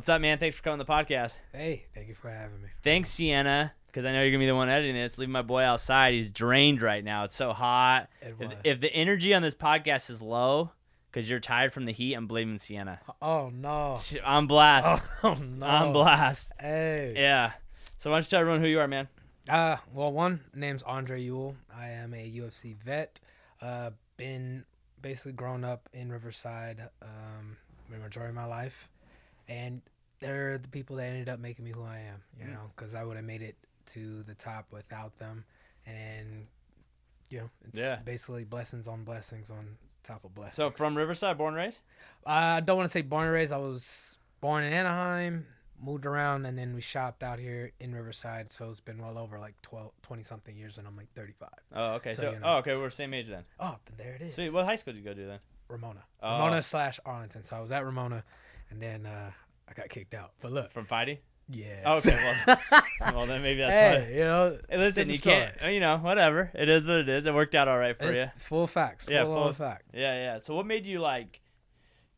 What's up, man? Thanks for coming on the podcast. Hey, thank you for having me. Thanks, Sienna, because I know you're going to be the one editing this. Leaving my boy outside. He's drained right now. It's so hot. If the energy on this podcast is low because you're tired from the heat, I'm blaming Sienna. Oh, no. I'm blast. Oh, no. I'm blast. Hey. Yeah. So why don't you tell everyone who you are, man? Well, one, name's Andre Ewell. I am a UFC vet. Been basically grown up in Riverside the majority of my life. And they're the people that ended up making me who I am, you know, because I would have made it to the top without them. And, you know, it's basically blessings on top of blessings. So from Riverside, born and raised? I don't want to say born and raised. I was born in Anaheim, moved around, and then we shopped out here in Riverside. So it's been well over like 20-something years, and I'm like 35. Oh, okay. So, you know. okay, we're the same age then. Oh, then there it is. Sweet. What high school did you go to then? Ramona. Oh. Ramona/Arlington. So I was at Ramona, and then I got kicked out. But look. From fighting? Yeah. Okay, well then maybe that's why. Hey, you know. Hey, listen, you can't, you know, whatever. It is what it is. It worked out all right for you. Full facts. Full fact. Yeah. So what made you, like,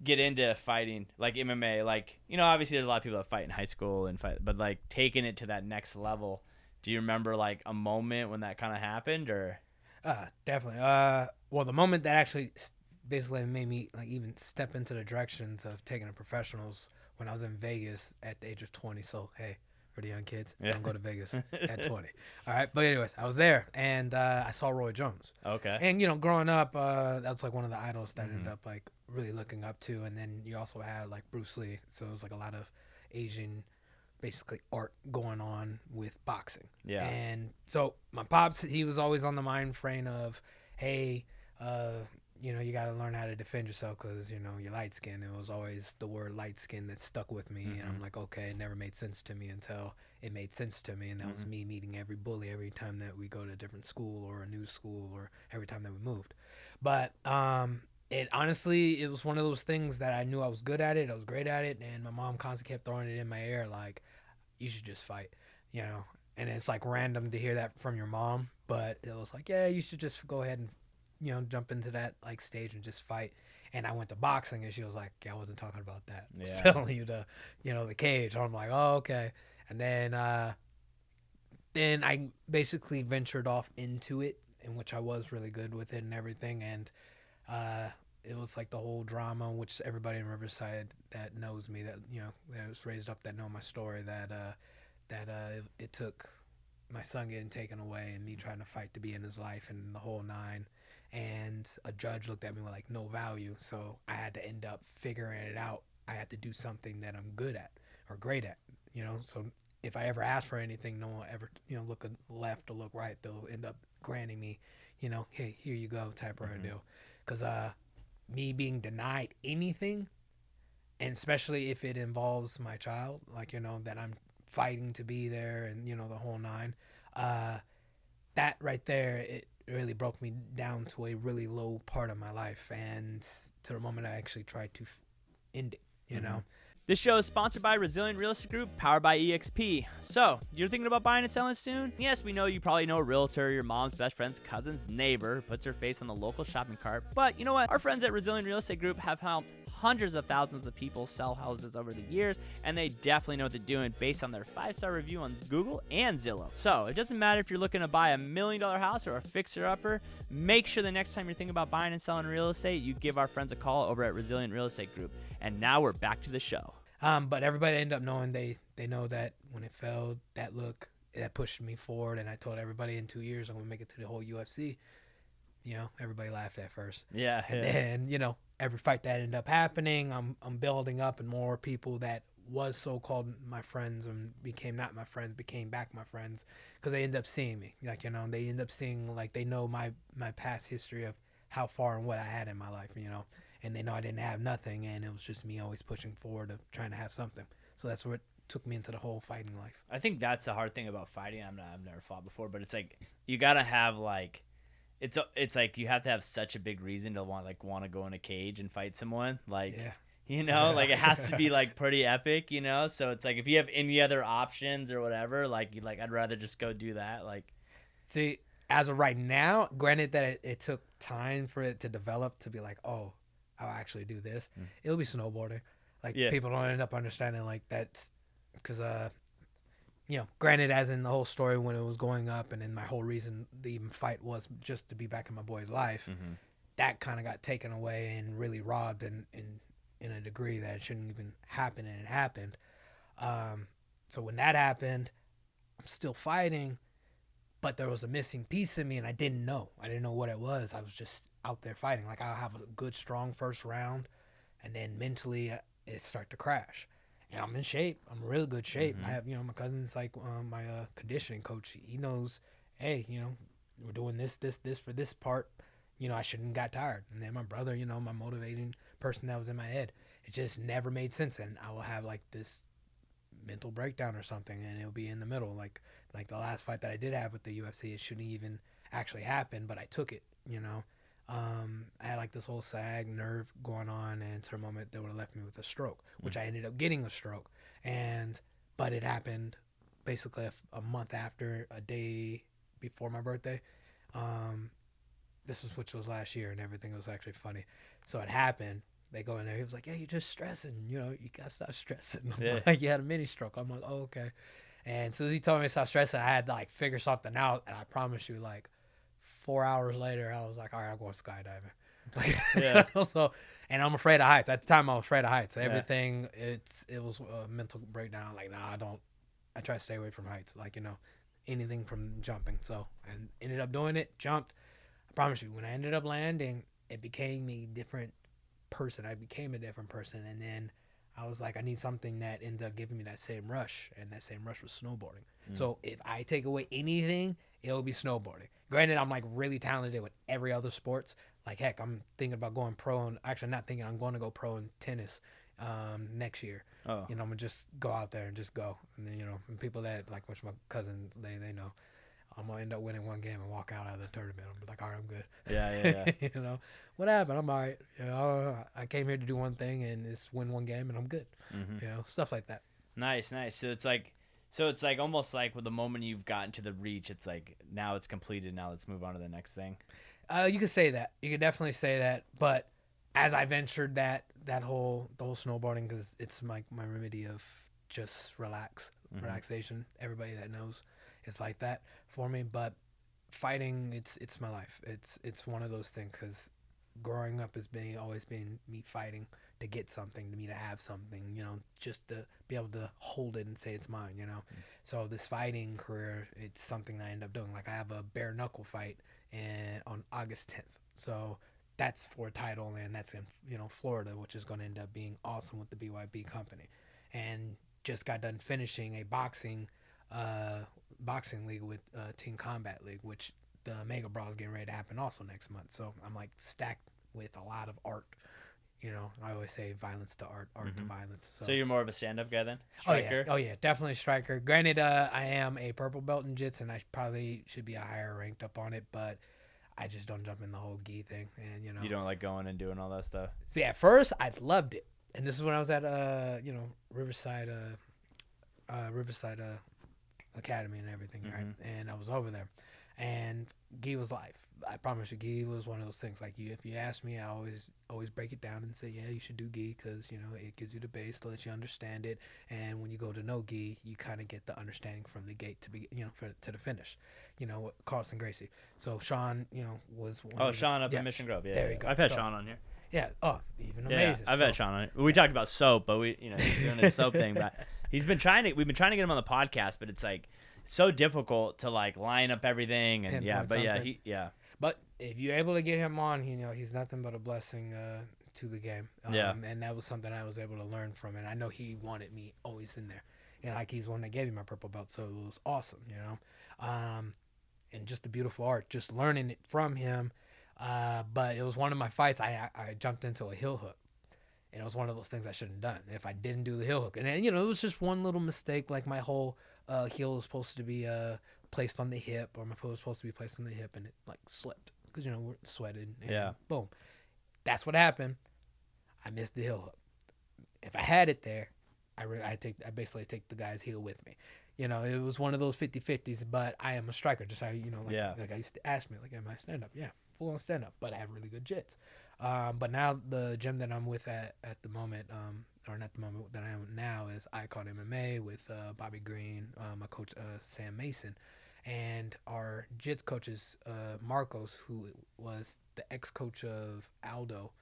get into fighting, like MMA? Like, you know, obviously there's a lot of people that fight in high school and fight, but, like, taking it to that next level, do you remember, like, a moment when that kind of happened, or? Definitely. Well, the moment that actually basically made me, like, even step into the directions of taking the professionals when I was in Vegas at the age of 20. So, hey, for the young kids, don't go to Vegas at 20. All right. But anyways, I was there, and I saw Roy Jones. Okay. And, you know, growing up, that was, like, one of the idols that I ended up, like, really looking up to. And then you also had, like, Bruce Lee. So it was, like, a lot of Asian, basically, art going on with boxing. Yeah. And so my pops, he was always on the mind frame of, hey, you know, you got to learn how to defend yourself because, you know, you're light skinned. It was always the word light skin that stuck with me. And I'm like, okay, it never made sense to me until it made sense to me. And that was me meeting every bully every time that we go to a different school or a new school or every time that we moved. But it honestly, it was one of those things that I knew I was good at it. I was great at it. And my mom constantly kept throwing it in my ear like, you should just fight, you know. And it's like random to hear that from your mom. But it was like, yeah, you should just go ahead and, you know, jump into that like stage and just fight. And I went to boxing, and she was like, yeah, I wasn't talking about that. Yeah. Selling you the, you know, the cage. And I'm like, oh, okay. And then I basically ventured off into it, in which I was really good with it and everything. And it was like the whole drama, which everybody in Riverside that knows me, that, you know, that was raised up, that know my story, that it took my son getting taken away and me trying to fight to be in his life and the whole nine. And a judge looked at me with like no value, so I had to end up figuring it out. I had to do something that I'm good at or great at, you know. So if I ever ask for anything, no one will ever, you know, look left or look right. They'll end up granting me, you know, hey, here you go, type of deal. Because me being denied anything, and especially if it involves my child, like, you know, that I'm fighting to be there and, you know, the whole nine, that right there, it really broke me down to a really low part of my life, and to the moment I actually tried to end it, you know. This show is sponsored by Resilient Real Estate Group, powered by EXP. So, you're thinking about buying and selling soon? Yes, we know you probably know a realtor, your mom's best friend's cousin's neighbor, puts her face on the local shopping cart. But you know what? Our friends at Resilient Real Estate Group have helped hundreds of thousands of people sell houses over the years, and they definitely know what they're doing based on their 5-star review on Google and Zillow. So, it doesn't matter if you're looking to buy $1 million house or a fixer-upper, make sure the next time you're thinking about buying and selling real estate, you give our friends a call over at Resilient Real Estate Group. And now we're back to the show. But everybody ended up knowing, they know that when it failed, that pushed me forward, and I told everybody in 2 years I'm going to make it to the whole UFC. You know, everybody laughed at first. Yeah. And then, you know, every fight that ended up happening, I'm building up, and more people that was so-called my friends and became not my friends, became back my friends, because they end up seeing me. Like, you know, they end up seeing, like, they know my past history of how far and what I had in my life, you know. And they know I didn't have nothing, and it was just me always pushing forward of trying to have something. So that's what took me into the whole fighting life. I think that's the hard thing about fighting. I've never fought before, but it's like you gotta have like, it's like you have to have such a big reason to want to go in a cage and fight someone. Like, yeah. You know, like it has to be like pretty epic, you know. So it's like if you have any other options or whatever, like I'd rather just go do that. Like, see, as of right now, granted that it took time for it to develop to be like, oh, I'll actually do this. It'll be snowboarding. Like Yeah. people don't end up understanding like that's because granted, as in the whole story when it was going up, and then my whole reason the even fight was just to be back in my boy's life. Mm-hmm. That kind of got taken away and really robbed in a degree that it shouldn't even happen, and it happened. So when that happened, I'm still fighting, but there was a missing piece in me, and I didn't know. I didn't know what it was. I was just out there fighting. Like, I'll have a good, strong first round, and then mentally it start to crash. And I'm in shape. I'm in really good shape. I have, my cousin's like my conditioning coach. He knows, hey, we're doing this for this part. I shouldn't got tired. And then my brother, my motivating person that was in my head, it just never made sense. And I will have like this mental breakdown or something, and it'll be in the middle. Like the last fight that I did have with the UFC, it shouldn't even actually happen, but I took it, I had like this whole sag nerve going on, and to the moment they would have left me with a stroke, which I ended up getting a stroke. But it happened basically a month after, a day before my birthday. Which was last year, and everything was actually funny. So it happened. They go in there. He was like, "Yeah, you're just stressing. You gotta stop stressing." I'm like, "You had a mini stroke." I'm like, "Oh, okay." And so he told me to stop stressing. I had to like figure something out, and I promise you, like 4 hours later, I was like, "All right, I'm going skydiving." So, and I'm afraid of heights. At the time, I was afraid of heights. Everything, it was a mental breakdown. Like, nah, I try to stay away from heights. Like, anything from jumping. So, and ended up doing it. Jumped. I promise you, when I ended up landing, it became a different person. I became a different person, and then I was like, I need something that ended up giving me that same rush, and that same rush was snowboarding. So if I take away anything, it'll be snowboarding. Granted, I'm like really talented with every other sports. Like, heck, I'm thinking about going pro, and actually not thinking, I'm going to go pro in tennis next year. I'm gonna just go out there and just go, and then people that like, which my cousins, they know I'm gonna end up winning one game and walk out of the tournament. I'm like, all right, I'm good. Yeah. What happened? I'm all right. I came here to do one thing, and it's win one game, and I'm good. Stuff like that. Nice. So it's like almost like with the moment you've gotten to the reach, it's like now it's completed. Now let's move on to the next thing. You could say that. You could definitely say that. But as I ventured the whole snowboarding, because it's like my remedy of just relaxation. Everybody that knows, it's like that for me. But fighting, it's my life. It's one of those things, because growing up as always being me fighting to get something, to me to have something, just to be able to hold it and say it's mine, So this fighting career, it's something that I end up doing. Like, I have a bare knuckle fight on August 10th. So that's for a title, and that's in Florida, which is going to end up being awesome with the BYB company. And just got done finishing a boxing league with Team Combat League, which the Mega Brawl is getting ready to happen also next month. So I'm like stacked with a lot of art. I always say violence to art, art to violence. So you're more of a stand-up guy then? Striker? Oh yeah, definitely striker. Granted, I am a purple belt in Jits, and I probably should be a higher ranked up on it, but I just don't jump in the whole gi thing. And you don't like going and doing all that stuff. See, at first I loved it, and this is when I was at Riverside Academy and everything, right? And I was over there, and gi was life. I promise you, gi was one of those things. Like, if you ask me, I always break it down and say, yeah, you should do gi, because it gives you the base to let you understand it. And when you go to no gi, you kind of get the understanding from the gate to be to the finish. Carlson Gracie. So Sean, was one Sean up in Mission Grove. Yeah, there you go. I've had Sean on here. Yeah. Oh, even amazing. I've had Sean on it. We talked about soap, but he's doing his soap thing. But we've been trying to get him on the podcast, but it's like so difficult to like line up everything. And But if you're able to get him on, he's nothing but a blessing to the game. And that was something I was able to learn from, and I know he wanted me always in there. And like, he's the one that gave me my purple belt, so it was awesome, and just the beautiful art, just learning it from him. But it was one of my fights. I jumped into a heel hook, and it was one of those things I shouldn't have done if I didn't do the heel hook. And then, it was just one little mistake. Like, my whole heel was supposed to be placed on the hip, or my foot was supposed to be placed on the hip, and it like slipped because we're sweated. And boom, that's what happened. I missed the heel hook. If I had it there, I basically take the guy's heel with me. It was one of those 50-50s, but I am a striker. Just how like I used to ask me, like, am I stand up? Yeah, full on stand up, but I have really good jits. But now the gym that I'm with at the moment, or not the moment that I am now, is Icon MMA with Bobby Green, my coach Sam Mason, and our jits coach is Marcos, who was the ex-coach of Aldo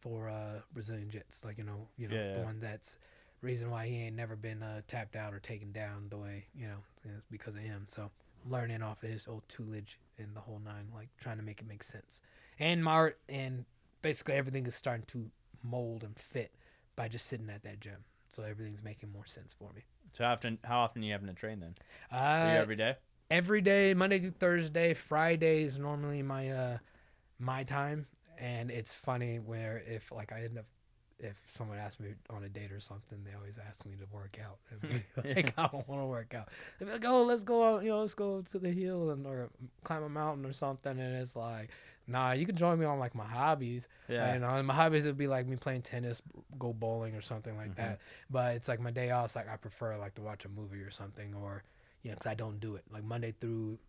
for Brazilian jits. Like the one that's reason why he ain't never been tapped out or taken down the way it's because of him. So learning off of his old toolage and the whole nine, like trying to make it make sense. And basically everything is starting to mold and fit by just sitting at that gym. So everything's making more sense for me. So how often are you having to train then? Are you every day? Every day, Monday through Thursday. Friday is normally my time. And it's funny where if someone asks me on a date or something, they always ask me to work out. Like, I don't want to work out. They're like, oh, let's go out, let's go to the hill or climb a mountain or something. And it's like, nah, you can join me on like my hobbies. Yeah. And my hobbies would be like me playing tennis, go bowling or something like that. But it's like my day off, like I prefer like to watch a movie or something, or because I don't do it. Like Monday through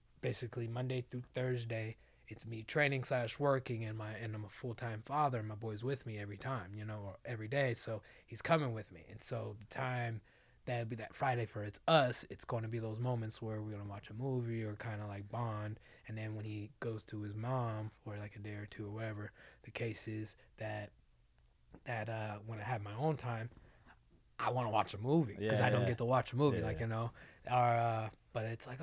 Thursday, it's me training / working, and I'm a full-time father, and my boy's with me every time, or every day. So he's coming with me. And so the time that'd be that Friday for it's going to be those moments where we're going to watch a movie or kind of like bond. And then when he goes to his mom for like a day or two or whatever, the case is that when I have my own time, I want to watch a movie because I don't get to watch a movie, but it's like,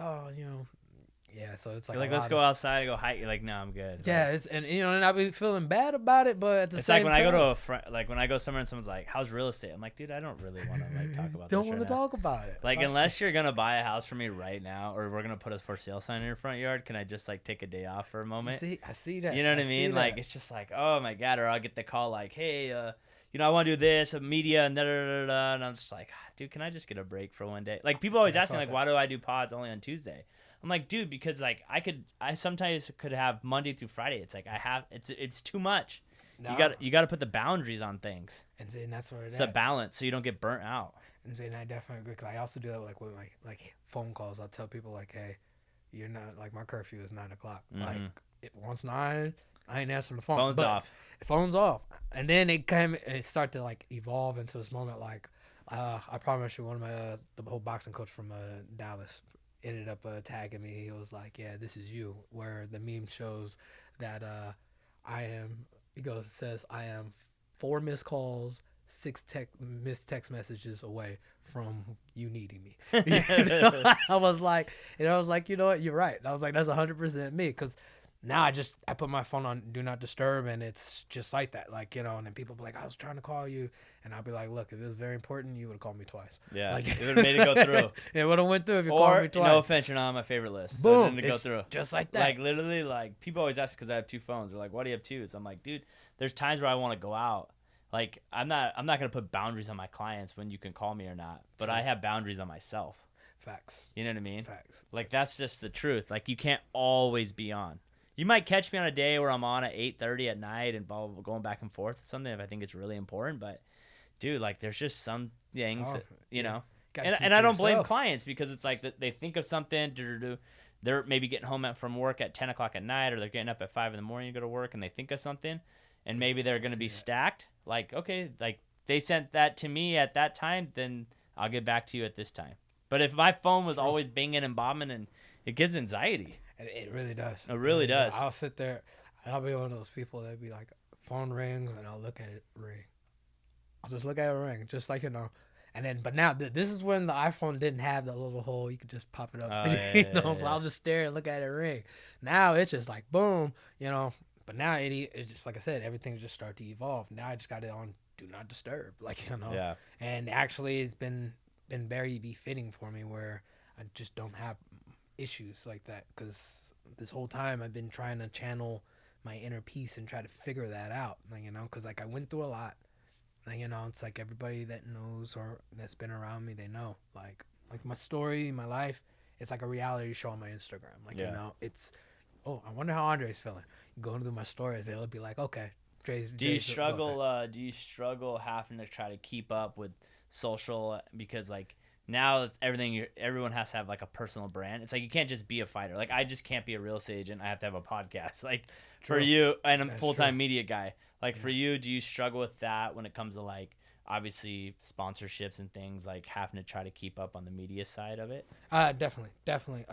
yeah, so it's like let's go outside and go hike. You're like, no, I'm good. Yeah, and I've been feeling bad about it, but at the same time, it's like when I go somewhere and someone's like, "How's real estate?" I'm like, dude, I don't really want to like talk about. Don't want to talk about it. Like, unless you're gonna buy a house for me right now, or we're gonna put a for sale sign in your front yard, can I just like take a day off for a moment? I see that. You know what I mean? Like, it's just like, oh my god, or I'll get the call like, hey, I want to do this, media, and and I'm just like, dude, can I just get a break for one day? Like, people always ask me like, why do I do pods only on Tuesday? I'm like, dude, because like I sometimes could have Monday through Friday. It's like it's too much. No. You got to put the boundaries on things. And that's where it's a balance, so you don't get burnt out. And I definitely agree. Cause I also do that with like phone calls. I'll tell people like, hey, you're not like my curfew is 9:00. Like once 9, I ain't answering the phone. Phone's off. Phone's off. And then it start to like evolve into this moment like, I promise you, one of my the whole boxing coach from Dallas ended up tagging me. He was like, yeah, this is you, where the meme shows that I am 4 missed calls, 6 missed text messages away from you needing me. I was like, you know what, you're right. I was like, that's 100% me, because now I put my phone on do not disturb, and it's just like that. Like, and then people be like, I was trying to call you, and I'll be like, look, if it was very important, you would have called me twice. Yeah, like, it would have made it go through. It would have went through if you called me twice. No offense, you're not on my favorite list. Boom, so it didn't go through. Just like that. Like, literally, like, people always ask because I have 2 phones. They're like, why do you have 2? So I'm like, dude, there's times where I want to go out. Like, I'm not gonna put boundaries on my clients when you can call me or not, but I have boundaries on myself. Facts. You know what I mean? Facts. Like, that's just the truth. Like, you can't always be on. You might catch me on a day where I'm on at 8:30 at night and going back and forth with something if I think it's really important. But, dude, like, there's just some things that, and I don't blame clients, because it's like they think of something. They're maybe getting home from work at 10 o'clock at night, or they're getting up at 5 in the morning to go to work, and they think of something, and maybe they're going to be stacked. Like, okay, like, they sent that to me at that time, then I'll get back to you at this time. But if my phone was always binging and bombing, and it gives anxiety. It really does. It really does. I'll sit there, and I'll be one of those people that be like, phone rings, and I'll look at it ring. I'll just look at it ring, just like, and then, but now this is when the iPhone didn't have that little hole. You could just pop it up, so I'll just stare and look at it ring. Now it's just like, boom, but now it's just, like I said, everything just start to evolve. Now I just got it on do not disturb, like, Yeah. And actually it's been very befitting for me where I just don't have issues like that, because this whole time I've been trying to channel my inner peace and try to figure that out, like, because like I went through a lot, like, it's like everybody that knows or that's been around me, they know like my story, my life, it's like a reality show on my Instagram, like, it's, I wonder how Andre's feeling. Going through my stories, they'll be like, okay, Do you struggle having to try to keep up with social, because like Now it's everything. Everyone has to have like a personal brand. It's like you can't just be a fighter. Like I just can't be a real estate agent. I have to have a podcast. Like for True. you, and I'm a That's full-time true. media guy. Like for Yeah. you, do you struggle with that when it comes to like obviously sponsorships and things, like having to try to keep up on the media side of it? Definitely.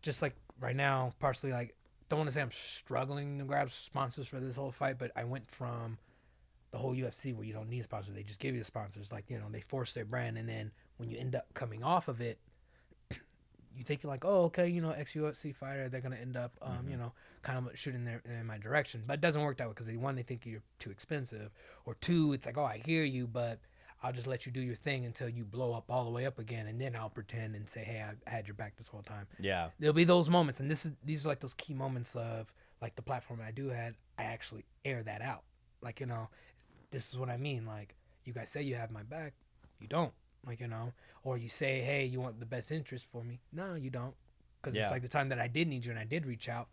Just like right now, partially like don't want to say I'm struggling to grab sponsors for this whole fight, but I went from the whole UFC where you don't need sponsors; they just give you the sponsors. Like they force their brand, and then when you end up coming off of it, you think like, oh, okay, ex UFC fighter, they're gonna end up, kind of shooting in my direction, but it doesn't work that way because one, they think you're too expensive, or two, it's like, oh, I hear you, but I'll just let you do your thing until you blow up all the way up again, and then I'll pretend and say, hey, I had your back this whole time. Yeah. There'll be those moments, and these are like those key moments of like the platform I do had. I actually air that out, like this is what I mean. Like you guys say you have my back, you don't. Like or you say, hey, you want the best interest for me. No, you don't, because Yeah. it's like the time that I did need you and I did reach out,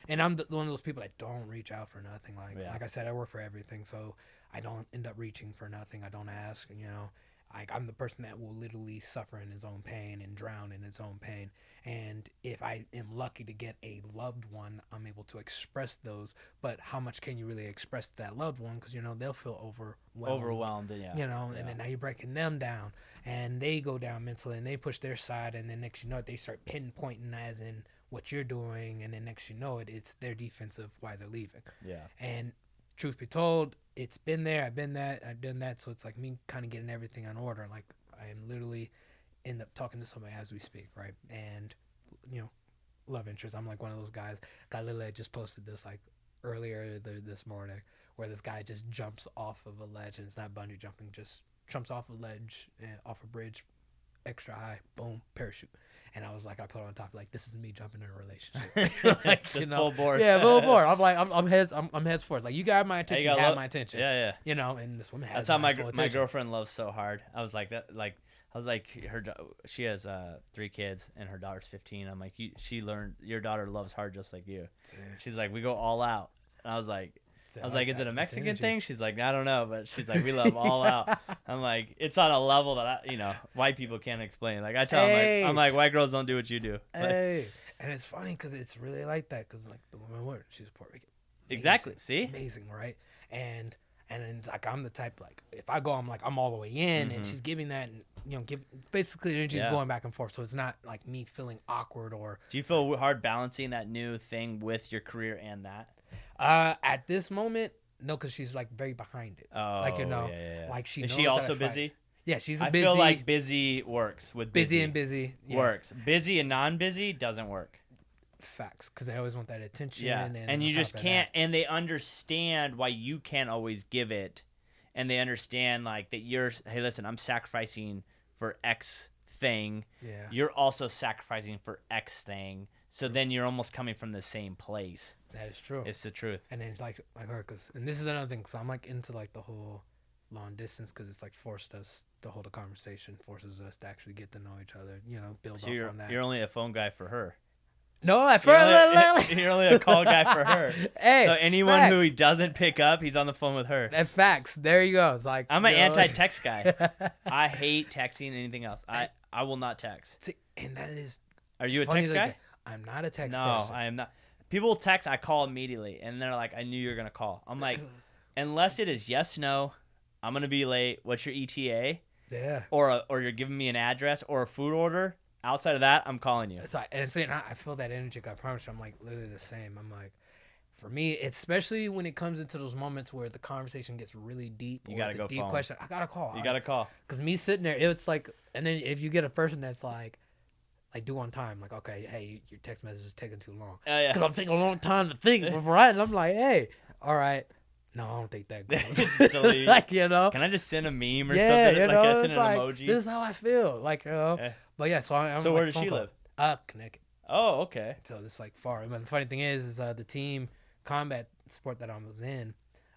and I'm one of those people that don't reach out for nothing. Like I said, I work for everything, so I don't end up reaching for nothing. I don't ask, I'm the person that will literally suffer in his own pain and drown in his own pain. And if I am lucky to get a loved one, I'm able to express those. But how much can you really express to that loved one? Because they'll feel Overwhelmed. Yeah. and then now you're breaking them down, and they go down mentally, and they push their side, and then next you know it, they start pinpointing as in what you're doing, and then next you know it, it's their defense of why they're leaving. Yeah. And truth be told, it's been there. I've done that. So it's like me kind of getting everything in order. Like I am literally end up talking to somebody as we speak, right? And love interest. I'm like one of those guys. I literally just posted this like earlier this morning, where this guy just jumps off of a ledge, and it's not bungee jumping, just jumps off a ledge and off a bridge, extra high, boom, parachute. And I was like, I put on top like, this is me jumping in a relationship. Like, Just full board. Yeah, full board. I'm like, I'm heads forward. Like you got my attention, you have my attention. Yeah, yeah. And this woman has That's how my full my attention. girlfriend loves so hard. I was like that. Like I was like she has 3 kids and her daughter's 15. I'm like your daughter loves hard just like you. She's like, we go all out. And I was like, is it a Mexican thing? She's like, I don't know, but she's like, we love all out. I'm like, it's on a level that white people can't explain. Like I tell them, I'm like, white girls don't do what you do. Hey, and it's funny because it's really like that, because like the woman word, she's Puerto Rican. Amazing. Exactly. See, amazing, right? And it's like I'm the type, like if I go, I'm like I'm all the way in, and she's giving that, and basically energy's going back and forth. So it's not like me feeling awkward or. Do you feel hard balancing that new thing with your career and that? At this moment, no, because she's like very behind it. Oh, like yeah. like she. Is knows she that also I fight. busy? Yeah, she's I busy. feel like busy works with busy. Busy and busy works. Busy and non-busy doesn't work. Facts, because they always want that attention. Yeah, and you just can't. And they understand why you can't always give it, and they understand like that hey, listen, I'm sacrificing for X thing. Yeah. You're also sacrificing for X thing. So then you're almost coming from the same place. That is true. It's the truth. And then it's like her, and this is another thing, because I'm like into like the whole long distance, because it's like forced us to hold a conversation, forces us to actually get to know each other, build So up on that. you're only a phone guy for her. No, at first, You're only a call guy for her. Hey, so anyone facts. who he doesn't pick up, he's on the phone with her. That facts. There you go. It's like I'm an anti-text guy. I hate texting anything else. I will not text. See, and that is. Are you a funny text like guy? that. I'm not a text No, person. I am not. People text, I call immediately, and they're like, I knew you were going to call. I'm like, unless it is yes, no, I'm going to be late, what's your ETA? Yeah. Or you're giving me an address or a food order. Outside of that, I'm calling you. It's like, and see, I feel that energy. I promise you, I'm like literally the same. I'm like, for me, especially when it comes into those moments where the conversation gets really deep. You gotta go deep phone. question. I gotta call. You got to call. Because me sitting there, it's like, and then if you get a person that's like due on time, like, okay, hey, your text message is taking too long. Yeah. Because I'm taking a long time to think before and I'm like, hey, all right. No, I don't think that goes. Delete. Like, Can I just send a meme or yeah, something? Like I send an like, emoji? this is how I feel. Like, But yeah, so I'm So like, where does phone she call. live? Connecticut. Oh, okay. So it's like far. And the funny thing is the team combat sport that I was in,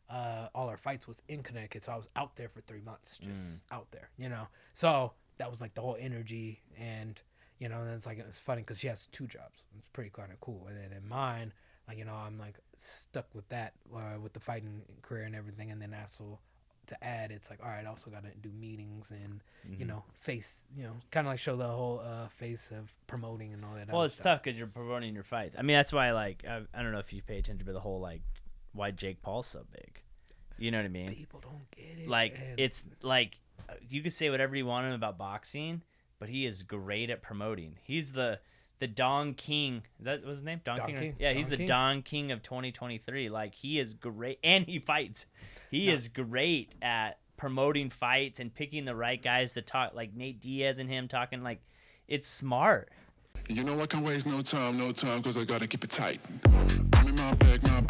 all our fights was in Connecticut. So I was out there for 3 months, just out there, So that was like the whole energy, and and it's like, it's funny because she has 2 jobs. It's pretty kind of cool. And then in mine, like I'm like stuck with that, with the fighting career and everything, and then also to add, it's like, all right, I also got to do meetings and Mm-hmm. you know, kind of like show the whole face of promoting and all that. Well, other it's stuff. tough because you're promoting your fights. I mean, that's why, like, I don't know if you pay attention to the whole, like, why Jake Paul's so big. You know what I mean? People don't get it. Like, man. it's like you could say whatever you want about boxing, but he is great at promoting. He's the Don King. Is that what's his name? Don King? King. Yeah, he's Don the King. Don King of 2023. Like, he is great, and he fights. He is great at promoting fights and picking the right guys to talk. Like Nate Diaz and him talking. Like, it's smart. You know I can waste no time, cause I gotta keep it tight. I'm in my bag, got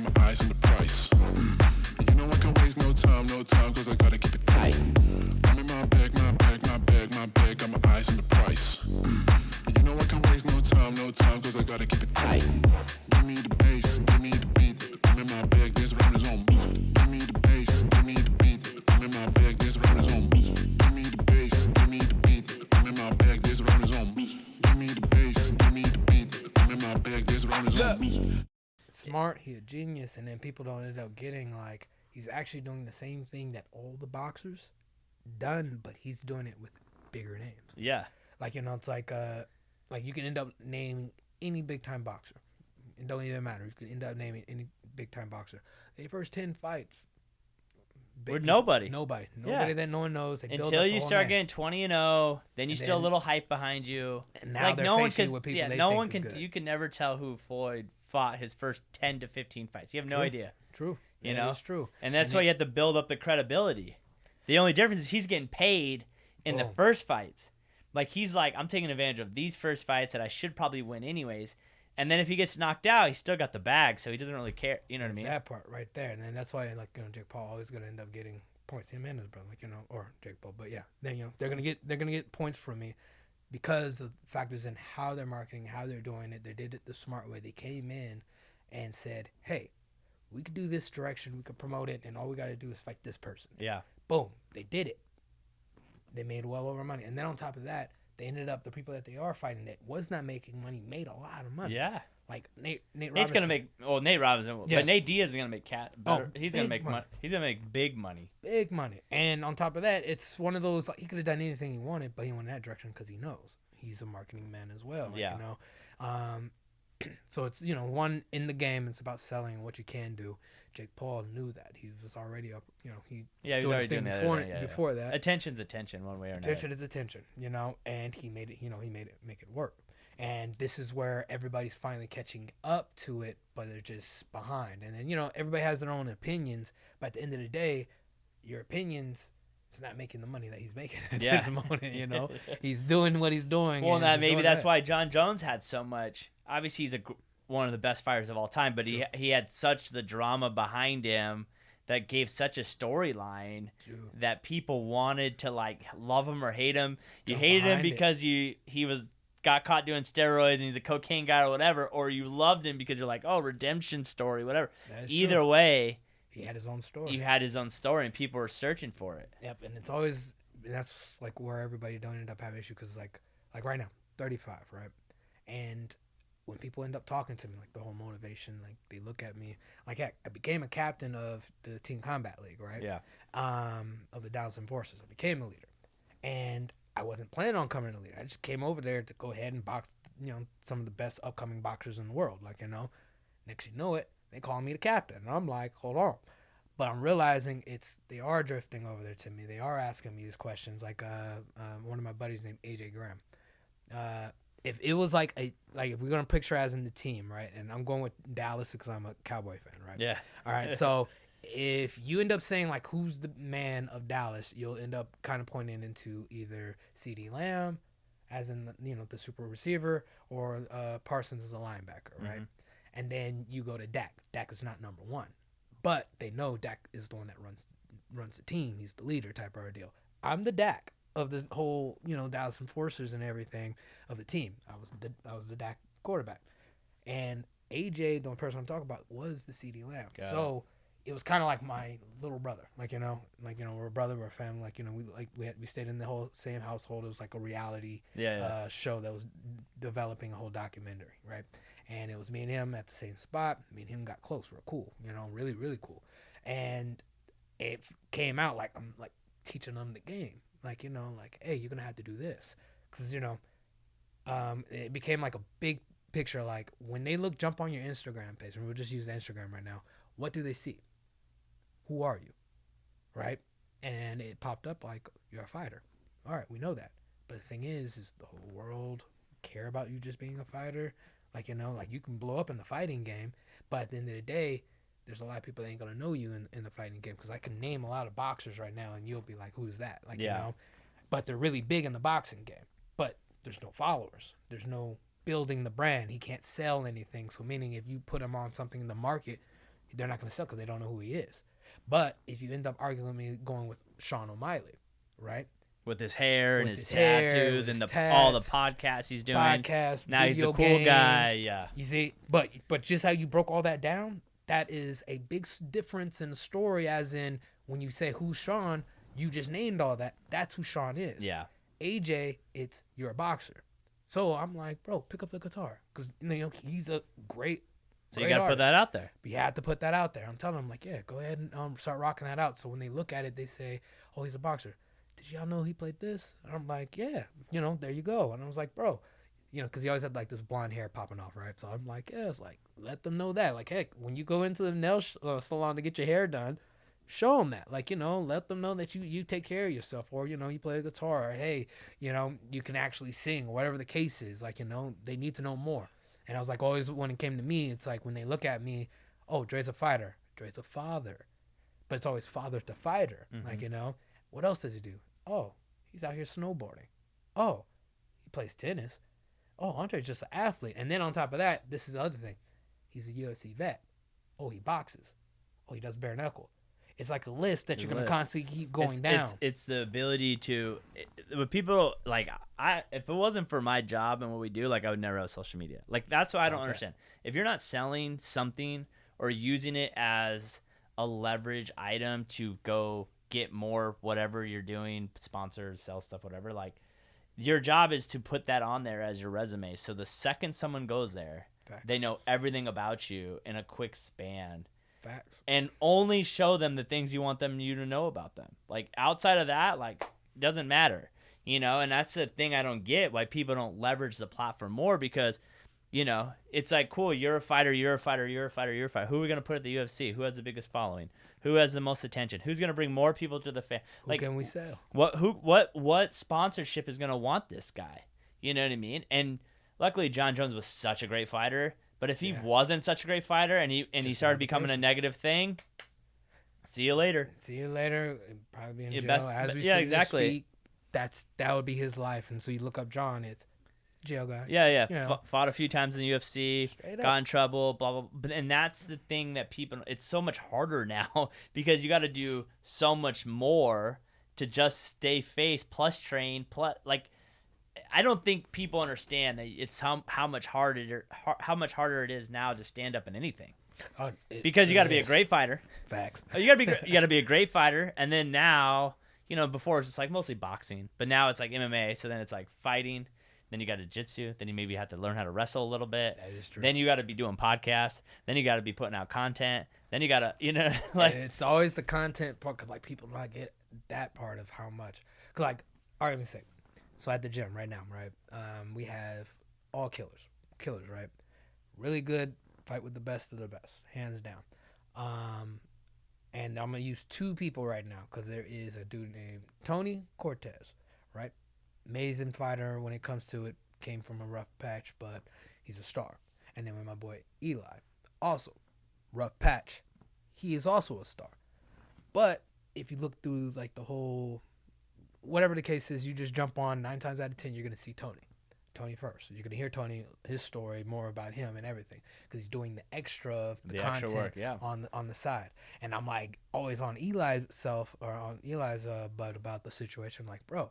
my eyes on the price. You know I can waste no time, cause I gotta keep it tight. I'm in my bag, got my eyes on the price. You know I can waste no time, cause I gotta keep it tight. Give me the bass, give me the beat. I'm in my bag, this round is on me. Give me the bass, give me the beat. I'm in my bag, this round is on me. Give me the bass, give me the beat. I'm in my bag, this round is on me. Give me the bass, give me the beat. I'm in my bag, this round is on me. Smart, he a genius, and then people don't end up getting like he's actually doing the same thing that all the boxers done, but he's doing it with bigger names. Yeah. Like, you know, it's like you can end up naming any big time boxer. It don't even matter. You can end up naming any big time boxer. The first 10 fights. With nobody. Nobody Yeah. that no one knows. They build Until up the you whole start name. getting 20-0, then you And still a then- little hype behind you. And now like they're no one facing can, with people yeah, they no think one is can. good. You can never tell who Floyd fought his first 10 to 15 fights. You have no True. idea. True. You That know? is true. And that's And why it- you have to build up the credibility. The only difference is he's getting paid in the Boom. first fights. Like, he's like, I'm taking advantage of these first fights that I should probably win anyways. And then if he gets knocked out, he's still got the bag, so he doesn't really care. You know what I It's mean? that part right there, and then that's why, like, you know, Jake Paul always gonna end up getting points. Him and his brother, like, you know, or Jake Paul, but yeah, then you know they're gonna get points from me because the factors in how they're marketing, how they're doing it. They did it the smart way. They came in and said, "Hey, we could do this direction. We could promote it, and all we got to do is fight this person." Yeah. Boom, they did it. They made well over money, and then on top of that, they ended up the people that they are fighting that was not making money made a lot of money. Yeah. Like Nate Nate's Robinson. gonna make. Well, Nate Robinson, Yeah. but Nate Diaz is gonna make better. Oh, He's gonna big make money. money. He's gonna make big money. Big money. And on top of that, it's one of those, like, he could have done anything he wanted, but he went in that direction because he knows he's a marketing man as well. Like, Yeah. You know, so it's, you know, one in the game. It's about selling and what you can do. Jake Paul knew that. He was already up. You know, he Yeah, he was doing already his thing doing that. before, Yeah. before that. Attention's attention, one way or another. Attention is attention. You know, and he made it. You know, he made it make it work. And this is where everybody's finally catching up to it, but they're just behind. And then, you know, everybody has their own opinions, but at the end of the day, your opinions, it's not making the money that he's making at Yeah. this moment, you know? He's doing what he's doing. Well, and that he's maybe doing that's that. why John Jones had so much. Obviously, he's one of the best fighters of all time, but he had such the drama behind him that gave such a storyline True. that people wanted to, like, love him or hate him. You Jump hated him behind it. because he got caught doing steroids and he's a cocaine guy or whatever, or you loved him because you're like, oh, redemption story, whatever. That is Either true. way, He had his own story. you had his own story and people were searching for it. Yep, and it's always, that's like where everybody don't end up having issues, because like right now, 35, right? And when people end up talking to me, like the whole motivation, like they look at me, like heck, I became a captain of the Team Combat League, right? Yeah. Of the Dallas Enforcers. I became a leader. And I wasn't planning on coming a leader. I just came over there to go ahead and box, you know, some of the best upcoming boxers in the world. Like, you know, next you know it, they call me the captain. And I'm like, hold on. But I'm realizing they are drifting over there to me. They are asking me these questions. Like one of my buddies named AJ Graham. If it was like if we're gonna picture as in the team, right? And I'm going with Dallas because I'm a Cowboy fan, right? Yeah. All right. So if you end up saying like who's the man of Dallas, you'll end up kind of pointing into either CeeDee Lamb, as in the super receiver, or Parsons as a linebacker, right? And then you go to Dak. Dak is not number one, but they know Dak is the one that runs the team. He's the leader type of deal. I'm the Dak of this whole Dallas Enforcers and everything of the team. I was the Dak quarterback, and AJ, the only person I'm talking about, was the CeeDee Lamb. Got So it was kind of like my little brother, we're a brother, we're a family, we stayed in the whole same household. It was like a reality show that was developing a whole documentary, right? And it was me and him at the same spot. Me and him got close. We're cool, really, really cool. And it came out like I'm like teaching them the game. Like, you know, like, hey, you're going to have to do this. Because, you know, it became like a big picture. Like when they jump on your Instagram page, and we'll just use Instagram right now, what do they see? Who are you? Right? And it popped up like, you're a fighter. All right, we know that. But the thing is the whole world care about you just being a fighter? Like, you know, like you can blow up in the fighting game, but at the end of the day, there's a lot of people that ain't going to know you in the fighting game, because I can name a lot of boxers right now, and you'll be like, who's that? Like, you know, but they're really big in the boxing game. But there's no followers. There's no building the brand. He can't sell anything. So meaning if you put him on something in the market, they're not going to sell because they don't know who he is. But if you end up arguing me going with Sean O'Malley, right? With his hair and With his his hair, tattoos with and his all the tats, podcasts he's doing. Podcast, now he's a video cool guy. games. Yeah. You see, but just how you broke all that down, that is a big difference in the story. As in, when you say who's Sean, you just named all that. That's who Sean is. Yeah. AJ, it's you're a boxer. So I'm like, bro, pick up the guitar, because you know he's a great. So you got to put that out there. We had to put that out there. I'm telling them, like, yeah, go ahead and start rocking that out. So when they look at it, they say, oh, he's a boxer. Did y'all know he played this? And I'm like, yeah, you know, there you go. And I was like, bro, you know, because he always had like this blonde hair popping off, right? So I'm like, yeah, it's like, let them know that. Like, heck, when you go into the nail salon to get your hair done, show them that. Like, you know, let them know that you take care of yourself, or, you know, you play a guitar, or, hey, you know, you can actually sing, or whatever the case is. Like, you know, they need to know more. And I was like, always when it came to me, it's like when they look at me, oh, Dre's a fighter, Dre's a father. But it's always father to fighter. Like, you know, what else does he do? Oh, he's out here snowboarding. Oh, he plays tennis. Oh, Andre's just an athlete. And then on top of that, this is the other thing. He's a UFC vet. Oh, he boxes. Oh, he does bare knuckle. It's like a list that you're going to constantly keep going down. It's the ability to, but people like if it wasn't for my job and what we do, like I would never have social media. Like that's what I don't understand. If you're not selling something or using it as a leverage item to go get more, whatever you're doing, sponsors, sell stuff, whatever, like your job is to put that on there as your resume. So the second someone goes there, they know everything about you in a quick span. Facts. And only show them the things you want you to know about them. Like outside of that, like doesn't matter, you know. And that's the thing I don't get, why people don't leverage the platform more, because, you know, it's like, cool, you're a fighter, you're a fighter, you're a fighter, you're a fighter. Who are we gonna put at the UFC? Who has the biggest following? Who has the most attention? Who's gonna bring more people to the fan? Like, who can we sell? What sponsorship is gonna want this guy? You know what I mean? And luckily, John Jones was such a great fighter. But if he wasn't such a great fighter and he started becoming a negative thing, see you later. See you later. Probably in jail. Best, as we exactly. Speak, that would be his life. And so you look up John, it's jail guy. Yeah. You know. Fought a few times in the UFC, got in trouble, blah, blah, blah. And that's the thing that people, it's so much harder now because you got to do so much more to just stay face plus train plus, like, I don't think people understand that it's how much harder it is now to stand up in anything. Because you got to be a great fighter. Facts. You got to be a great fighter, and then now, you know, before it's just like mostly boxing, but now it's like MMA. So then it's like fighting. Then you got jiu-jitsu. Then you maybe have to learn how to wrestle a little bit. That is true. Then you got to be doing podcasts. Then you got to be putting out content. Then you got to, you know, like, and it's always the content part, because like people don't get that part of how much. Cause like, all right, let me say. So at the gym right now, right, we have all killers, right? Really good, fight with the best of the best, hands down. And I'm going to use two people right now, because there is a dude named Tony Cortez, right? Amazing fighter when it comes to it, came from a rough patch, but he's a star. And then with my boy Eli, also rough patch, he is also a star. But if you look through like the whole, whatever the case is, you just jump on 9 times out of 10, you're going to see Tony first. You're going to hear Tony, his story, more about him and everything, because he's doing the extra of the content extra work, on the side. And I'm like always on Eli's butt about the situation. I'm like, bro,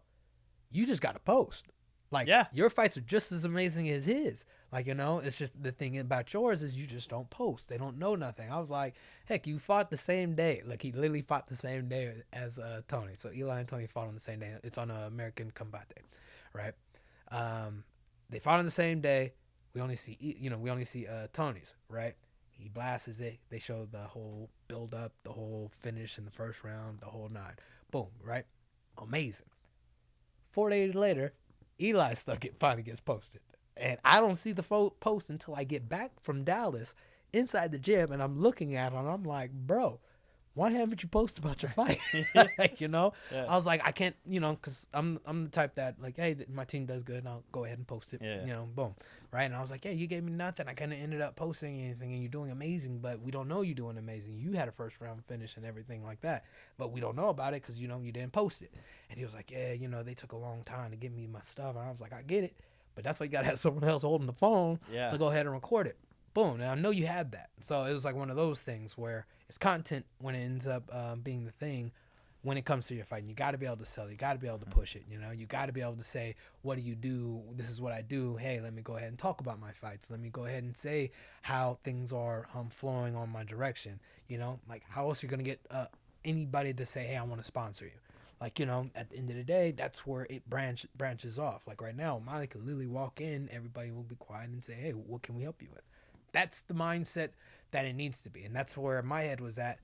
you just got to post. Like, your fights are just as amazing as his. Like, you know, it's just the thing about yours is you just don't post. They don't know nothing. I was like, heck, you fought the same day. Like, he literally fought the same day as Tony. So Eli and Tony fought on the same day. It's on American Combate, right? They fought on the same day. We only see Tony's, right? He blasts it. They show the whole build up, the whole finish in the first round, the whole 9. Boom, right? Amazing. 4 days later, Eli's stuff finally gets posted. And I don't see the post until I get back from Dallas inside the gym, and I'm looking at it, and I'm like, bro, why haven't you posted about your fight? Like, you know, Yeah. I was like, I can't, you know, because I'm the type that, like, hey, my team does good, and I'll go ahead and post it, Yeah. you know, boom, right? And I was like, yeah, you gave me nothing. I kind of ended up posting anything, and you're doing amazing, but we don't know you're doing amazing. You had a first round finish and everything like that, but we don't know about it because, you know, you didn't post it. And he was like, yeah, you know, they took a long time to give me my stuff. And I was like, I get it, but that's why you got to have someone else holding the phone Yeah. to go ahead and record it. Boom. And I know you had that. So it was like one of those things where it's content when it ends up being the thing when it comes to your fighting. You got to be able to sell it. You got to be able to push it. You know, you got to be able to say, what do you do? This is what I do. Hey, let me go ahead and talk about my fights. Let me go ahead and say how things are flowing on my direction. You know, like how else are you going to get anybody to say, hey, I want to sponsor you? Like, you know, at the end of the day, that's where it branches off. Like right now, Molly could literally walk in, everybody will be quiet and say, hey, what can we help you with? That's the mindset that it needs to be. And that's where my head was at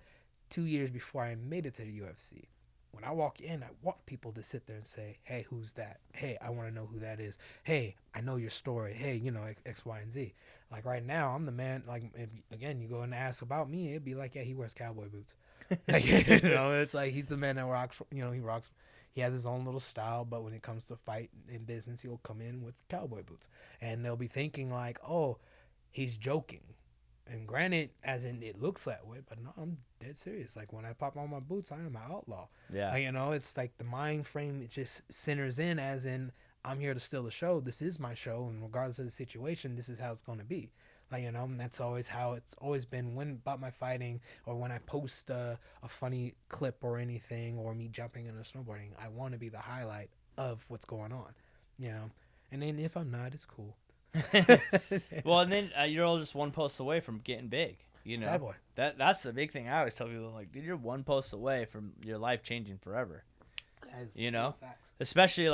2 years before I made it to the UFC. When I walk in, I want people to sit there and say, hey, who's that? Hey, I want to know who that is. Hey, I know your story. Hey, you know, X, Y, and Z. Like right now, I'm the man. Like, if, again, you go and ask about me, it'd be like, yeah, he wears cowboy boots. Like, you know, it's like he's the man that rocks, you know, he has his own little style, but when it comes to fight in business, he'll come in with cowboy boots. And they'll be thinking like, oh, he's joking. And granted, as in it looks that way, but no, I'm dead serious. Like when I pop on my boots, I am an outlaw. Yeah. Like, you know, it's like the mind frame, it just centers in as in, I'm here to steal the show. This is my show. And regardless of the situation, this is how it's going to be. Like, you know, and that's always how it's always been when about my fighting or when I post a funny clip or anything or me jumping into snowboarding. I want to be the highlight of what's going on, you know. And then if I'm not, it's cool. Well, and then you're all just one post away from getting big. You know, Bad boy. that's the big thing. I always tell people, like, dude, you're one post away from your life changing forever. You know, especially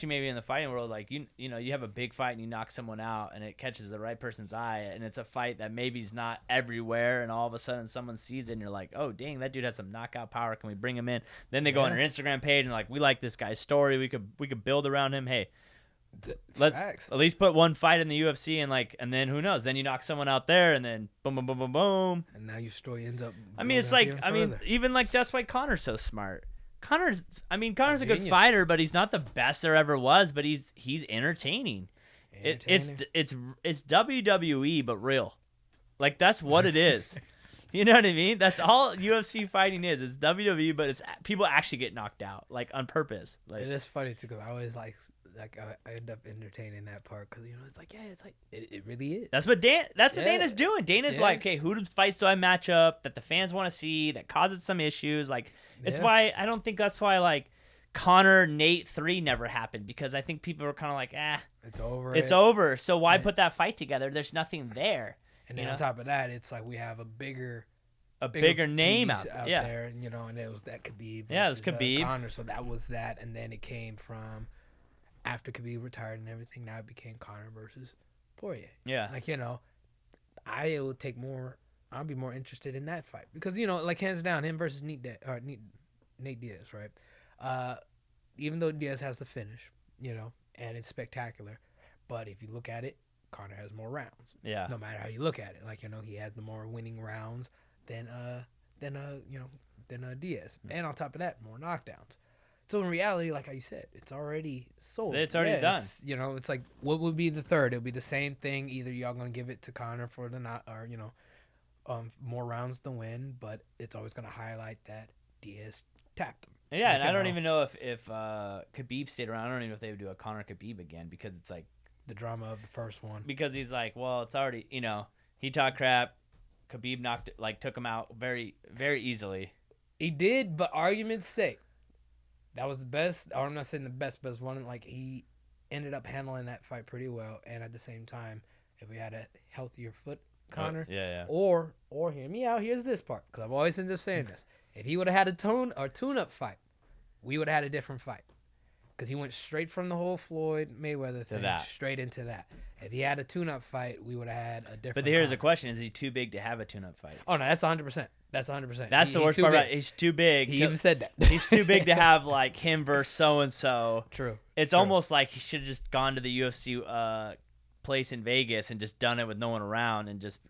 maybe in the fighting world, like you know, you have a big fight and you knock someone out and it catches the right person's eye, and it's a fight that maybe's not everywhere, and all of a sudden someone sees it and you're like, oh dang, that dude has some knockout power. Can we bring him in? Then they go on your Instagram page and like, we like this guy's story. We could build around him. Hey, Facts. at least put one fight in the UFC and then who knows? Then you knock someone out there and then boom, boom, boom, boom, boom. And now your story ends up. I mean, it's like, even like that's why Connor's so smart. Connor's a good genius. fighter, but he's not the best there ever was. But he's entertaining. It's WWE, but real. Like that's what it is. You know what I mean? That's all UFC fighting is. It's WWE, but it's people actually get knocked out like on purpose. Like it is funny too because I always like I end up entertaining that part because you know it's like it really is. That's what Dana's doing. Dana's like, okay, who fights do I match up that the fans want to see that causes some issues? Like it's why I don't think that's why like Connor Nate 3 never happened because I think people were kind of like, it's over. It's over. So why put that fight together? There's nothing there. And then on top of that, it's like we have a bigger name piece out there, and you know, and it was that Khabib. Yeah, it was versus, Khabib. Conor, so that was that, and then it came from after Khabib retired and everything. Now it became Conor versus Poirier. Yeah, like you know, I'll be more interested in that fight because you know, like hands down, him versus Nate Diaz, right? Even though Diaz has the finish, you know, and it's spectacular, but if you look at it, Conor has more rounds. Yeah. No matter how you look at it, like you know, he had the more winning rounds than Diaz, and on top of that, more knockdowns. So in reality, like how you said, it's already sold. It's already done. You know, it's like what would be the third? It'll be the same thing. Either y'all gonna give it to Conor for the or you know, more rounds to win, but it's always gonna highlight that Diaz tapped him. Yeah, like, and I don't even know if Khabib stayed around. I don't even know if they would do a Conor Khabib again because it's like the drama of the first one. Because he's like, well, it's already, you know, he talked crap. Khabib took him out very, very easily. He did, but argument's sake, that was the best. Or I'm not saying the best, but it was one like he ended up handling that fight pretty well. And at the same time, if we had a healthier foot, Conor, or hear me out. Here's this part because I've always ended up saying this. If he would have had a tune-up fight, we would have had a different fight. because he went straight from the whole Floyd Mayweather thing that. straight into that. If he had a tune-up fight, we would have had a different. But here's the Conor. question: is he too big to have a tune-up fight? Oh no, that's 100%. That's 100%. That's the worst part about it. He's too big. He to- even said that. He's too big to have like him versus so and so. True. It's True. almost like he should have just gone to the UFC place in Vegas and just done it with no one around and just.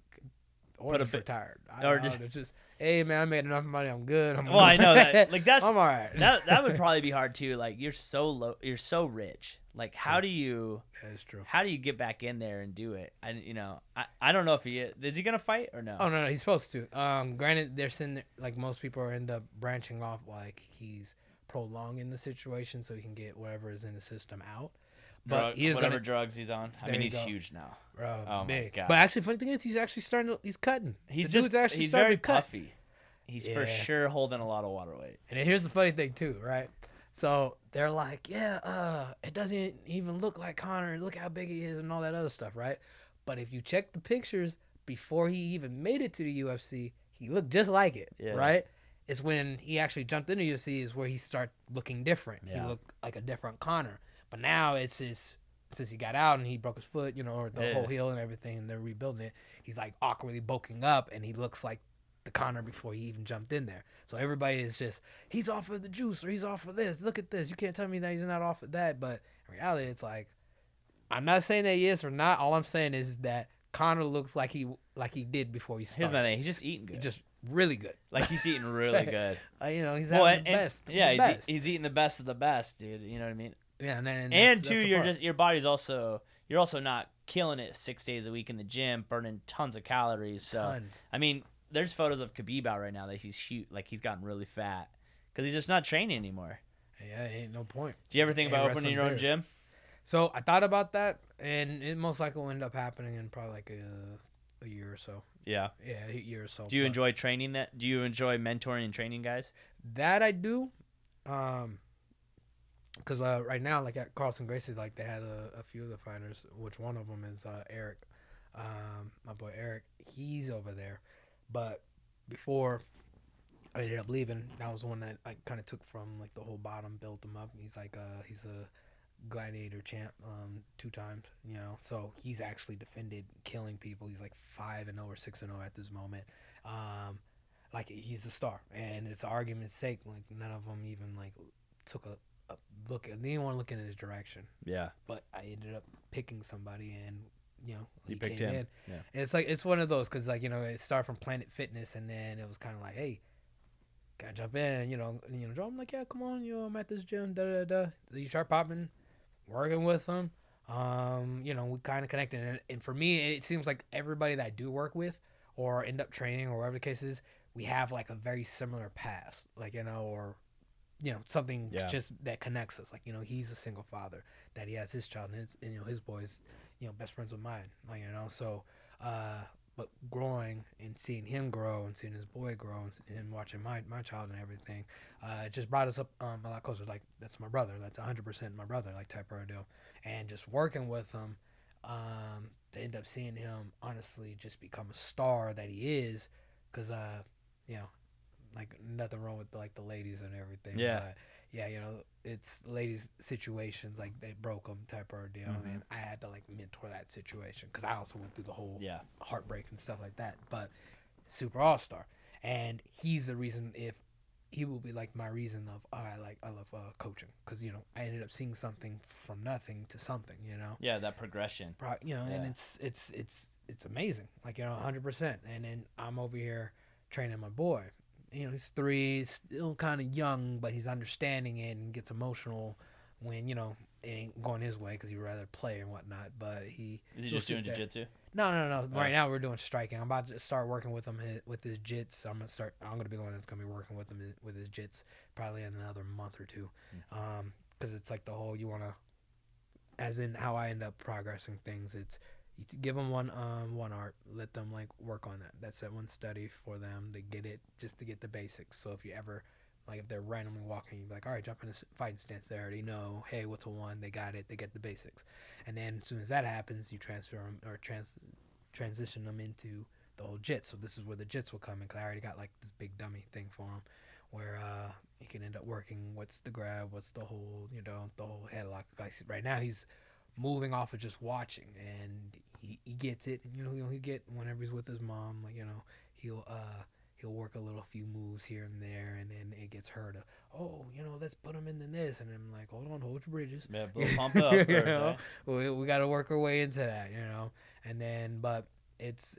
Or put a just bit- retired. or Or just, hey man, I made enough money. I'm good. Well, I know that. Like that's I'm all right. that would probably be hard too. Like you're so low, you're so rich. Like how do you That is true. get back in there and do it? I don't know if he is he gonna fight or no. Oh no, he's supposed to. Granted, they're sitting there, like most people end up branching off, like he's prolonging the situation so he can get whatever is in the system out. But he is whatever gonna, drugs he's on. I There mean, you he's go. huge now. bro, Oh my big. God. But actually, funny thing is, he's actually he's cutting. He's The just dude's actually he's starting very to cut. puffy. He's for Yeah. sure holding a lot of water weight. And then here's the funny thing too, right? So they're like, yeah, it doesn't even look like Conor. Look how big he is and all that other stuff, right? But if you check the pictures before he even made it to the UFC, he looked just like it, Yeah. right? It's when he actually jumped into UFC is where he started looking different. Yeah. He looked like a different Conor. But now it's his, since he got out and he broke his foot, or the Yeah. whole heel and everything, and they're rebuilding it, he's like awkwardly bulking up and he looks like the Conor before he even jumped in there. So everybody is just, he's off of the juice or he's off of this. Look at this. You can't tell me that he's not off of that. But in reality, it's like, I'm not saying that he is or not. All I'm saying is that Conor looks like he did before he Here's started. my thing. He's just eating good. He's just really good. like he's eating really good. He's Well, having the best. Yeah, the best. he's eating the best of the best, dude. You know what I mean? Yeah, and And that's two, the you're part. just your body's also you're also not killing it 6 days a week in the gym, burning tons of calories. So Tons. I mean, there's photos of Khabib out right now that he's he's gotten really fat because he's just not training anymore. Yeah, ain't no point. Do you ever think Ain't about wrestling opening your own bears. gym? So I thought about that, and it most likely will end up happening in probably like a year or so. Yeah. Yeah, a year or so. Do you But enjoy training that? Do you enjoy mentoring and training guys? that? I do, because right now, like at Carlson Gracie, like they had a few of the fighters, which one of them is Eric, my boy Eric. He's over there, but before I ended up leaving, that was the one that I kind of took from like the whole bottom, built him up. He's like he's a gladiator champ 2 times, so he's actually defended killing people. He's like 5-0 or 6-0 at this moment. Like he's a star, and it's argument's sake, like none of them even like took a look. They didn't want to look in his direction, Yeah. but I ended up picking somebody, and You he picked came him. in. Yeah. It's one of those because like it started from Planet Fitness, and then it was kind of like, hey, gotta jump in, Joe. I'm like, yeah, come on, I'm at this gym, da da da. So you start popping, working with them. We kind of connected, and for me, it seems like everybody that I do work with or end up training or whatever the case is, we have like a very similar past, like or something Yeah. just that connects us. Like he's a single father, that he has his child, and his boys, best friends with mine. Like so. But growing and seeing him grow and seeing his boy grow and watching my child and everything, it just brought us up a lot closer. Like, that's my brother. That's 100% my brother, like type of deal. And just working with him, to end up seeing him, honestly, just become a star that he is. Because, like, nothing wrong with, like, the ladies and everything. Yeah. But, yeah, it's ladies' situations, like, they broke them type of deal. Mhm. And I had to, like, mentor that situation. Because I also went through the whole Yeah. heartbreak and stuff like that. But super all-star, and he's the reason. If he will be like my reason of I love coaching, because I ended up seeing something from nothing to something, Yeah, that progression. and Yeah. it's amazing, like 100%. And then I'm over here training my boy. He's 3, still kind of young, but he's understanding it and gets emotional when it ain't going his way because he'd rather play and whatnot. But Is he he'll just sit doing there. jiu-jitsu? No. Right now we're doing striking. I'm about to start working with him with his jits. I'm gonna be the one that's gonna be working with him with his jits probably in another month or 2, because it's like the whole you wanna, as in how I end up progressing things. It's you give them one art, let them like work on that. That's that one study for them. They get it just to get the basics. So if you ever like if they're randomly walking, you're like, all right, jump in a fighting stance. They already know, hey, what's a 1? They got it. They get the basics. And then as soon as that happens, you transfer them or transition them into the whole jits. So this is where the jits will come in, because I already got like this big dummy thing for him, where he can end up working what's the grab, what's the hold, the whole headlock. Like right now he's moving off of just watching, and he gets it. He get whenever he's with his mom, like he'll work a few moves here and there, and then it gets her to, let's put him in this, and I'm like, hold your bridges. Yeah, pump up. We got to work our way into that, and then but it's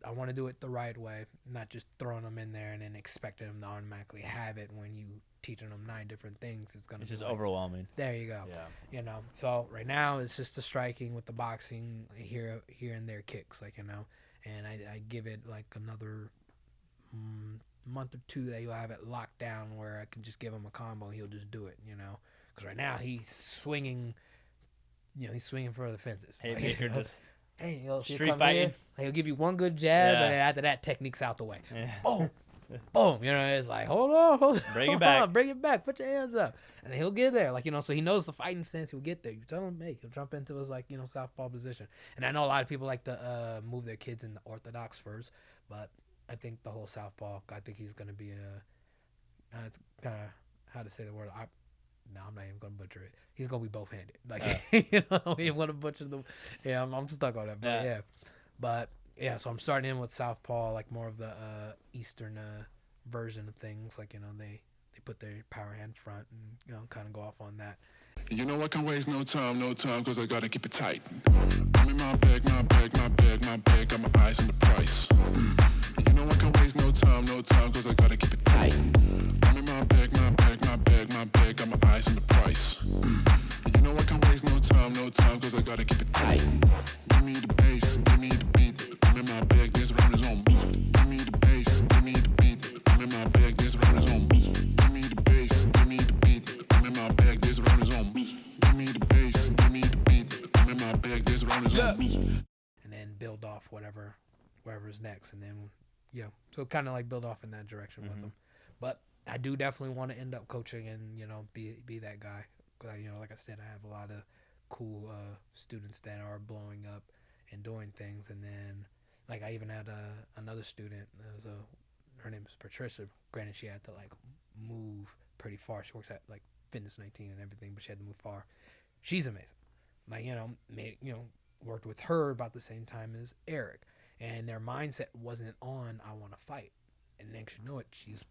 I want to do it the right way, not just throwing them in there and then expecting them to automatically have it when you teaching them 9 different things. It's just overwhelming. There you go. Yeah. So right now it's just the striking with the boxing here and there kicks, and I give it like another month or 2 that you'll have it locked down where I can just give him a combo and he'll just do it, because right now he's swinging, he's swinging for the fences. Haymaker just street fighting. He'll give you one good jab, and then after that, technique's out the way. Yeah. Boom, boom. It's like, hold on, bring it back, put your hands up, and then he'll get there. So he knows the fighting stance. He'll get there. You tell him, hey, he'll jump into his southpaw position. And I know a lot of people like to move their kids in the orthodox first, but I think the whole southpaw. I think he's gonna be it's kind of how to say the word. I'm not even gonna butcher it. He's gonna be both-handed. I'm gonna butcher them. Yeah, I'm stuck on that. But so I'm starting in with southpaw, like more of the Eastern version of things. They put their power hand front and kind of go off on that. I can waste no time, cause I gotta keep it tight. I'm in my bag, got my eyes on the price. I can waste no time, cause I gotta keep it tight. I'm in my bag, got my eyes on the price. I can waste no time, cause I gotta keep it tight. Give me the bass, give me the beat. I'm in my bag, this round is on me. Give me the bass, give me the beat. I'm in my bag, this round is on me. Give me the bass, give me the beat. I'm in my bag, this round is on me. Give me the bass, give me the beat. I'm in my bag, this round is on me. And then build off wherever's next, and then so kind of like build off in that direction with them. But I do definitely want to end up coaching and be that guy. Like I said, I have a lot of cool students that are blowing up and doing things. And then I even had another student. Her name is Patricia. Granted, she had to move pretty far. She works at Fitness 19 and everything, but she had to move far. She's amazing. Worked with her about the same time as Eric. And their mindset wasn't on, I want to fight. And next you know it, she's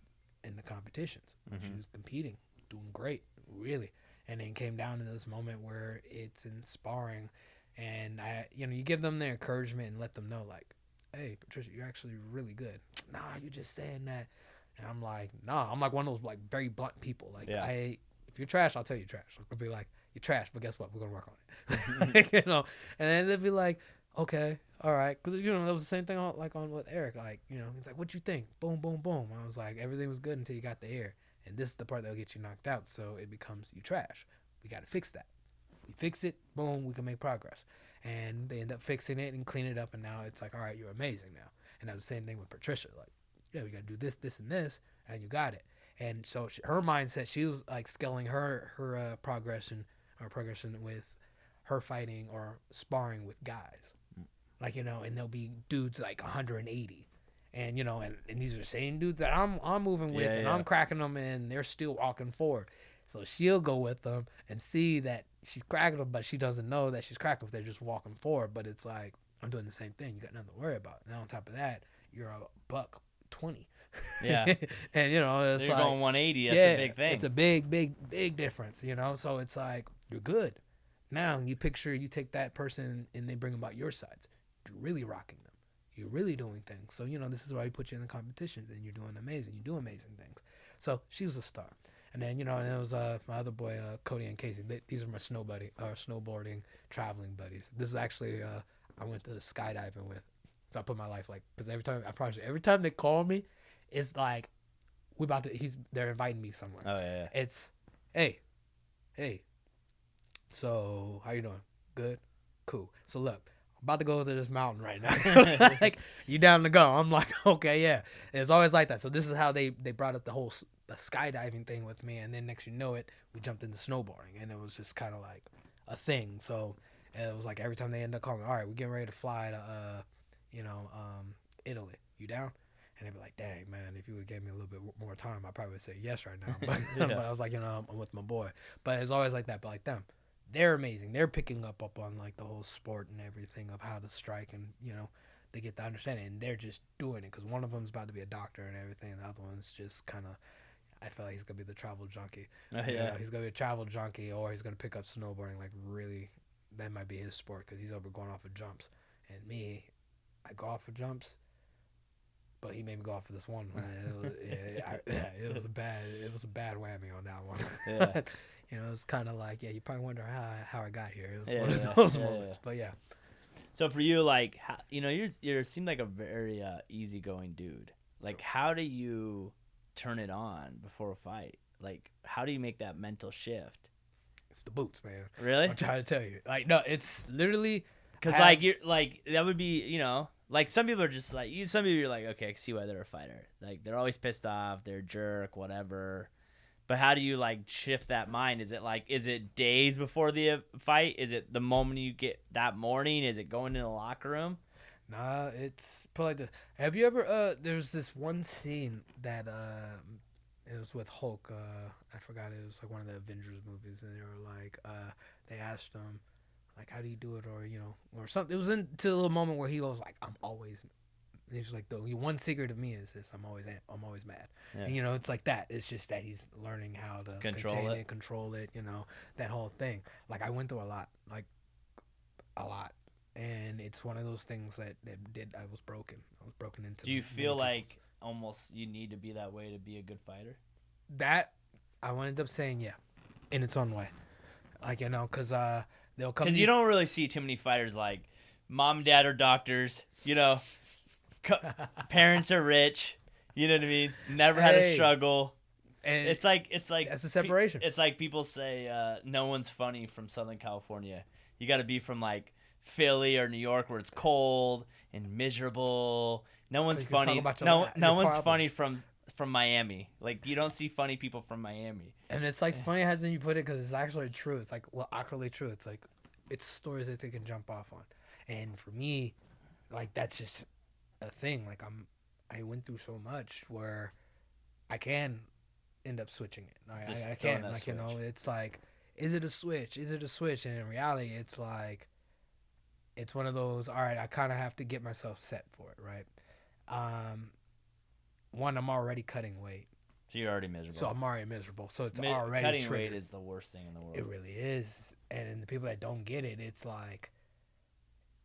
in the competitions. She was competing, doing great, really. And then came down to this moment where it's in sparring. And, you give them their encouragement and let them know, hey, Patricia, you're actually really good. Nah, you're just saying that. And I'm like, nah. I'm one of those, very blunt people. If you're trash, I'll tell you trash. I'll be like, you're trash, but guess what? We're going to work on it. And then they'll be like, okay, all right. Because, that was the same thing on with Eric. He's like, what you think? Boom, boom, boom. I was like, everything was good until you got the air. And this is the part that'll get you knocked out. So it becomes you trash. We got to fix that. We fix it, boom, we can make progress. And they end up fixing it and clean it up. And now it's all right, you're amazing now. And that was the same thing with Patricia. We got to do this, this, and this. And you got it. And so her mindset, she was scaling her progression with her fighting or sparring with guys. And there'll be dudes 180. And, and these are the same dudes that I'm moving with, and I'm cracking them, and they're still walking forward. So she'll go with them and see that she's cracking them, but she doesn't know that she's cracking them. They're just walking forward. But it's I'm doing the same thing. You got nothing to worry about. And on top of that, you're a $120. Yeah. And, it's you're going 180. That's a big thing. It's a big, big, big difference, So it's you're good. Now you take that person and they bring about your sides. You're really rocking them. You're really doing things. So, this is why we put you in the competitions, and you're doing amazing. You do amazing things. So she was a star. And then, and it was my other boy, Cody and Casey. These are my snowboarding, traveling buddies. This is actually, I went to the skydiving with. So I put my life because every time they call me, it's they're inviting me somewhere. Oh, yeah. It's, hey, so how you doing? Good? Cool. So look, I'm about to go to this mountain right now. You down to go? I'm like, okay, yeah. And it's always like that. So this is how they brought up the skydiving thing with me. And then next you know it, we jumped into snowboarding. And it was just kind of a thing. So it was every time they end up calling me, all right, we're getting ready to fly to, Italy. You down? And they'd be like, dang, man, if you would have gave me a little bit more time, I probably would say yes right now. But, Yeah. but I was like, you know, I'm with my boy. But it's always like that. But like them, they're amazing. They're picking up on like the whole sport and everything of how to strike, and you know, they get the understanding, and they're just doing it because one of them's about to be a doctor and everything, and the other one's just kind of. I feel like he's gonna be the travel junkie. Yeah. You know, he's gonna be a travel junkie, or he's gonna pick up snowboarding. Like really, that might be his sport because he's over going off of jumps. And me, I go off of jumps, but he made me go off of this one. It was a bad whammy on that one. Yeah. You know, it's kind of like, yeah, you probably wonder how I got here. It was Yeah, one yeah, of those yeah, moments. yeah. But yeah, So for you, like, you know, you seem like a very easygoing dude. Like, how do you turn it on before a fight? Like, how do you make that mental shift? it's the boots, man. Really? I'm trying to tell you. Like, no, it's literally Because like you're like that would be, you know, like some people are just like some people you're like, okay, I can see why they're a fighter. Like they're always pissed off, they're a jerk, whatever. But how do you like shift that mind? Is it days before the fight? Is it the moment you get that morning? Is it going in the locker room? Nah, it's put like this. Have you ever there's this one scene that it was with Hulk, I forgot, it was like one of the Avengers movies, and they were like they asked him like, how do you do it, or you know, or something. It was into a little moment where he was like, I'm always, he was like, the one secret of me is this, I'm always mad. Yeah. And you know, it's like that. It's just that he's learning how to contain it, control it, you know, that whole thing. Like I went through a lot. And it's one of those things that I was broken. I was broken into. Do you feel many like almost you need to be that way to be a good fighter? that I ended up saying yeah, in its own way, like, you know, because they'll come. Because you don't really see too many fighters like mom and dad are doctors, you know, parents are rich, you know what I mean? Never had a Hey. struggle. And It's like that's the separation. It's like people say no one's funny from Southern California. You got to be from like Philly or New York where it's cold and miserable. No one's you can talk funny. about No your one's problems. funny from Miami. Like you don't see funny people from Miami. And it's like funny how you put it, because it's actually true. It's like actually true. It's like it's stories that they can jump off on. And for me, like that's just a thing. Like I went through so much where I can end up switching it. Just I throwing can, that like, you know, switch. it's like, is it a switch? Is it a switch? And in reality, it's like, it's one of those. All right, I kind of have to get myself set for it, right? One, I'm already cutting weight, So you're already miserable. so I'm already miserable. So it's already cutting triggered. weight is the worst thing in the world. It really is. And the people that don't get it, it's like,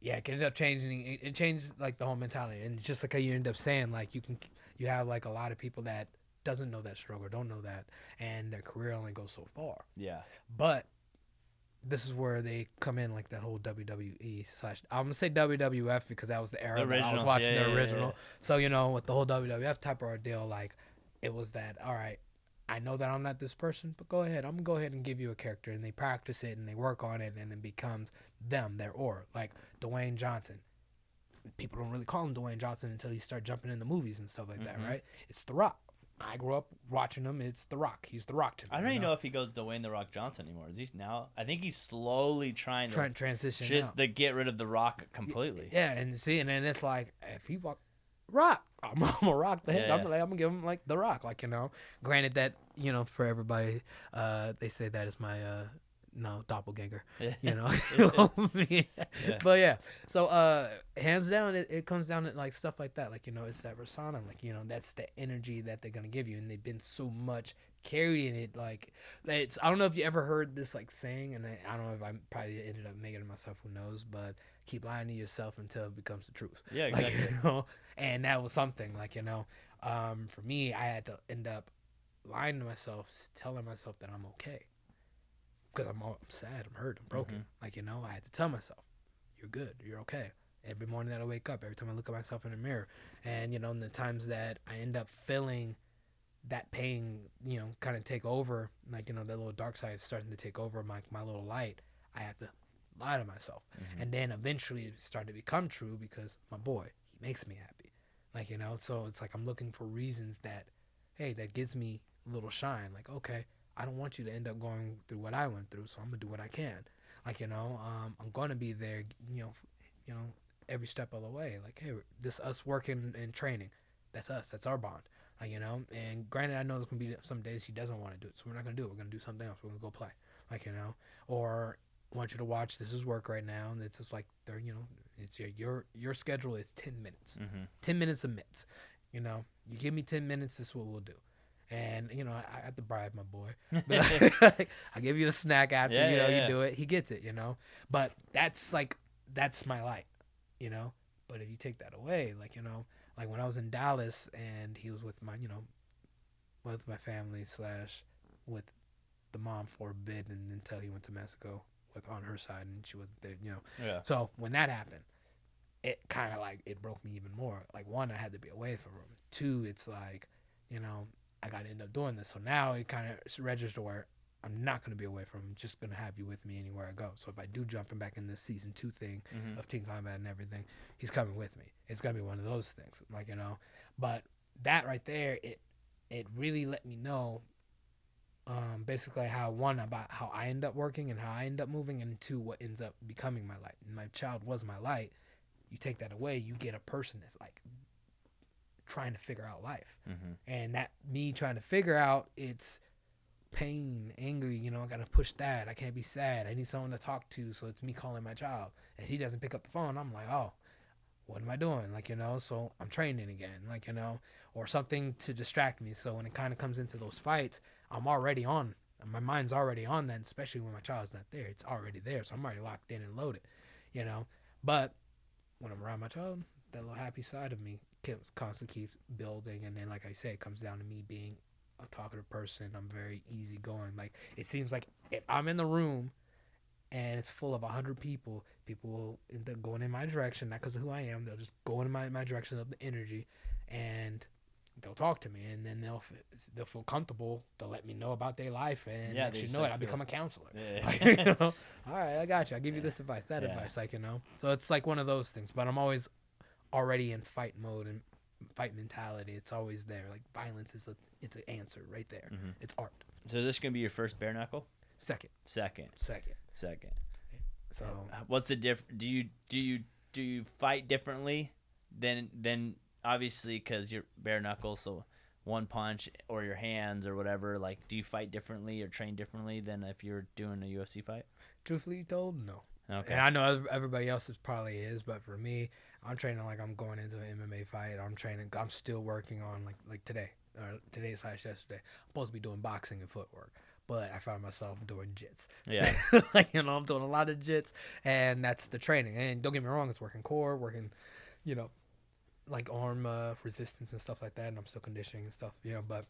yeah, it can end up changing. It changes like the whole mentality. And just like how you end up saying, like you have like a lot of people that doesn't know that struggle, don't know that, and their career only goes so far. Yeah. But this is where they come in, like that whole WWE / I'm gonna say WWF because that was the era The that I was original. watching Yeah, the yeah, original. yeah. So you know, with the whole WWF type of ordeal, like it was that, all right, I know that I'm not this person, but go ahead, I'm gonna go ahead and give you a character, and they practice it and they work on it, and it becomes them, their aura. Like Dwayne Johnson, people don't really call him Dwayne Johnson until you start jumping in the movies and stuff like that, right? It's The Rock. I grew up watching him. It's The Rock. He's The Rock to me. I don't even know if he goes Dwayne the Rock Johnson anymore. Is he now? I think he's slowly trying to transition just now. get rid of the Rock completely. Yeah, and see, and then it's like, if he walk Rock, I'm gonna rock the head. Yeah. I'm gonna give him like The Rock, like, you know. Granted that, you know, for everybody, they say that is my doppelganger, you know. But yeah, so hands down, it comes down to like stuff like that, like, you know, it's that persona, like, you know, that's the energy that they're gonna give you, and they've been so much carried in it, like it's, I don't know if you ever heard this like saying, and I don't know if I probably ended up making it myself, who knows, but keep lying to yourself until it becomes the truth. Yeah, Like, exactly. you know, and that was something, like, you know, for me, I had to end up lying to myself, telling myself that I'm okay, because I'm sad, I'm hurt, I'm broken. Like, you know, I had to tell myself, you're good, you're okay. Every morning that I wake up, every time I look at myself in the mirror, and, you know, in the times that I end up feeling that pain, you know, kind of take over, like, you know, that little dark side is starting to take over my little light, I have to lie to myself. And then eventually it started to become true because my boy, he makes me happy. Like, you know, so it's like I'm looking for reasons that, hey, that gives me a little shine. Like, okay, I don't want you to end up going through what I went through, so I'm gonna do what I can. Like, you know, I'm gonna be there, you know, every step of the way. Like, hey, this us working and training, that's us. That's our bond. Like, you know, and granted, I know there's gonna be some days he doesn't want to do it, so we're not gonna do it. We're gonna do something else. We're gonna go play, like, you know, or I want you to watch. This is work right now, and it's just like they're, you know, it's your schedule is 10 minutes, 10 minutes of mitts. You know, you give me 10 minutes. This is what we'll do. And, you know, I have to bribe my boy. But I give you a snack after, you do it. He gets it, you know. But that's my light, you know. But if you take that away, like, you know, like when I was in Dallas and he was with my, you know, with my family / with the mom for a bit, and until he went to Mexico on her side, and she wasn't there, you know. Yeah. So when that happened, it kind of like, it broke me even more. Like, one, I had to be away from him. Two, it's like, you know, I got to end up doing this. So now it kind of registered where I'm not going to be away from him. I'm just going to have you with me anywhere I go. So if I do jump him back in this season 2 thing of Team Combat and everything, he's coming with me. It's going to be one of those things, like, you know. But that right there, it really let me know basically about how I end up working and how I end up moving, and 2, what ends up becoming my light. And my child was my light. You take that away, you get a person that's like trying to figure out life. And that me trying to figure out, it's pain, angry, you know, I gotta push that. I can't be sad. I need someone to talk to. So it's me calling my child, and he doesn't pick up the phone. I'm like, oh, what am I doing? Like, you know, so I'm training again, like, you know, or something to distract me. So when it kind of comes into those fights, I'm already on. My mind's already on that, especially when my child's not there. It's already there. So I'm already locked in and loaded, you know. But when I'm around my child, that little happy side of me constantly keeps building. And then, like I say, it comes down to me being a talkative person. I'm very easygoing. Like, it seems like if I'm in the room and it's full of 100 people will end up going in my direction, not because of who I am. They'll just go in my direction of the energy, and they'll talk to me, and then they'll feel comfortable to let me know about their life, and next you know it, I become a counselor. Yeah. Like, you know, all right, I got you. I'll give you this advice, that advice, like, you know. So it's like one of those things. But I'm always already in fight mode and fight mentality. It's always there. Like, violence is it's an answer right there. It's art. So this is gonna be your first bare knuckle? Second. So what's the do you fight differently than obviously, because you're bare knuckles, so one punch, or your hands or whatever, like, do you fight differently or train differently than if you're doing a UFC fight? Truthfully told, no. Okay. And I know everybody else probably is, but for me, I'm training like I'm going into an MMA fight. I'm still working on like today, or today/yesterday. I'm supposed to be doing boxing and footwork, but I found myself doing jits. Yeah. Like, you know, I'm doing a lot of jits, and that's the training. And don't get me wrong, it's working core, working, you know, like arm resistance and stuff like that, and I'm still conditioning and stuff, you know, but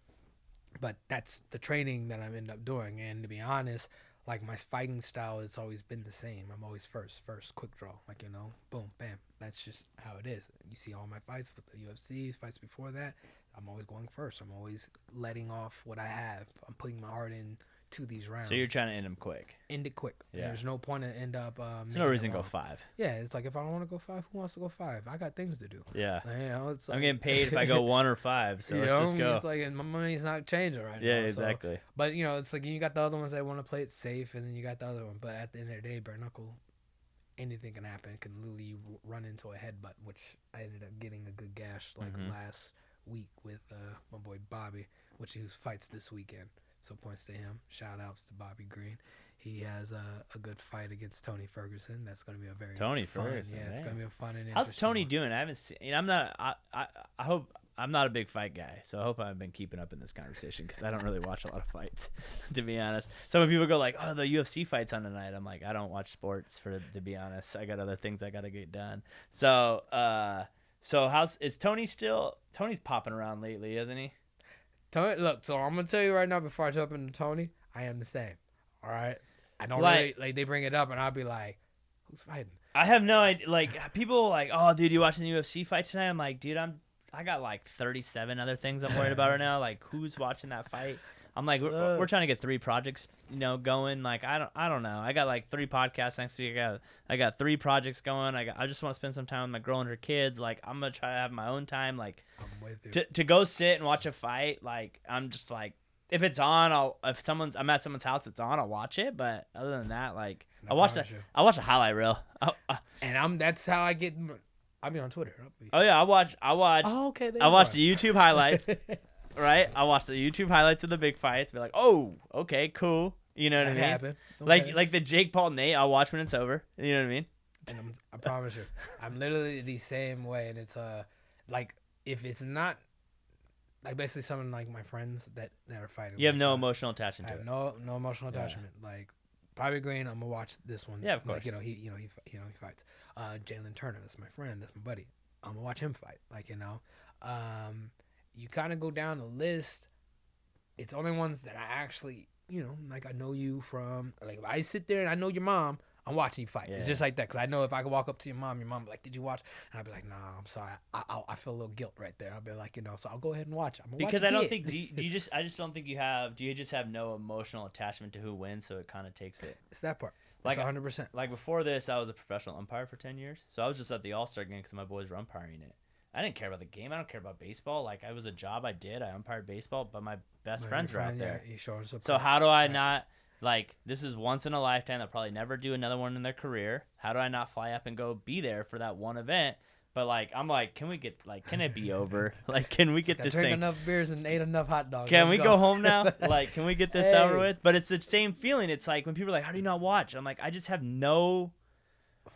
that's the training that I end up doing. And to be honest, like, my fighting style has always been the same. I'm always first, quick draw, like, you know, boom, bam. That's just how it is. You see all my fights with the UFC, fights before that, I'm always going first. I'm always letting off what I have. I'm putting my heart in to these rounds. So you're trying to end them quick. End it quick. Yeah. There's no point to end up. There's no reason to go 5. Yeah, it's like, if I don't want to go 5, who wants to go 5? I got things to do. Yeah. You know, it's like, I'm getting paid if I go 1 or 5, so let's just go. It's like, and my money's not changing right now. Yeah, exactly. So, but, you know, it's like, you got the other ones that want to play it safe, and then you got the other one. But at the end of the day, bare knuckle, anything can happen. It can literally run into a headbutt, which I ended up getting a good gash like last week with my boy Bobby, which he fights this weekend. So points to him. Shout outs to Bobby Green. He has a good fight against Tony Ferguson. That's going to be a very Ferguson. Yeah, it's going to be a fun and How's interesting Tony one. doing? I haven't seen. I'm not. I hope. I'm not a big fight guy, so I hope I've been keeping up in this conversation, because I don't really watch a lot of fights, to be honest. Some people go like, "Oh, the UFC fight's on tonight." I'm like, I don't watch sports, to be honest. I got other things I got to get done. So, is Tony still? Tony's popping around lately, isn't he? Tony, look, so I'm gonna tell you right now before I jump into Tony, I am the same. All right, I don't really like, they bring it up, and I'll be like, "Who's fighting?" I have no idea. Like, people are like, "Oh, dude, you watching the UFC fight tonight?" I'm like, dude, I got like 37 other things I'm worried about right now. Like, who's watching that fight? I'm like, we're trying to get 3 projects, you know, going. Like, I don't know. I got like 3 podcasts next week. I got 3 projects going. I just want to spend some time with my girl and her kids. Like, I'm gonna try to have my own time. Like, I'm with you. to go sit and watch a fight. Like, I'm just like, if it's on, I'm at someone's house, it's on, I'll watch it. But other than that, like, I watch the highlight reel. And that's how I get. I'll be on Twitter. Oh yeah, I watched. Oh, okay. I watched the YouTube highlights. Right, I watched the YouTube highlights of the big fights. Be like, oh, okay, cool. You know what I mean? Happened. Okay. Like the Jake Paul Nate. I'll watch when it's over. You know what I mean? And I promise you, I'm literally the same way. And it's like if it's not like basically someone like my friends that are fighting. You have like, no emotional attachment I to have it. no emotional attachment. Like Bobby Green, I'm gonna watch this one. Yeah, of course. Like he fights. Jalen Turner, that's my friend, that's my buddy. I'm gonna watch him fight. Like you kind of go down the list. It's only ones that I actually, like I know you from. Like if I sit there and I know your mom, I'm watching you fight. Yeah. It's just like that because I know if I could walk up to your mom be like, "Did you watch?" And I'd be like, "Nah, I'm sorry. I feel a little guilt right there." I'll be like, so I'll go ahead and watch. I'm gonna Because watch I don't the kid. think I just don't think you have. Do you just have no emotional attachment to who wins, so it kind of takes it? It's that part. Like, Like 100%. Like before this, I was a professional umpire for 10 years, so I was just at the All-Star game because my boys were umpiring it. I didn't care about the game. I don't care about baseball. Like, it was a job I did. I umpired baseball, but my best friends were out there. Yeah, you showing support. So how do I not, like, this is once in a lifetime. They'll probably never do another one in their career. How do I not fly up and go be there for that one event? But, like, I'm like, can it be over? Like, can we get I this drank thing? enough beers and ate enough hot dogs. Can Let's we go home now? Like, can we get this over Hey. with? But it's the same feeling. It's like when people are like, how do you not watch? I'm like, I just have no,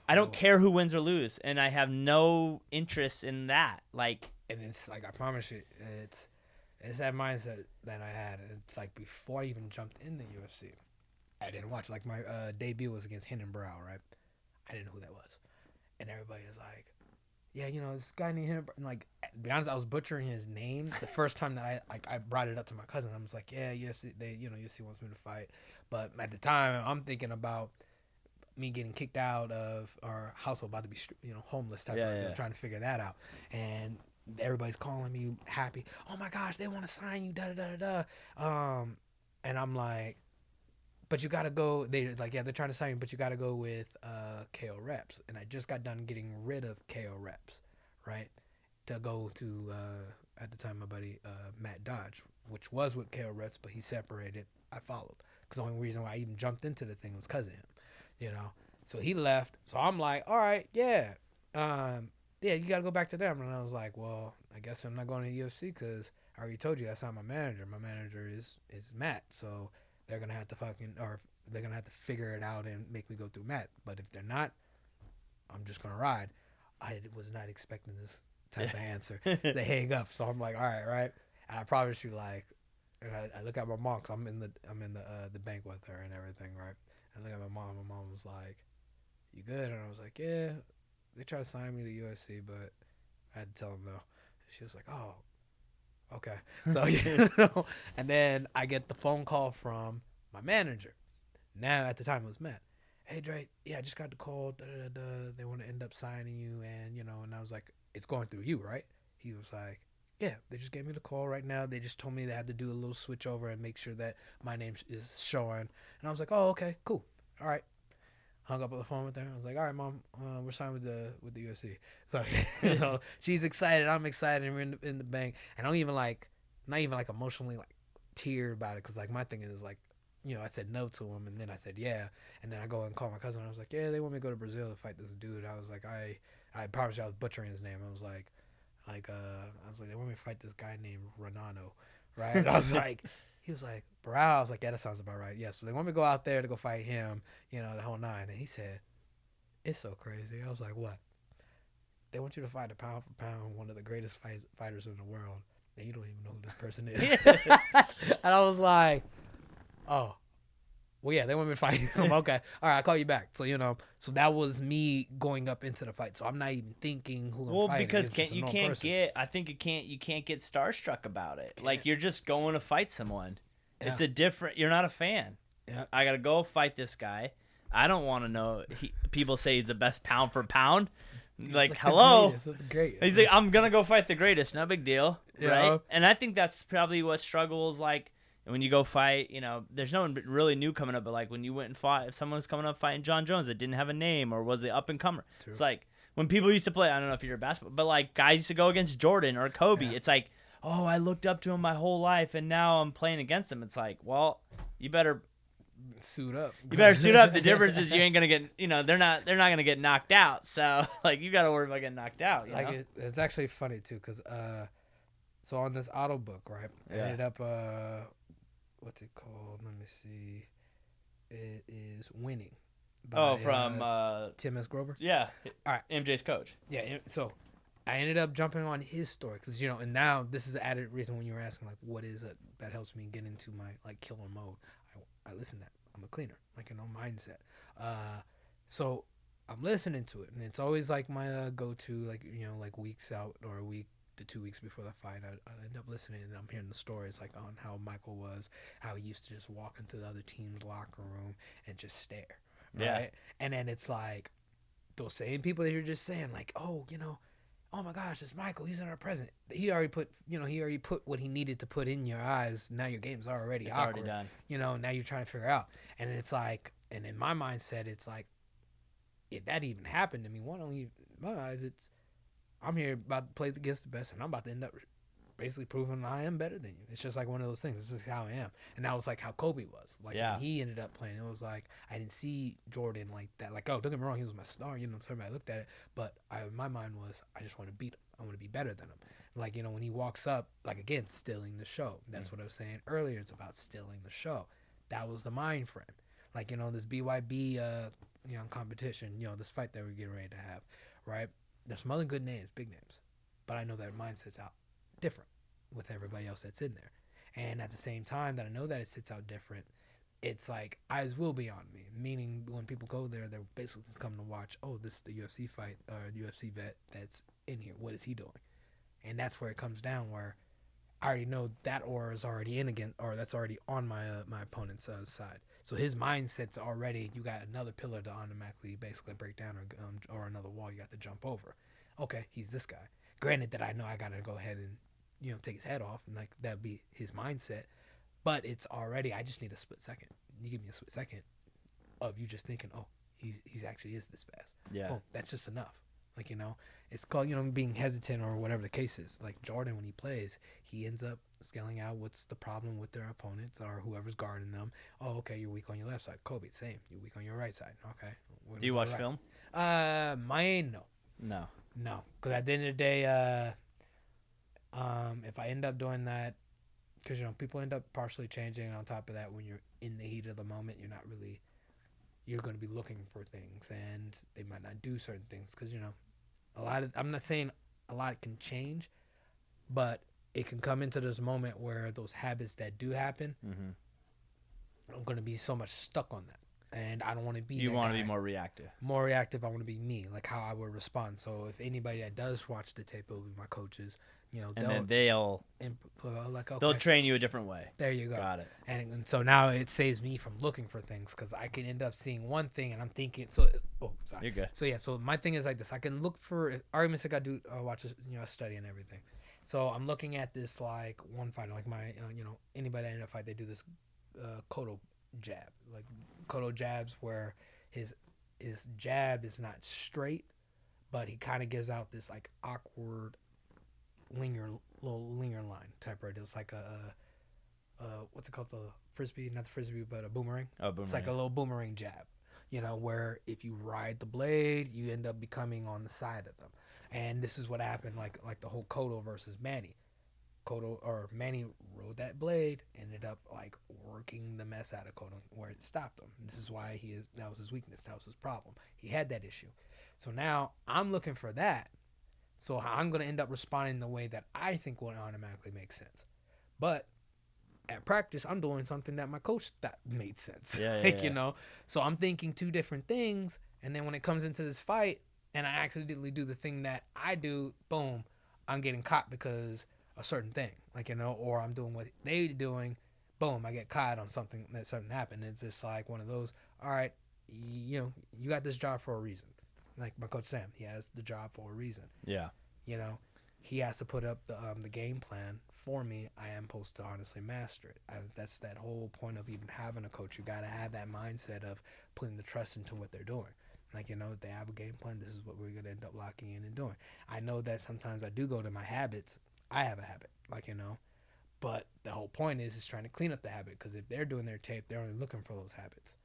I don't care who wins or lose. And I have no interest in that. Like, And it's like, I promise you, it's that mindset that I had. It's like before I even jumped in the UFC, I didn't watch. Like my debut was against Hendon Brow, right? I didn't know who that was. And everybody was like, yeah, this guy named Hendon Brow. And like, to be honest, I was butchering his name the first time that I brought it up to my cousin. I was like, yeah, UFC, UFC wants me to fight. But at the time, I'm thinking about me getting kicked out of our household, about to be, homeless type of trying to figure that out. And everybody's calling me happy. Oh my gosh, they want to sign you, da da da da. And I'm like, but you gotta go. They're like, yeah, they're trying to sign you, but you gotta go with KO Reps. And I just got done getting rid of KO Reps, right? To go to at the time my buddy Matt Dodge, which was with KO Reps, but he separated. I followed because the only reason why I even jumped into the thing was because of him, So he left. So I'm like, all right, yeah. Yeah, you got to go back to them. And I was like, well, I guess I'm not going to the UFC because I already told you that's not my manager. My manager is Matt. So they're going to have to they're going to have to figure it out and make me go through Matt. But if they're not, I'm just going to ride. I was not expecting this type of answer. They hang up. So I'm like, all right. And I promise you, like, and I look at my mom because I'm in the bank with her and everything, right? I look at my mom. My mom was like, you good? And I was like, yeah. They tried to sign me to USC, but I had to tell them no. She was like, oh, okay. So, and then I get the phone call from my manager. Now, at the time, it was Matt. Hey, Dre, yeah, I just got the call. They want to end up signing you, and, and I was like, it's going through you, right? He was like, yeah, they just gave me the call right now. They just told me they had to do a little switch over and make sure that my name is showing. And I was like, oh, okay, cool. All right. Hung up on the phone with her. I was like, all right, Mom, we're signed with the UFC. So, she's excited. I'm excited. And we're in the bank. And I'm even like, not even like emotionally like teared about it. Because like my thing is like, I said no to him. And then I said, yeah. And then I go and call my cousin. And I was like, yeah, they want me to go to Brazil to fight this dude. I was like, I promise you I was butchering his name. I was like, they want me to fight this guy named Renano. Right. And I was like, he was like, Brow. I was like, yeah, that sounds about right. Yeah, so they want me to go out there to go fight him, the whole nine. And he said, it's so crazy. I was like, what? They want you to fight a pound for pound, one of the greatest fighters in the world, and you don't even know who this person is. And I was like, oh, well, yeah, they want me to fight him. Okay. All right, I'll call you back. So, so that was me going up into the fight. So I'm not even thinking who I'm fighting. Well, because you can't get starstruck about it. Like, you're just going to fight someone. Yeah. You're not a fan. Yeah. I got to go fight this guy. I don't want to know. People say he's the best pound for pound. Like hello. He's like, I'm going to go fight the greatest. No big deal. Yeah. Right? And I think that's probably what struggles like. And when you go fight, there's no one really new coming up, but like when you went and fought, if someone was coming up fighting John Jones that didn't have a name or was the up and comer, it's like when people used to play, I don't know if you're a basketball, but like guys used to go against Jordan or Kobe. Yeah. It's like, oh, I looked up to him my whole life and now I'm playing against him. It's like, well, you better suit up. You better suit up. The difference is you ain't gonna get, they're not gonna get knocked out. So like you gotta worry about getting knocked out. You know? It's actually funny too, cause so on this auto book, right? I ended up what's it called? Let me see. It is Winning. By, from Tim S. Grover. Yeah. All right. MJ's coach. Yeah. So I ended up jumping on his story because and now this is the added reason when you were asking like what is it that helps me get into my like killer mode. I listen to that. I'm a cleaner, mindset. So I'm listening to it, and it's always like my go-to, like weeks out or a week to 2 weeks before the fight. I end up listening, and I'm hearing the stories like on how Michael was, how he used to just walk into the other team's locker room and just stare, right? Yeah. And then it's like those same people that you're just saying, like, oh my gosh, it's Michael. He's in our present. He already put what he needed to put in your eyes. Now your game's already awkward. Already done. Now you're trying to figure out. And it's like, and in my mindset, it's like, if that even happened to me, in my eyes, I'm here about to play against the best, and I'm about to end up basically proving I am better than you. It's just like one of those things. This is how I am. And that was like how Kobe was. Like when he ended up playing, it was like I didn't see Jordan like that. Like, oh, don't get me wrong, he was my star. Everybody looked at it. But my mind was, I just want to beat him. I want to be better than him. Like, when he walks up, like, again, stealing the show. That's what I was saying earlier. It's about stealing the show. That was the mind frame. Like, this BYB, competition, this fight that we're getting ready to have, right? There's some other good names, big names. But I know that mindset's out different with everybody else that's in there. And at the same time that I know that it sits out different, it's like eyes will be on me. Meaning when people go there, they're basically come to watch, oh, this is the UFC fight or UFC vet that's in here. What is he doing? And that's where it comes down where I already know that aura is already in again, or that's already on my my opponent's side. So his mindset's already, you got another pillar to automatically basically break down or another wall you got to jump over. Okay, he's this guy. Granted that I know I got to go ahead and, take his head off, and like that'd be his mindset. But it's already, I just need a split second. You give me a split second of you just thinking, oh, he's actually is this fast. Yeah. Boom, that's just enough. Like, it's called, being hesitant or whatever the case is. Like Jordan, when he plays, he ends up scaling out what's the problem with their opponents or whoever's guarding them. Oh, okay, you're weak on your left side. Kobe, same. You're weak on your right side. Okay. Do you watch film? Mine, no. No. Because at the end of the day, if I end up doing that, because, people end up partially changing. And on top of that, when you're in the heat of the moment, you're going to be looking for things, and they might not do certain things because, I'm not saying a lot can change, but it can come into this moment where those habits that do happen, I'm going to be so much stuck on that. And I don't want to be. You want to be more reactive. More reactive. I want to be me, like how I would respond. So if anybody that does watch the tape, it will be my coaches. They'll train you a different way. There you go. Got it. And so now it saves me from looking for things because I can end up seeing one thing and I'm thinking. So sorry. You're good. So yeah. So my thing is like this. I can look for arguments. Like I do watch a study and everything. So I'm looking at this like one fighter, like my anybody that in a fight, they do this Cotto jab, like Cotto jabs where his jab is not straight, but he kind of gives out this like awkward little linger line type right. It's like a what's it called, the frisbee, not the frisbee, but a boomerang. It's like a little boomerang jab, where if you ride the blade, you end up becoming on the side of them. And this is what happened like the whole Cotto versus Manny. Manny rode that blade, ended up like working the mess out of Cotto where it stopped him. This is why that was his weakness. That was his problem. He had that issue. So now I'm looking for that. So I'm going to end up responding the way that I think will automatically make sense. But at practice, I'm doing something that my coach thought made sense. So I'm thinking two different things. And then when it comes into this fight and I accidentally do the thing that I do, boom, I'm getting caught because a certain thing, or I'm doing what they're doing, boom, I get caught on something that something happened. It's just like one of those, all right, you got this job for a reason. Like my coach Sam, he has the job for a reason. Yeah. He has to put up the game plan for me. I am supposed to honestly master it. That's that whole point of even having a coach. You got to have that mindset of putting the trust into what they're doing. Like, if they have a game plan, this is what we're going to end up locking in and doing. I know that sometimes I do go to my habits. I have a habit, But the whole point is trying to clean up the habit, because if they're doing their tape, they're only looking for those habits,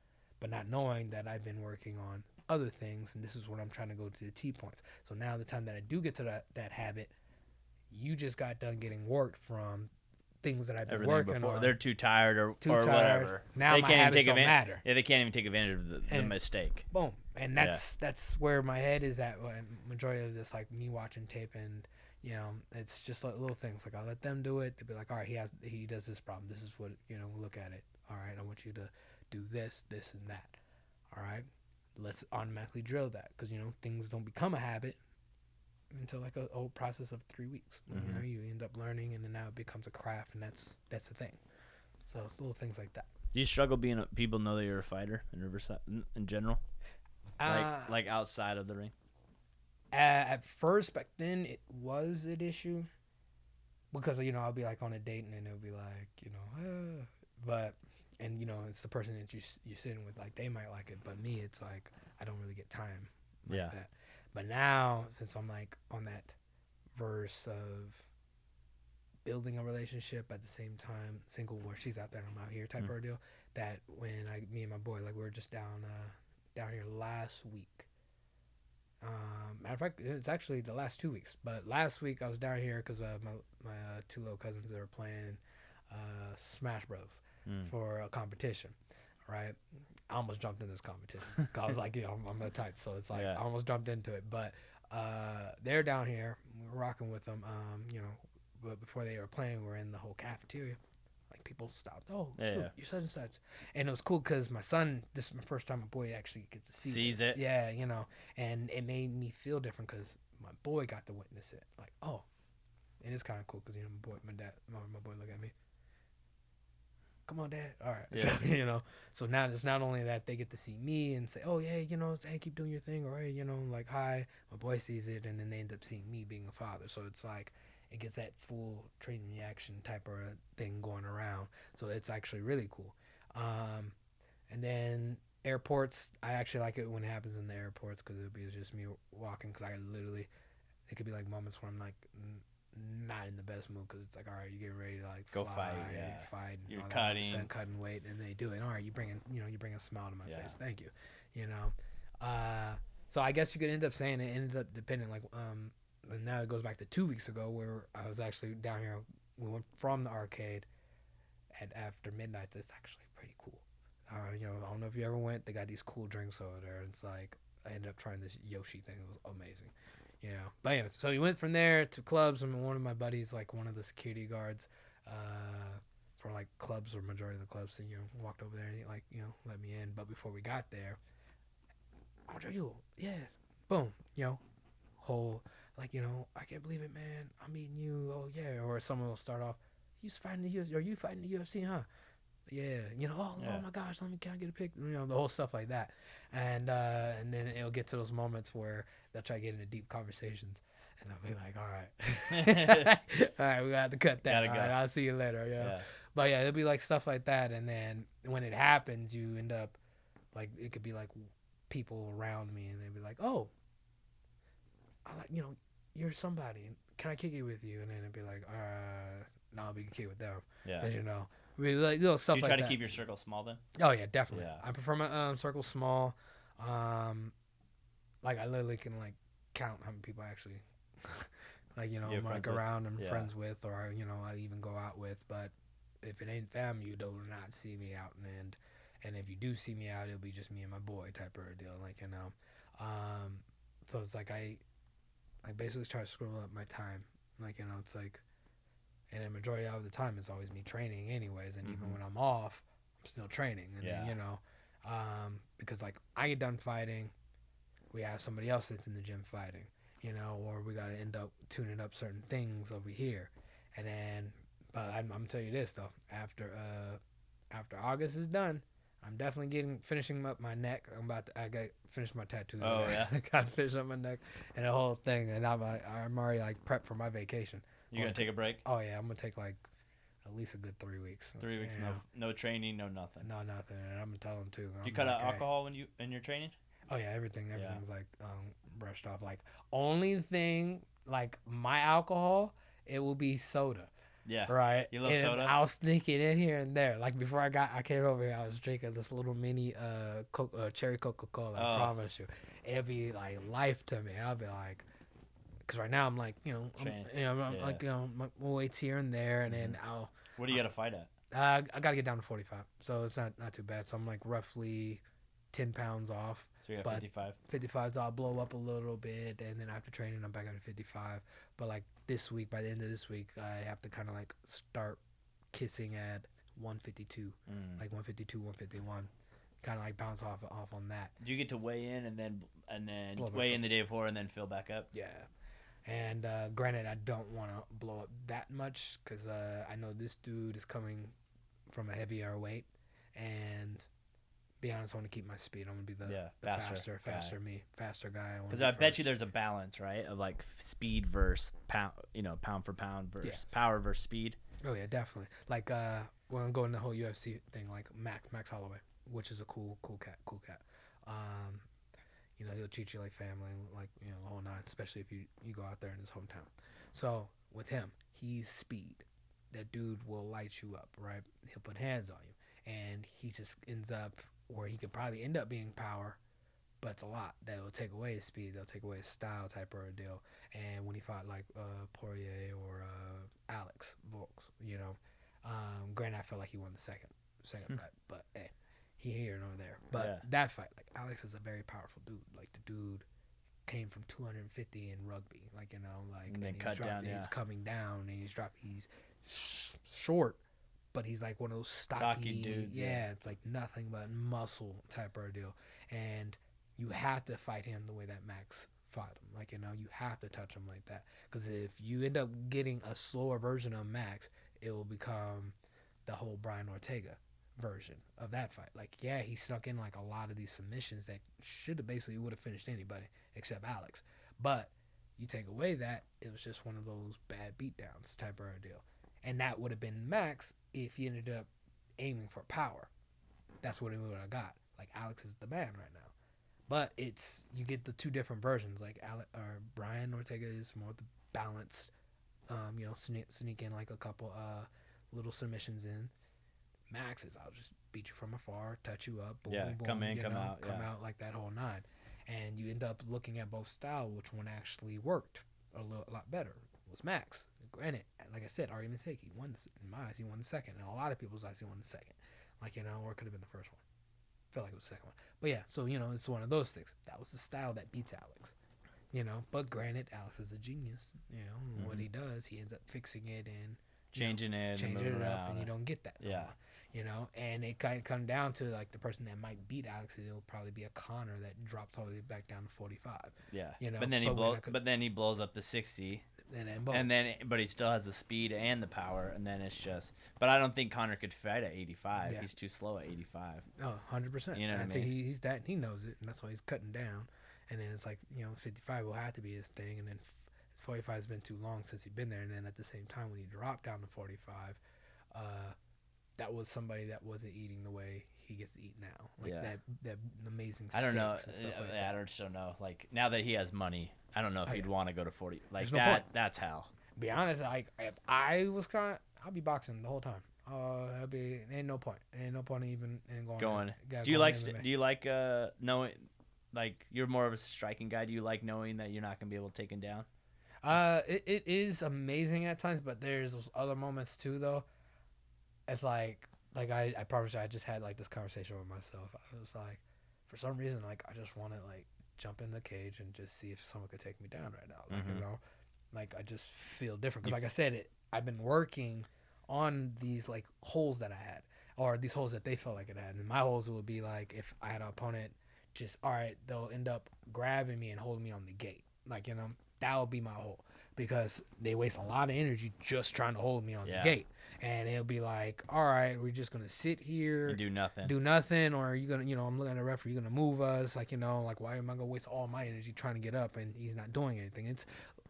but not knowing that I've been working on other things, and this is when I'm trying to go to the T points. So now the time that I do get to that habit, you just got done getting worked from things that I've been Everything working before. on. They're too tired or tired. whatever. Now they my can't even habits take don't advantage. matter. Yeah, they can't even take advantage of the And- mistake. Boom. And that's where my head is at. Majority of this, like me watching tape, and it's just like little things. Like I'll let them do it. They'll be like, all right, he does this problem. This is what we'll look at it. All right, I want you to do this, and that. All right, let's automatically drill that, because things don't become a habit until like a whole process of 3 weeks. Mm-hmm. You end up learning, and then now it becomes a craft, and that's the thing. So it's little things like that. Do you struggle being people know that you're a fighter in Riverside in general? Like outside of the ring? At first, back then, it was an issue, because I'll be like on a date, and then it'll be like but it's the person that you're sitting with, like they might like it, but me, it's like I don't really get time like that. But now, since I'm like on that verse of building a relationship at the same time, single, where she's out there and I'm out here type of deal, that when me and my boy, like we were just down here last week. Matter of fact, it's actually the last 2 weeks, but last week I was down here because my two little cousins, they were playing Smash Bros for a competition, right? I almost jumped in this competition. 'Cause I was like, I'm the type, so it's like I almost jumped into it. But they're down here, we're rocking with them, but before they were playing, we're in the whole cafeteria. Like people stopped. Oh, you're such and such, and it was cool because my son. This is my first time my boy actually gets to Sees this. it. Yeah, and it made me feel different because my boy got to witness it. Like, oh, and it's kind of cool because my boy look at me. Come on, Dad. All right. Yeah. So, so now it's not only that they get to see me and say, oh, yeah, hey, keep doing your thing. Or, hey, like, hi. My boy sees it, and then they end up seeing me being a father. So it's like it gets that full train reaction type of thing going around. So it's actually really cool. And then airports, I actually like it when it happens in the airports because it'll be just me walking, because it could be like moments where I'm like not in the best mood, because it's like, all right, you get ready to like Go fight, You're all that cutting. cutting weight, and they do it. All right, you bring a smile to my face. Thank you. So I guess you could end up saying it ended up depending, like and now it goes back to 2 weeks ago where I was actually down here. We went from the arcade after midnight. It's actually pretty cool. I don't know if you ever went. They got these cool drinks over there. It's like I ended up trying this Yoshi thing. It was amazing. But anyways, so we went from there to clubs, and one of my buddies, like one of the security guards for like clubs, or majority of the clubs, so walked over there and he let me in. But before we got there, boom, whole like I can't believe it, man, I'm meeting you. Oh yeah. Or someone will start off, you fighting the UFC? Are you fighting the UFC, huh? Yeah, oh my gosh, can I get a pic? The whole stuff like that, and then it'll get to those moments where they'll try to get into deep conversations, and I'll be like, all right, all right, we got to cut that. Gotta go. All right, I'll see you later. Yeah. But yeah, it'll be like stuff like that, and then when it happens, you end up like it could be like people around me, and they'd be like, oh, I like you're somebody. Can I kick it with you? And then it'd be like, no, I'll be kick with them. Yeah. And we like little stuff Do you like try that. to keep your circle small then? Oh yeah, definitely. Yeah. I prefer my circle small. Like I literally can like count how many people I actually like You're I'm like friends with? around and Yeah. friends with, or I even go out with. But if it ain't family, you do not see me out, and if you do see me out, it'll be just me and my boy type of deal. Like so it's like I basically try to scroll up my time. Like it's like. And the majority of the time, it's always me training anyways. And even when I'm off, I'm still training. And then, because like I get done fighting, we have somebody else that's in the gym fighting, or we got to end up tuning up certain things over here. And then, but I'm going to tell you this though, after August is done, I'm definitely finishing up my neck. I got finished my tattoos. Oh, yeah? I got to finish up my neck and the whole thing. And I'm already like prepped for my vacation. You gonna take a break? Oh yeah, I'm gonna take like at least a good 3 weeks. 3 weeks, Yeah. no training, no nothing. No, nothing. And I'm gonna tell them too. Do you I'm cut like, out hey. alcohol in your training? Oh yeah, everything's like brushed off. Like only thing like my alcohol, it will be soda. Yeah. Right. You love and soda? I was sneaking in here and there. Like before I came over here, I was drinking this little mini cherry Coca-Cola. I Oh. promise you, it'd be like life to me. I'll be like, because right now I'm like, I'm Yeah. like, my weights here and there, and then I'll. What do you got to fight at? I gotta get down to 45, so it's not too bad. So I'm like roughly 10 pounds off. So you're at But 55. 55, so I'll blow up a little bit, and then after training, I'm back up to 55. But like this week, by the end of this week, I have to kind of like start kissing at 152, like 152, 151, kind of like bounce off on that. Do you get to weigh in and then Blow back weigh in up. the day before and then fill back up? Yeah. And granted, I don't want to blow up that much because I know this dude is coming from a heavier weight, and be honest, I want to keep my speed. I'm gonna be the faster guy. Because I bet you there's a balance, right, of like speed versus pound, pound for pound versus power versus speed. Oh yeah, definitely. Like when I'm going the whole UFC thing, like Max Holloway, which is a cool cat. He'll treat you like family, like the whole nine, especially if you go out there in his hometown. So with him, he's speed. That dude will light you up, right? He'll put hands on you, and he just ends up where he could probably end up being power, but it's a lot that will take away his speed. They'll take away his style type of a deal. And when he fought like Poirier or Alex Volks, granted I felt like he won the second fight, but hey, he here nor there. But that fight, like Alex is a very powerful dude. Like the dude came from 250 in rugby, And then cut down. He's coming down and he's short, but he's like one of those stocky dudes. Yeah, it's like nothing but muscle type of deal, and you have to fight him the way that Max fought him. You have to touch him like that, because if you end up getting a slower version of Max, it will become the whole Brian Ortega version of that fight. Like, yeah, he snuck in like a lot of these submissions that should have basically would have finished anybody except Alex, but you take away that, it was just one of those bad beatdowns type of deal. And that would have been Max if he ended up aiming for power. That's what he would have got. Like, Alex is the man right now. But you get the two different versions. Like, Brian Ortega is more the balanced, sneak in like a couple little submissions in. Max is, I'll just beat you from afar, touch you up, boom, boom, boom. Come in, come out. Come out like that whole nine. And you end up looking at both styles, which one actually worked a lot better. It was Max. Granted, like I said, argument's sake, he won. In my eyes, he won the second. And a lot of people's eyes, he won the second. Or it could have been the first one. I feel like it was the second one. But yeah, so, it's one of those things. That was the style that beats Alex. But granted, Alex is a genius. What he does, he ends up fixing it and changing it up, and you don't get that. Yeah. And it kind of come down to like the person that might beat Alex, it'll probably be a Connor that drops all the way back down to 45. Yeah. But then he blows up to 60. But he still has the speed and the power, and then it's just. But I don't think Connor could fight at 85. Yeah. He's too slow at 85. Oh, 100%. You know what I mean? think he's that. He knows it, and that's why he's cutting down. And then it's like 55 will have to be his thing, and then 45 has been too long since he's been there. And then at the same time, when he dropped down to 45, that was somebody that wasn't eating the way he gets to eat now. Like that amazing. I don't know. And stuff like that. I just don't know. Like now that he has money, I don't know if he'd want to go to 40. Like no point. That's hell. Be honest, like if I was I'll be boxing the whole time. Ain't no point. Ain't no point even in going. Do you like knowing, like you're more of a striking guy? Do you like knowing that you're not gonna be able to take him down? It is amazing at times, but there's those other moments too, though. It's like I promise you, I just had like this conversation with myself. I was like, for some reason, like I just want to like jump in the cage and just see if someone could take me down right now. Like like I just feel different because, like I said, I've been working on these like holes that I had, or these holes that they felt like it had. And my holes would be like if I had an opponent, just all right, they'll end up grabbing me and holding me on the gate, like that would be my hole, because they waste a lot of energy just trying to hold me on the gate. And it'll be like, all right, we're just gonna sit here and do nothing, or are you gonna, I'm looking at the referee, you're gonna move us, like like why am I gonna waste all my energy trying to get up and he's not doing anything?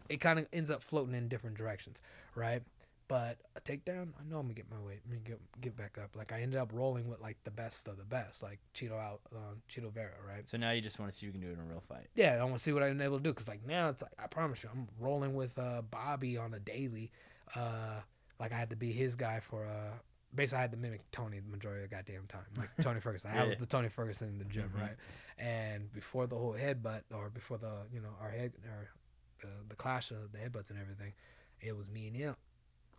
It kind of ends up floating in different directions, right? But a takedown, I know I'm gonna get my weight, I'm gonna get back up. Like I ended up rolling with like the best of the best, like Chito Vera, right? So now you just want to see if you can do it in a real fight. Yeah, I want to see what I'm able to do, because like now it's like I promise you, I'm rolling with Bobby on a daily. like I had to be his guy for basically I had to mimic Tony the majority of the goddamn time, like Tony Ferguson. I was the Tony Ferguson in the gym, right? And before the whole headbutt, or before the the clash of the headbutts and everything, it was me and him.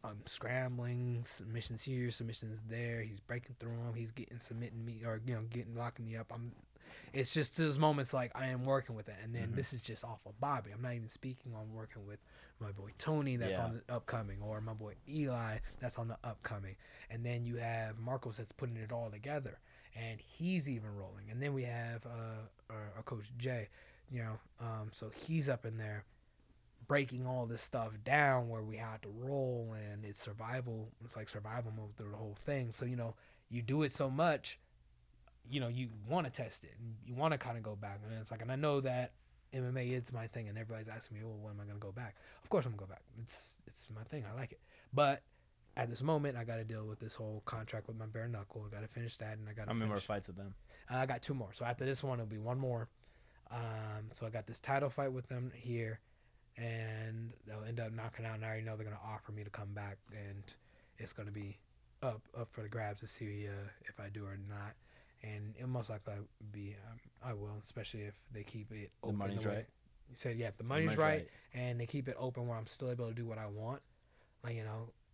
I'm scrambling, submissions here, submissions there. He's breaking through them. He's submitting me, or locking me up. It's just those moments like I am working with it, and then this is just off of Bobby. I'm not even speaking on working with my boy Tony that's on the upcoming, or my boy Eli that's on the upcoming, and then you have Marcos that's putting it all together, and he's even rolling, and then we have our coach Jay, so he's up in there breaking all this stuff down where we had to roll, and it's survival. It's like survival mode through the whole thing. So you do it so much. You want to test it, and you want to kind of go back, and it's like, and I know that MMA is my thing, and everybody's asking me, "Oh, when am I gonna go back?" Of course, I'm gonna go back. It's my thing. I like it, but at this moment, I got to deal with this whole contract with my bare knuckle. I got to finish that, and I got to. How many more fights with them? I got 2 more. So after this one, it'll be 1 more. So I got this title fight with them here, and they'll end up knocking out. And I already know they're gonna offer me to come back, and it's gonna be up for the grabs to see if I do or not. And it'll most likely be I will, especially if they keep it open. The money's right. You said, yeah, if the money's right, and they keep it open where I'm still able to do what I want, like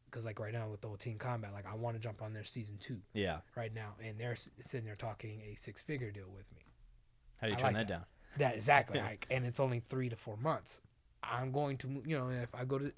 because like right now with the whole Team Combat, like I want to jump on their season 2. Yeah. Right now, and they're sitting there talking a 6-figure deal with me. How do you turn that down? That exactly, and it's only 3 to 4 months. I'm going to, if I go to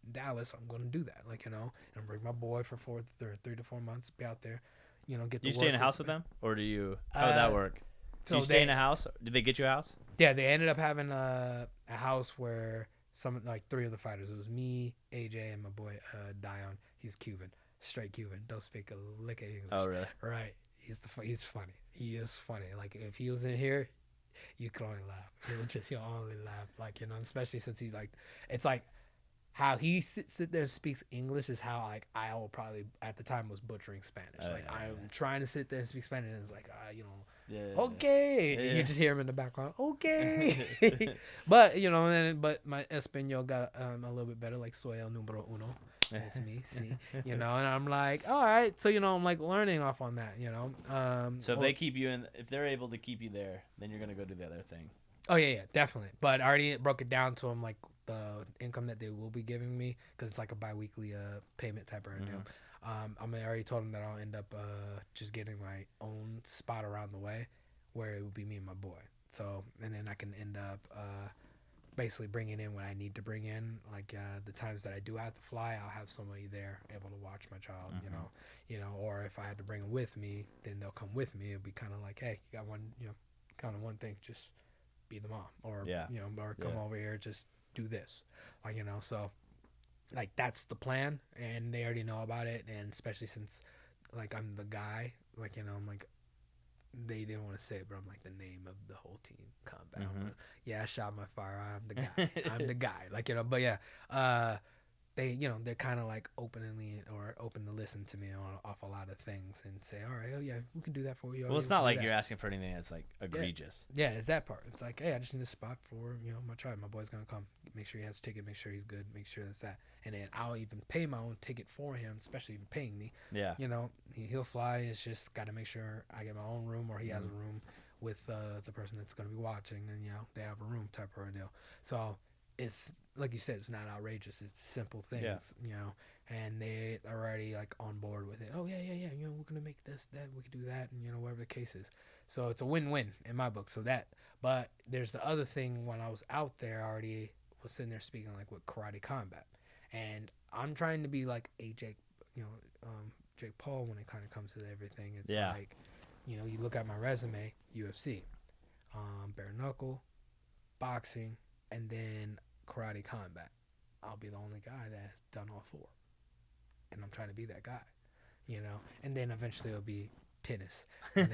Dallas, I'm going to do that, and bring my boy for 3 to 4 months, be out there, get. Do you stay in a house with them, or do you? How would that work? So do you stay in a house? Did they get you a house? Yeah, they ended up having a house where 3 of the fighters. It was me, AJ, and my boy Dion. He's Cuban, straight Cuban. Don't speak a lick of English. Oh, really? Right. He's funny. He is funny. Like if he was in here, you could only laugh. You'll only laugh. Especially since he's like, it's like how he sit there and speaks English is how like I will probably at the time was butchering Spanish. I'm trying to sit there and speak Spanish, and it's like okay. Yeah. You just hear him in the background, okay. But but my Espanol got a little bit better, like soy el número uno. That's me, see, and I'm like, all right, so I'm like learning off on that, So if they keep you if they're able to keep you there, then you're gonna go do the other thing. Oh yeah, definitely. But I already broke it down to them like the income that they will be giving me, because it's like a biweekly payment type of deal. I already told them that I'll end up just getting my own spot around the way, where it would be me and my boy. So and then I can end up basically bringing in what I need to bring in. Like the times that I do have to fly, I'll have somebody there able to watch my child. Or if I had to bring them with me, then they'll come with me. It'll be kind of like, hey, you got one, kind of one thing, just be the mom, or or come over here, just do this, so like that's the plan, and they already know about it. And especially since like I'm the guy, I'm like, they didn't want to say it, but I'm like the name of the whole Team Combat. I shot my fire, I'm the guy. I'm the guy, but yeah, they they're kind of like open to listen to me off a lot of things and say, all right, oh yeah, we can do that for you. Well, it's not like you're asking for anything that's like egregious. Yeah, it's that part. It's like, hey, I just need a spot for my tribe. My boy's gonna come. Make sure he has a ticket. Make sure he's good. Make sure that's that. And then I'll even pay my own ticket for him, especially even paying me. Yeah. He'll fly. It's just got to make sure I get my own room, or he has a room with the person that's gonna be watching, and they have a room type of deal. So it's like you said, it's not outrageous. It's simple things, and they are already like on board with it. Oh yeah. We're gonna make this, that, we can do that, and whatever the case is. So it's a win-win in my book. So that, but there's the other thing. When I was out there, I already was sitting there speaking like with Karate Combat, and I'm trying to be like a Jake Paul when it kind of comes to everything. It's like, you look at my resume, UFC, bare knuckle, boxing, and then Karate Combat. I'll be the only guy that's done all 4, and I'm trying to be that guy, and then eventually it'll be tennis, and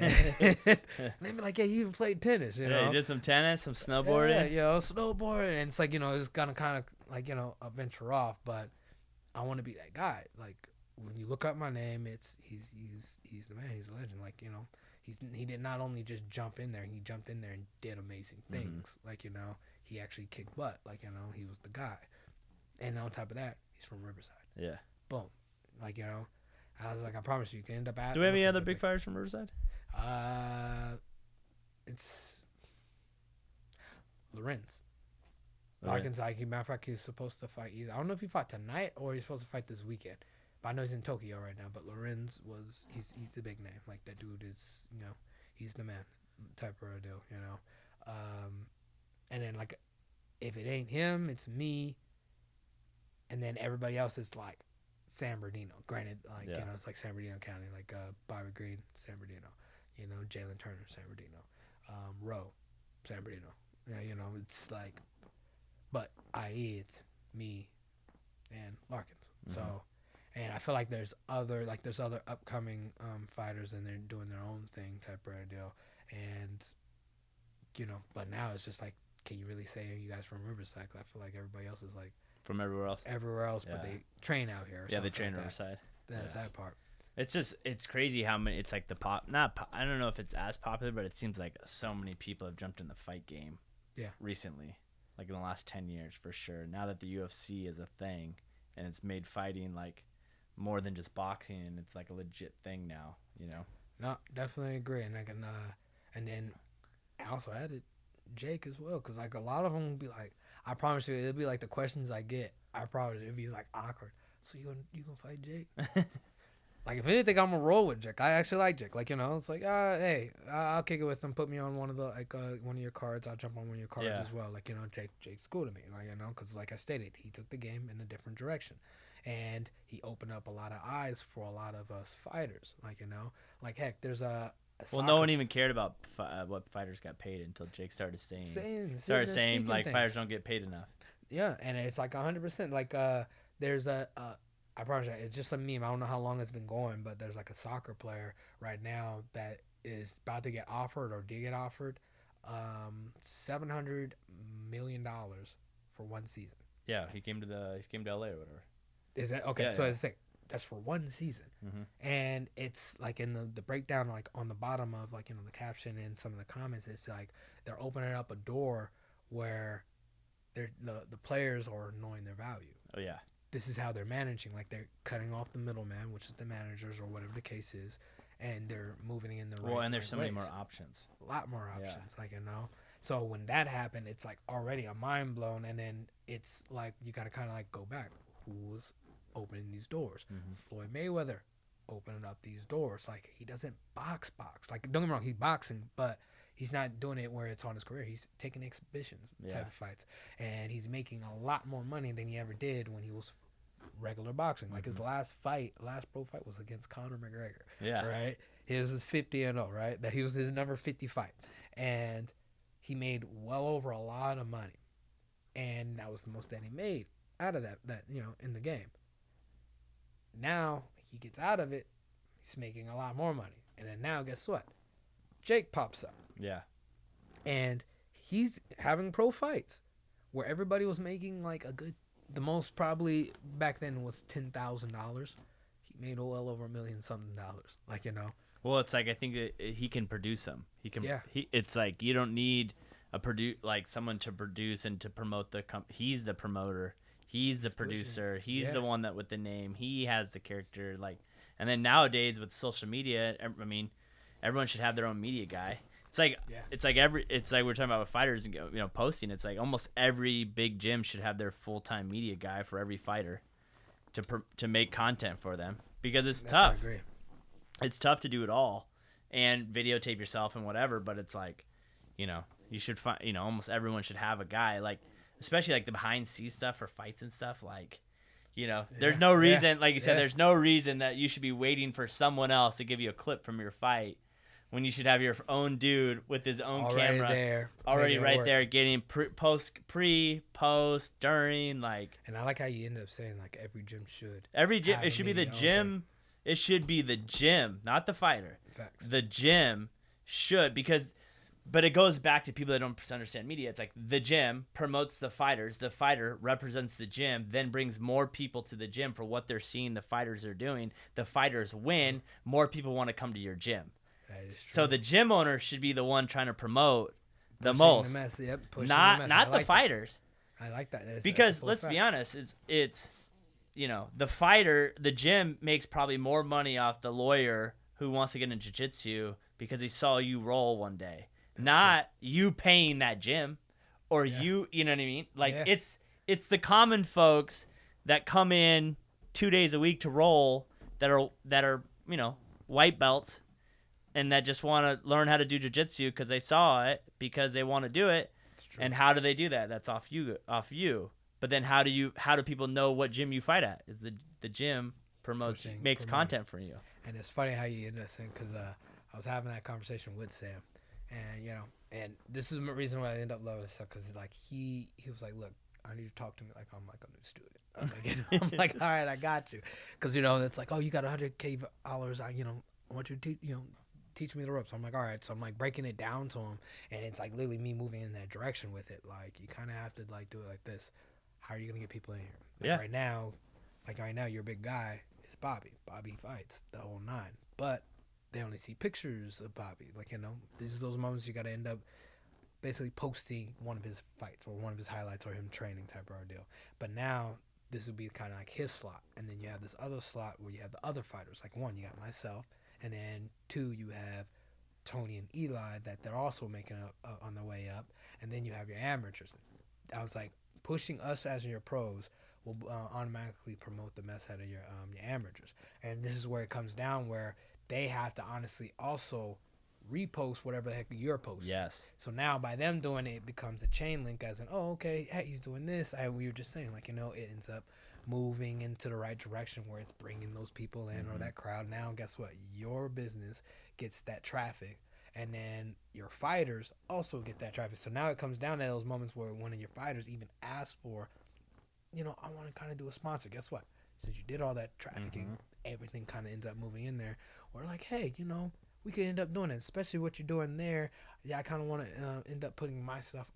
they'll be like, yeah, you even played tennis, you did some tennis, some snowboarding. Snowboarding, and it's like, it's gonna kind of like, venture off, but I want to be that guy. Like when you look up my name, he's the man, he's a legend. Like, he did not only just jump in there, he jumped in there and did amazing things. Like, he actually kicked butt. Like, he was the guy. And on top of that, he's from Riverside. Yeah. boom, like, you know. I was like, I promise you can end up at. Do we have any other big fighters from Riverside? It's Lorenz. Okay. Larkin's like, matter of fact, he's supposed to fight either. I don't know if he fought tonight or he's supposed to fight this weekend. But I know he's in Tokyo right now. But Lorenz he's the big name. Like, that dude is, you know, he's the man type of deal, you know. And then, like, if it ain't him, it's me. And then everybody else is like San Bernardino. Granted, like, you know, it's like San Bernardino County, like Bobby Green, San Bernardino. You know, Jalen Turner, San Bernardino. Rowe, San Bernardino. Yeah, you know, it's like, but i.e. it's me and Larkins. Mm-hmm. So, and I feel like there's other upcoming fighters and they're doing their own thing type of deal. And, you know, but now it's just like, can you really say you guys from Riverside? 'Cause I feel like everybody else is like from everywhere else. But they train out here. Yeah, they train like Riverside. That's that part. It's crazy how many. It's like I don't know if it's as popular, but it seems like so many people have jumped in the fight game. Yeah. Recently, like in the last 10 years for sure. Now that the UFC is a thing, and it's made fighting like more than just boxing, and it's like a legit thing now. You know. No, definitely agree, and I can. And then I also added Jake as well, because like a lot of them will be like, I promise you, it'll be like the questions I get. I promise it'll be like awkward. So you gonna fight Jake? Like, if anything, I'm gonna roll with Jake. I actually like Jake. Like, you know, it's like, hey, I'll kick it with him. Put me on one of your cards. I'll jump on one of your cards as well. Like, you know, Jake's cool to me. Like, you know, because like I stated, he took the game in a different direction, and he opened up a lot of eyes for a lot of us fighters. Like, you know, like heck, there's a well, no one even cared about what fighters got paid until Jake started saying like things. Fighters don't get paid enough. Yeah, and it's like 100%. Like, there's I promise you, it's just a meme. I don't know how long it's been going, but there's like a soccer player right now that is about to get offered or did get offered $700 million for one season. Yeah, he came to LA or whatever. Is that okay? Yeah, so it's like, that's for one season. Mm-hmm. And it's like in the breakdown, like on the bottom of like, you know, the caption and some of the comments, it's like they're opening up a door where the players are knowing their value. Oh yeah. This is how they're managing. Like, they're cutting off the middleman, which is the managers or whatever the case is, and they're moving in the right. Well, and there's so many ways. more options. A lot more options, like, you know. So when that happened, it's like already a mind blown, and then it's like you got to kind of like go back. Who was opening these doors? Mm-hmm. Floyd Mayweather opening up these doors. Like, he doesn't box. Like, don't get me wrong, he's boxing, but he's not doing it where it's on his career. He's taking exhibitions type of fights, and he's making a lot more money than he ever did when he was regular boxing. Like, his last pro fight was against Conor McGregor. Yeah. Right? His was 50-0, right? That he was his number 50 fight. And he made well over a lot of money. And that was the most that he made out of that, you know, in the game. Now he gets out of it, he's making a lot more money. And then now, guess what? Jake pops up. Yeah. And he's having pro fights where everybody was making like the most probably back then was $10,000. He made well over $1 million something. Like, you know. Well, it's like, I think he can produce them. He can. Yeah. It's like you don't need someone to produce and to promote the he's the promoter. He's the producer. He's the one that with the name. He has the character. Like, and then nowadays with social media, I mean, everyone should have their own media guy. It's like we're talking about with fighters and, you know, posting. It's like almost every big gym should have their full-time media guy for every fighter to make content for them, because it's tough. I agree. It's tough to do it all and videotape yourself and whatever, but it's like, you know, you should find, you know, almost everyone should have a guy, like, especially like the behind scenes stuff for fights and stuff, like, you know, there's no reason, like you said, there's no reason that you should be waiting for someone else to give you a clip from your fight, when you should have your own dude with his own camera already right there, getting post, during, like. And I like how you ended up saying like every gym should. Every gym, it should be the gym. It should be the gym, not the fighter. Facts. The gym should, but it goes back to people that don't understand media. It's like the gym promotes the fighters. The fighter represents the gym, then brings more people to the gym for what they're seeing the fighters are doing. The fighters win. More people want to come to your gym. That is true. So the gym owner should be the one trying to promote the most, not the fighters. I like that. Because let's be honest, it's the fighter, the gym makes probably more money off the lawyer who wants to get into jiu-jitsu because he saw you roll one day, not you paying that gym or you know what I mean? Like it's the common folks that come in 2 days a week to roll that are white belts and that just want to learn how to do jiu-jitsu because they saw it, because they want to do it. And how do they do that? That's off you. But then how do people know what gym you fight at? Is the gym makes content for you. And it's funny how you end up saying, because I was having that conversation with Sam, and and this is the reason why I ended up loving stuff, because like he was like, look, I need to talk to me like I'm like a new student. I'm like, all right, I got you, because it's like, oh, you got $100K. I want you to teach me the ropes. I'm like, all right. So I'm like breaking it down to him, and it's like literally me moving in that direction with it. Like you kind of have to like do it like this. How are you gonna get people in here? Like right now, your big guy is Bobby. Bobby fights the whole nine, but they only see pictures of Bobby. Like these are those moments you got to end up basically posting one of his fights or one of his highlights or him training type of deal. But now this would be kind of like his slot, and then you have this other slot where you have the other fighters. Like one, you got myself, and then two, you have Tony and Eli that they're also making up on their way up, and then you have your amateurs. I was like, pushing us as your pros will automatically promote the mess out of your amateurs, and this is where it comes down where they have to honestly also repost whatever the heck you're posting. Yes. So now by them doing it, it becomes a chain link as in, oh, okay, hey, he's doing this. We were just saying, like, it ends up moving into the right direction where it's bringing those people in or that crowd. Now, guess what? Your business gets that traffic, and then your fighters also get that traffic. So now it comes down to those moments where one of your fighters even asks for, I want to kind of do a sponsor. Guess what? Since you did all that trafficking, everything kind of ends up moving in there. We're like, hey, we could end up doing it, especially what you're doing there. Yeah, I kind of want to end up putting my stuff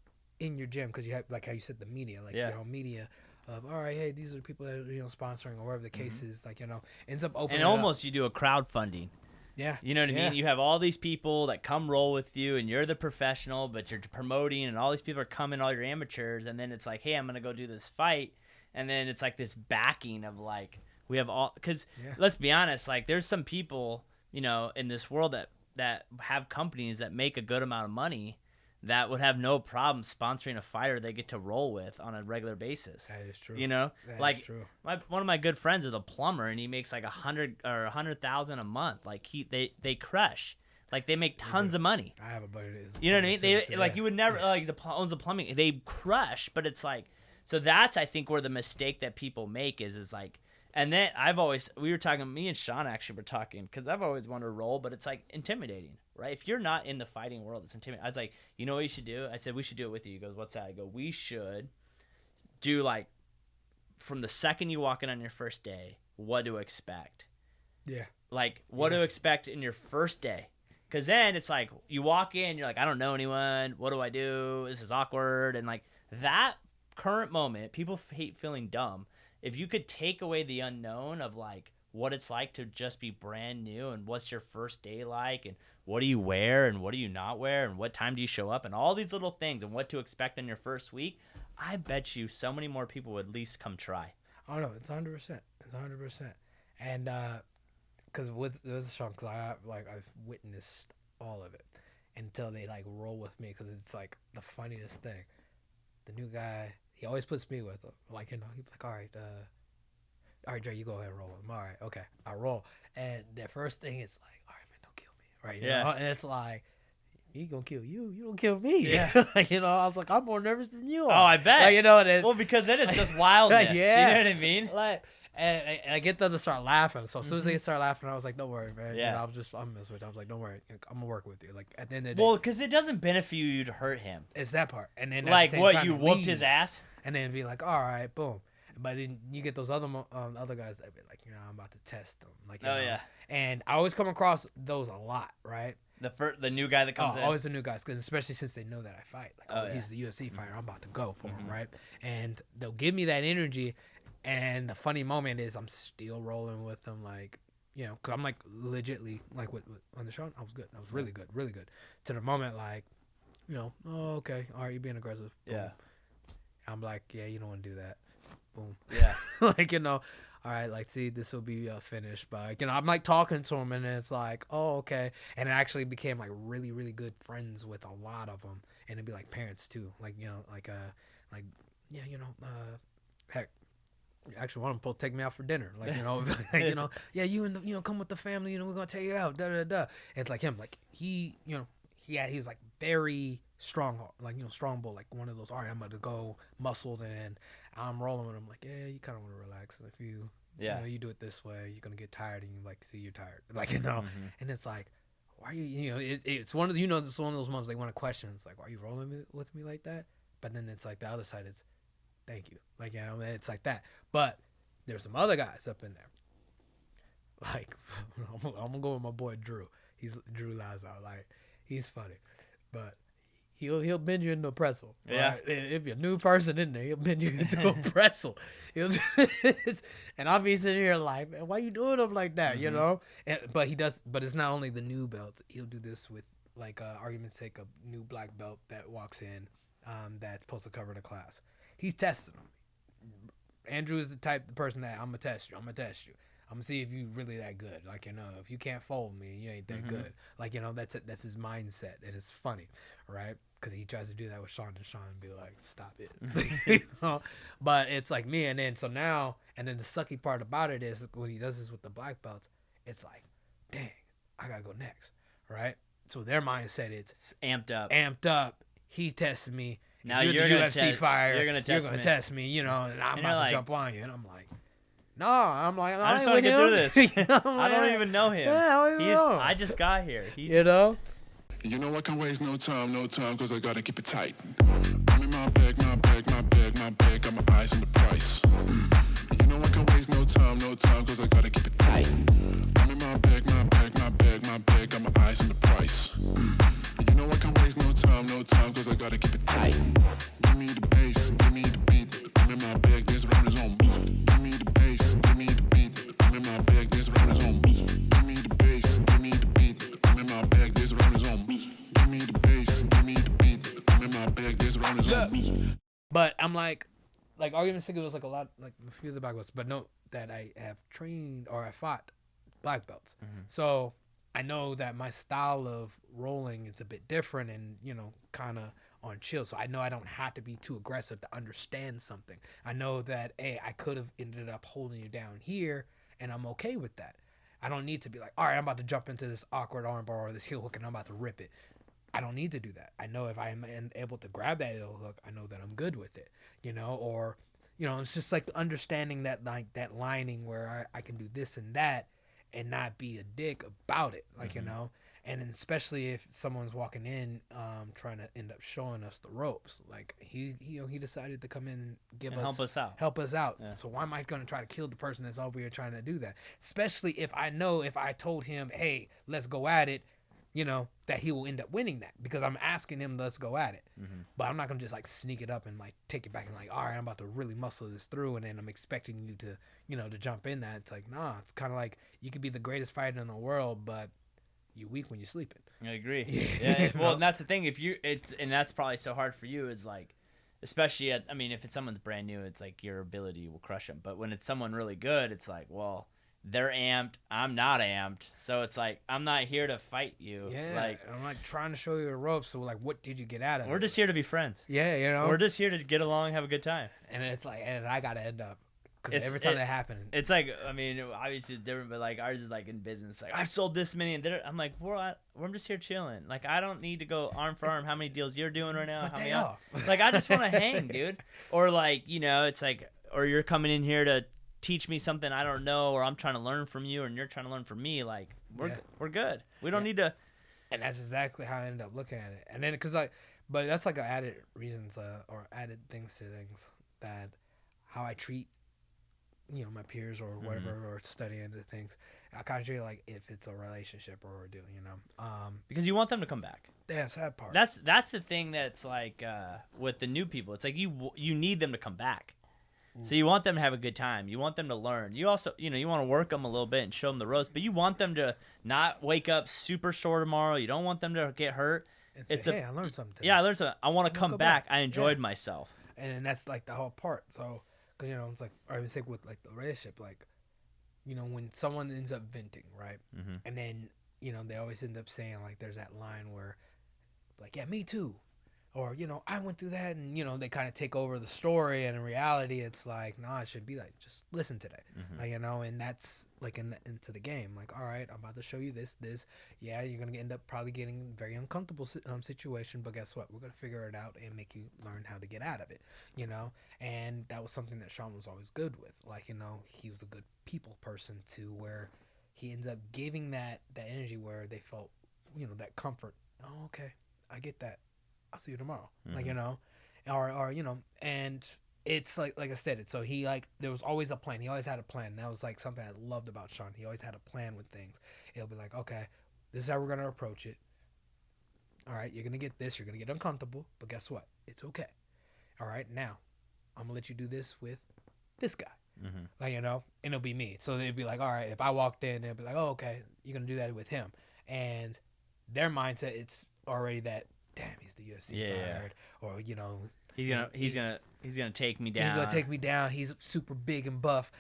in your gym because you have, like how you said, the media, like your own media of, all right, hey, these are the people that are, sponsoring or whatever the case is, like, ends up opening and almost you do a crowdfunding. Yeah. You know what I mean? You have all these people that come roll with you, and you're the professional, but you're promoting, and all these people are coming, all your amateurs, and then it's like, hey, I'm going to go do this fight. And then it's like this backing of like, we have all, because let's be honest, like there's some people, in this world that have companies that make a good amount of money that would have no problem sponsoring a fighter they get to roll with on a regular basis. That is true. That like is true. One of my good friends is a plumber, and he makes like $100,000 a month. Like they crush. Like they make tons of money. I have a buddy that is. You know what I mean? They like you would never like he owns a plumbing. They crush, but it's like, so that's I think where the mistake that people make is like. And then me and Sean actually were talking, because I've always wanted to roll, but it's like intimidating, right? If you're not in the fighting world, it's intimidating. I was like, you know what you should do? I said, we should do it with you. He goes, what's that? I go, we should do like, from the second you walk in on your first day, what to expect. Yeah. Like, what to expect in your first day. Because then it's like, you walk in, you're like, I don't know anyone. What do I do? This is awkward. And like, that current moment, people hate feeling dumb. If you could take away the unknown of like what it's like to just be brand new, and what's your first day like, and what do you wear and what do you not wear, and what time do you show up, and all these little things, and what to expect in your first week, I bet you so many more people would at least come try. Oh no, it's 100%. It's 100%. And because with Sean, because I've witnessed all of it until they like roll with me, because it's like the funniest thing. The new guy. He always puts me with him. Like, he's like, all right, Dre, you go ahead and roll him. All right, okay, I roll. And the first thing is like, all right, man, don't kill me. Right? You know? And it's like, he gonna kill you. You don't kill me. Yeah. Like, I was like, I'm more nervous than you are. Oh, I bet. Like, and well, because then it's just wildness. Yeah. You know what I mean? Like, and I get them to start laughing. So as soon as they start laughing, I was like, don't worry, man. Yeah. I'm messing with you. I was like, don't worry. I'm gonna work with you. Like, at the end of the day. Well, because it doesn't benefit you to hurt him. It's that part. And then like, at the same what, time, you whooped his ass? And then be like, all right, boom. But then you get those other guys that be like, I'm about to test them. Like, yeah. And I always come across those a lot, right? The new guy that comes in. Always the new guys, 'cause especially since they know that I fight. Like, he's the UFC fighter. I'm about to go for him, right? And they'll give me that energy. And the funny moment is I'm still rolling with them, like, because I'm like legitly like on the show. I was good. I was really good, really good. To the moment, like, oh, okay, all right, you're being aggressive. Boom. Yeah. I'm like, yeah, you don't want to do that. Boom. Yeah. Like, all right, like, see, this will be finished by, you know, I'm like talking to him, and it's like, oh, okay. And I actually became like really, really good friends with a lot of them, and it'd be like parents too, like, you know, like yeah, you know, heck. Actually, one of them supposed to take me out for dinner, like, you know, like, you know, yeah, you and the, you know, come with the family, you know, we're gonna take you out, da da da. And it's like him, like he, you know, he's like very strong, like, you know, strong bull, like one of those. All right, I'm about to go muscled, and I'm rolling with him. Like, yeah, you kind of want to relax. If you, you know, you do it this way, you're gonna get tired, and you like see you're tired, like, you know. And it's like, why are you, you know, it's one of the, you know, it's one of those moments they want to question. It's like, why are you rolling with me like that? But then it's like the other side is, thank you, like, you know, it's like that. But there's some other guys up in there. Like, I'm gonna go with my boy Drew. He's Drew Lazo. Like, he's funny, but he'll bend you into a pretzel. Yeah. Right? If you're a new person in there, he'll bend you into a pretzel. And I'll be sitting here like, man, why you doing them like that? You know. But he does. But it's not only the new belt. He'll do this with, like, argument's sake, a new black belt that walks in, that's supposed to cover the class. He's testing them. Andrew is the person that I'm gonna test you. I'm gonna see if you really that good. Like, you know, if you can't fold me, you ain't that good. Like, you know, that's his mindset, and it's funny, right? Because he tries to do that with Sean, and Sean be like, "Stop it," you know. But it's like me, and then so now, and then the sucky part about it is when he does this with the black belts, it's like, dang, I gotta go next, right? So their mindset is It's amped up. He tested me. Now You're the UFC fighter. You're gonna test me. You know, and I'm And about you're to like, jump on you, and I'm like, no, I'm like, I just want want to get through this. I I don't even know him. Yeah, I don't even know. I just got here. You know. You know I can waste no time, cause I gotta keep it tight. I'm in my bag, got my eyes on the price. You know I can waste no time, cause I gotta keep it tight. I'm in my bag, got my eyes on the price. You know I can waste no time, cause I gotta keep it tight. Give me the bass, give me the beat. I'm in my bag, this round is on me. Give me the bass, give me the beat. I'm in my bag, this round is on me. Give me the bass, give me the beat. I'm in my bag, this round is on me. Give me the bass, give me the beat. I'm in my bag, this round is on me. But I'm like argument sake, it was like a lot, like a few of the black belts. But note that I have trained or I fought black belts, so I know that my style of rolling is a bit different, and, you know, kind of on chill. So I know I don't have to be too aggressive to understand something. I know that, hey, I could have ended up holding you down here, and I'm okay with that. I don't need to be like, all right, I'm about to jump into this awkward armbar or this heel hook, and I'm about to rip it. I don't need to do that. I know if I am able to grab that heel hook, I know that I'm good with it, you know, or, you know, it's just like understanding that, like, that lining where I can do this and that and not be a dick about it, like, you know. And especially if someone's walking in, trying to end up showing us the ropes, like he decided to come in and help us out. Yeah. So why am I going to try to kill the person that's over here trying to do that? Especially if I know, if I told him, hey, let's go at it, you know, that he will end up winning that, because I'm asking him, let's go at it. But I'm not going to just like sneak it up and like take it back and like, all right, I'm about to really muscle this through, and then I'm expecting you to, you know, to jump in that. It's like, nah, it's kind of like you could be the greatest fighter in the world, but you're weak when you're sleeping. I agree. Yeah. Well, and that's the thing. And that's probably so hard for you, is like, especially if it's someone's brand new, it's like your ability will crush them. But when it's someone really good, it's like, well, they're amped, I'm not amped, so it's like, I'm not here to fight you. Yeah, like, I'm like trying to show you the ropes. So like, what did you get out of it? We're just here to be friends. Yeah, you know, we're just here to get along, have a good time. And it's like, and I gotta end up, because every time that happens, it's like, obviously it's different, but like ours is like in business. Like, I've sold this many, and I'm like, I'm just here chilling. Like, I don't need to go arm for arm. How many deals you're doing right now? It's my day off. Like, I just want to hang, dude. Or like, you know, it's like, or you're coming in here to teach me something I don't know, or I'm trying to learn from you and you're trying to learn from me. Like, we're good. We don't need to. And that's exactly how I ended up looking at it. And then, but that's like added reasons, or added things to things, that how I treat, you know, my peers or whatever, or studying the things. I kind of treat it like if it's a relationship or a deal, you know. Because you want them to come back. That's that part. That's the thing that's like, with the new people, it's like you need them to come back. So you want them to have a good time. You want them to learn. You also, you know, you want to work them a little bit and show them the ropes, but you want them to not wake up super sore tomorrow. You don't want them to get hurt. Hey, I learned something today. Yeah, I learned something. I want to come back. I enjoyed myself. And that's like the whole part. So, because it's like, or even say with like the relationship, like, when someone ends up venting, right, and then they always end up saying like, there's that line where, like, yeah, me too, or I went through that, and they kind of take over the story, and in reality, it's like, nah, it should be like, just listen today, like, and that's like into the game, like, all right, I'm about to show you this, yeah, you're gonna end up probably getting very uncomfortable situation, but guess what? We're gonna figure it out and make you learn how to get out of it, and that was something that Sean was always good with, like, he was a good people person too, where he ends up giving that energy where they felt, that comfort. Oh, okay, I get that. I'll see you tomorrow. Like, or and it's like I said, so he, like, there was always a plan. He always had a plan. And that was like something I loved about Sean. He always had a plan with things. It'll be like, okay, this is how we're going to approach it. All right, you're going to get this. You're going to get uncomfortable. But guess what? It's okay. All right, now I'm going to let you do this with this guy. Like, and it'll be me. So they'd be like, all right, if I walked in, they'd be like, oh, okay, you're going to do that with him. And their mindset, it's already that, damn, he's the UFC fired, or he's gonna take me down. He's gonna take me down. He's super big and buff.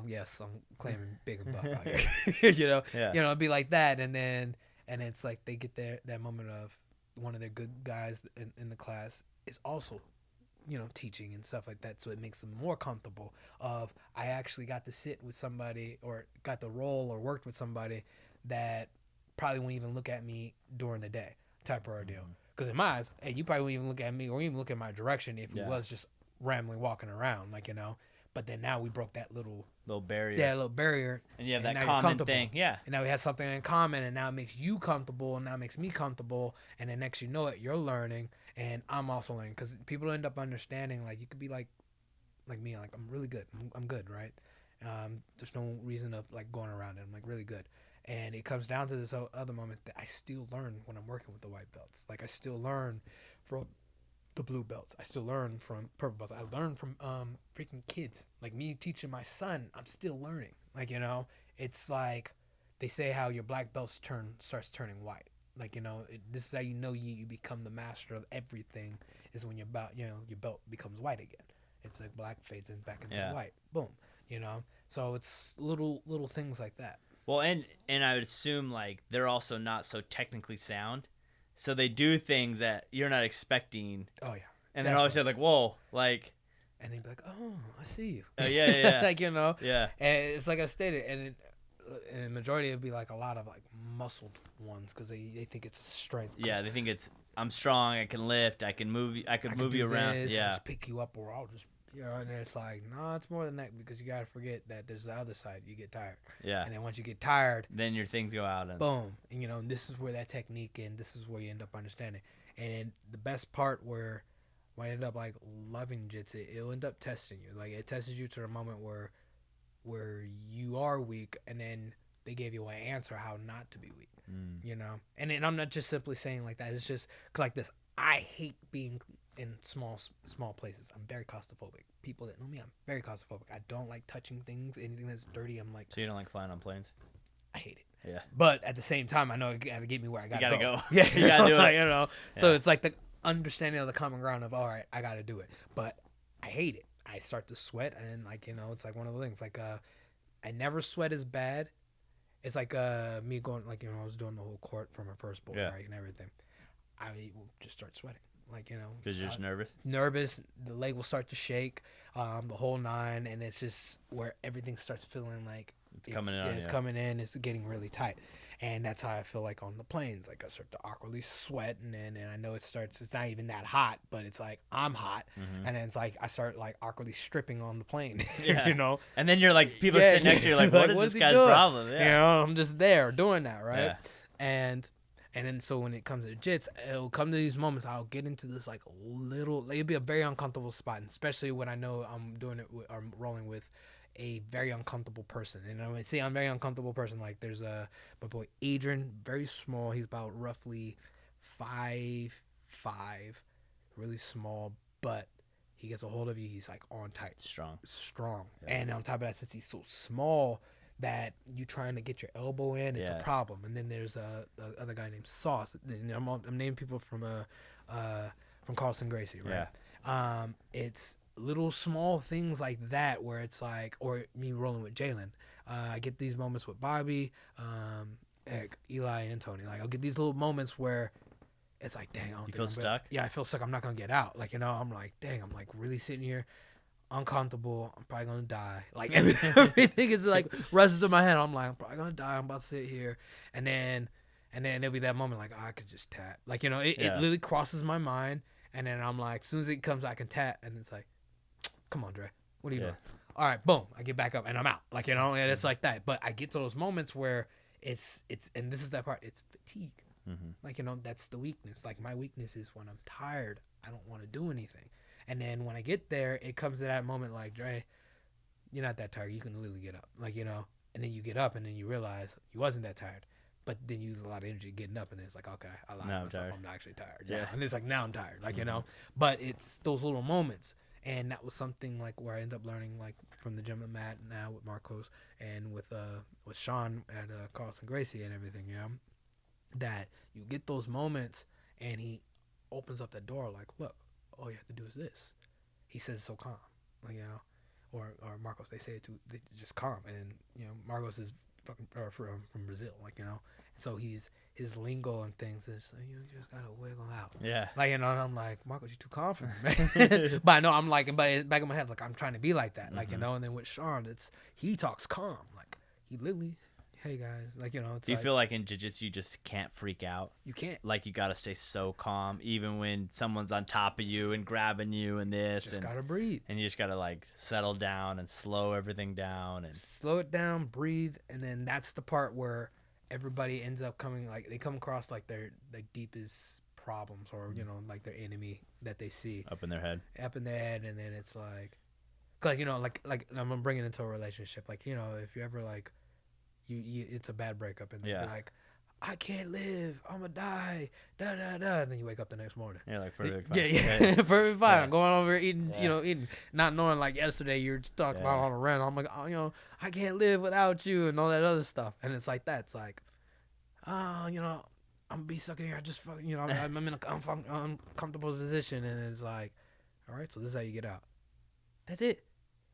Yes, I'm claiming big and buff out here. It'd be like that, and it's like they get that moment of one of their good guys in the class is also, teaching and stuff like that. So it makes them more comfortable. Of, I actually got to sit with somebody, or got the role, or worked with somebody that probably won't even look at me during the day, type of ordeal. Because in my eyes, hey, you probably wouldn't even look at me or even look at my direction if it was just rambling, walking around, like, But then now we broke that little barrier. Yeah, little barrier. And you have that common thing. Yeah. And now we have something in common, and now it makes you comfortable, and now it makes me comfortable. And then next you know it, you're learning, and I'm also learning. Because people end up understanding, like, you could be like me, like, I'm really good. I'm good, right? There's no reason of, like, going around it. I'm, like, really good. And it comes down to this other moment that I still learn when I'm working with the white belts. Like, I still learn from the blue belts. I still learn from purple belts. I learn from freaking kids. Like, me teaching my son, I'm still learning. Like, it's like they say how your black belt starts turning white. Like, this is how you become the master of everything, is when your belt becomes white again. It's like black fades in back into white. Boom. So it's little things like that. Well, and I would assume, like, they're also not so technically sound, so they do things that you're not expecting. Oh, yeah. And then always you're like, whoa, like. And they'd be like, oh, I see you. Yeah. Like, Yeah. And it's like I stated, and the majority would be like a lot of, like, muscled ones, because they think it's strength. Yeah, they think it's, I'm strong, I can lift, I can move you around. This, yeah. I'll just pick you up, or I'll just. And it's like, no, it's more than that, because you got to forget that there's the other side. You get tired. Yeah. And then once you get tired, then your things go out. And boom. And, this is where that technique, and this is where you end up understanding. And the best part where I end up, like, loving jiu-jitsu, it'll end up testing you. Like, it tests you to the moment where you are weak, and then they gave you an answer how not to be weak. And then I'm not just simply saying like that. It's just like this. I hate being in small places. I'm very claustrophobic. People that know me, I'm very claustrophobic. I don't like touching things, anything that's dirty. I'm like. So you don't like flying on planes? I hate it. Yeah. But at the same time, I know it gotta get me where I gotta go. Yeah, you gotta do it. Like, Yeah. So it's like the understanding of the common ground of, all right, I gotta do it. But I hate it. I start to sweat, and like, it's like one of the things. Like, I never sweat as bad. It's like me going, like, I was doing the whole court for my first bowl, right, and everything. I will just start sweating. Like, because you're just nervous, the leg will start to shake, the whole nine, and it's just where everything starts feeling like it's coming in, it's getting really tight. And that's how I feel like on the planes. Like, I start to awkwardly sweat, and I know it's not even that hot, but it's like I'm hot, and then it's like I start like awkwardly stripping on the plane. And then you're like, people are sitting next to you, like, what is this guy's problem? I'm just there doing that, right? And then so when it comes to jits, it'll come to these moments. I'll get into this like it'll be a very uncomfortable spot, and especially when I know I'm rolling with a very uncomfortable person. And I'm a very uncomfortable person. Like, there's my boy Adrian, very small. He's about roughly 5'5", really small, but he gets a hold of you. He's like on tight, strong. Yeah. And on top of that, since he's so small, that you trying to get your elbow in, it's a problem. And then there's the other guy named Sauce. I'm naming people from Carlson Gracie, right? Yeah. little small things like that where it's like, or me rolling with Jalen. I get these moments with Bobby, Eli, and Tony. Like I'll get these little moments where it's like, dang, I don't You think feel I'm stuck? Yeah, I feel stuck. I'm not gonna get out. Like, you know, I'm like, dang, I'm like really sitting here, uncomfortable. I'm probably gonna die. Like everything is like rushes through my head. I'm like, I'm probably gonna die. I'm about to sit here, and then there'll be that moment like, oh, I could just tap. Like, you know, it literally crosses my mind, and then I'm like, as soon as it comes, I can tap, and it's like, come on, Dre, what are you doing? All right, boom, I get back up and I'm out. Like, you know, and it's like that. But I get to those moments where it's and this is that part. It's fatigue. Like, you know, that's the weakness. Like, my weakness is when I'm tired, I don't want to do anything. And then when I get there, it comes to that moment like, Dre, you're not that tired. You can literally get up. Like, you know, and then you get up and then you realize you wasn't that tired. But then you use a lot of energy getting up, and then it's like, okay, I lied to myself. I'm not actually tired. Yeah. And it's like, now I'm tired. Like, you know, but it's those little moments. And that was something like where I ended up learning like from the gym at Matt now with Marcos and with Sean at Carlson Gracie and everything, you know, that you get those moments and he opens up that door like, look, all you have to do is this. He says it so calm, like, you know, or Marcos, they say it too, they just calm. And, you know, Marcos is fucking from Brazil, like, you know, so his lingo and things is like, you just gotta wiggle out. Yeah. Like, you know, and I'm like, Marcos, you too calm for me, man. But I know I'm like, but back in my head, like, I'm trying to be like that, like, you know. And then with Sean, he talks calm, like he literally, hey guys, like, you know. It's Do you feel like in jiu-jitsu you just can't freak out? You can't. Like, you gotta stay so calm, even when someone's on top of you and grabbing you and this. Just gotta breathe. And you just gotta like settle down and slow everything down and slow it down, breathe, and then that's the part where everybody ends up coming, like, they come across like their deepest problems, or, you know, like their enemy that they see up in their head, and then it's like, cause, you know, like I'm gonna bring it into a relationship, like, you know, if you ever like you it's a bad breakup and they're like, I can't live, I'm gonna die, da da da, and then you wake up the next morning. You're like, perfect fine. Yeah. Perfect fine. Yeah. Going over eating, you know, not knowing, like, yesterday you were talking about on a rant. I'm like, oh, you know, I can't live without you and all that other stuff. And it's like that. It's like, oh, you know, I'm gonna be stuck in here. I just, you know, I'm in an uncomfortable position, and it's like, all right, so this is how you get out. That's it.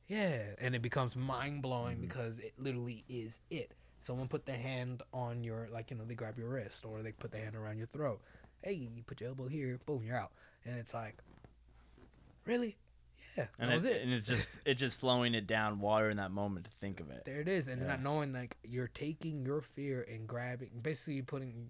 Yeah, and it becomes mind blowing because it literally is it. Someone put their hand on your, like, you know, they grab your wrist, or they put their hand around your throat. Hey, you put your elbow here, boom, you're out. And it's like, really? Yeah, that was it. And it's just slowing it down, water in that moment to think of it. There it is. And not knowing, like, you're taking your fear and grabbing, basically you're putting,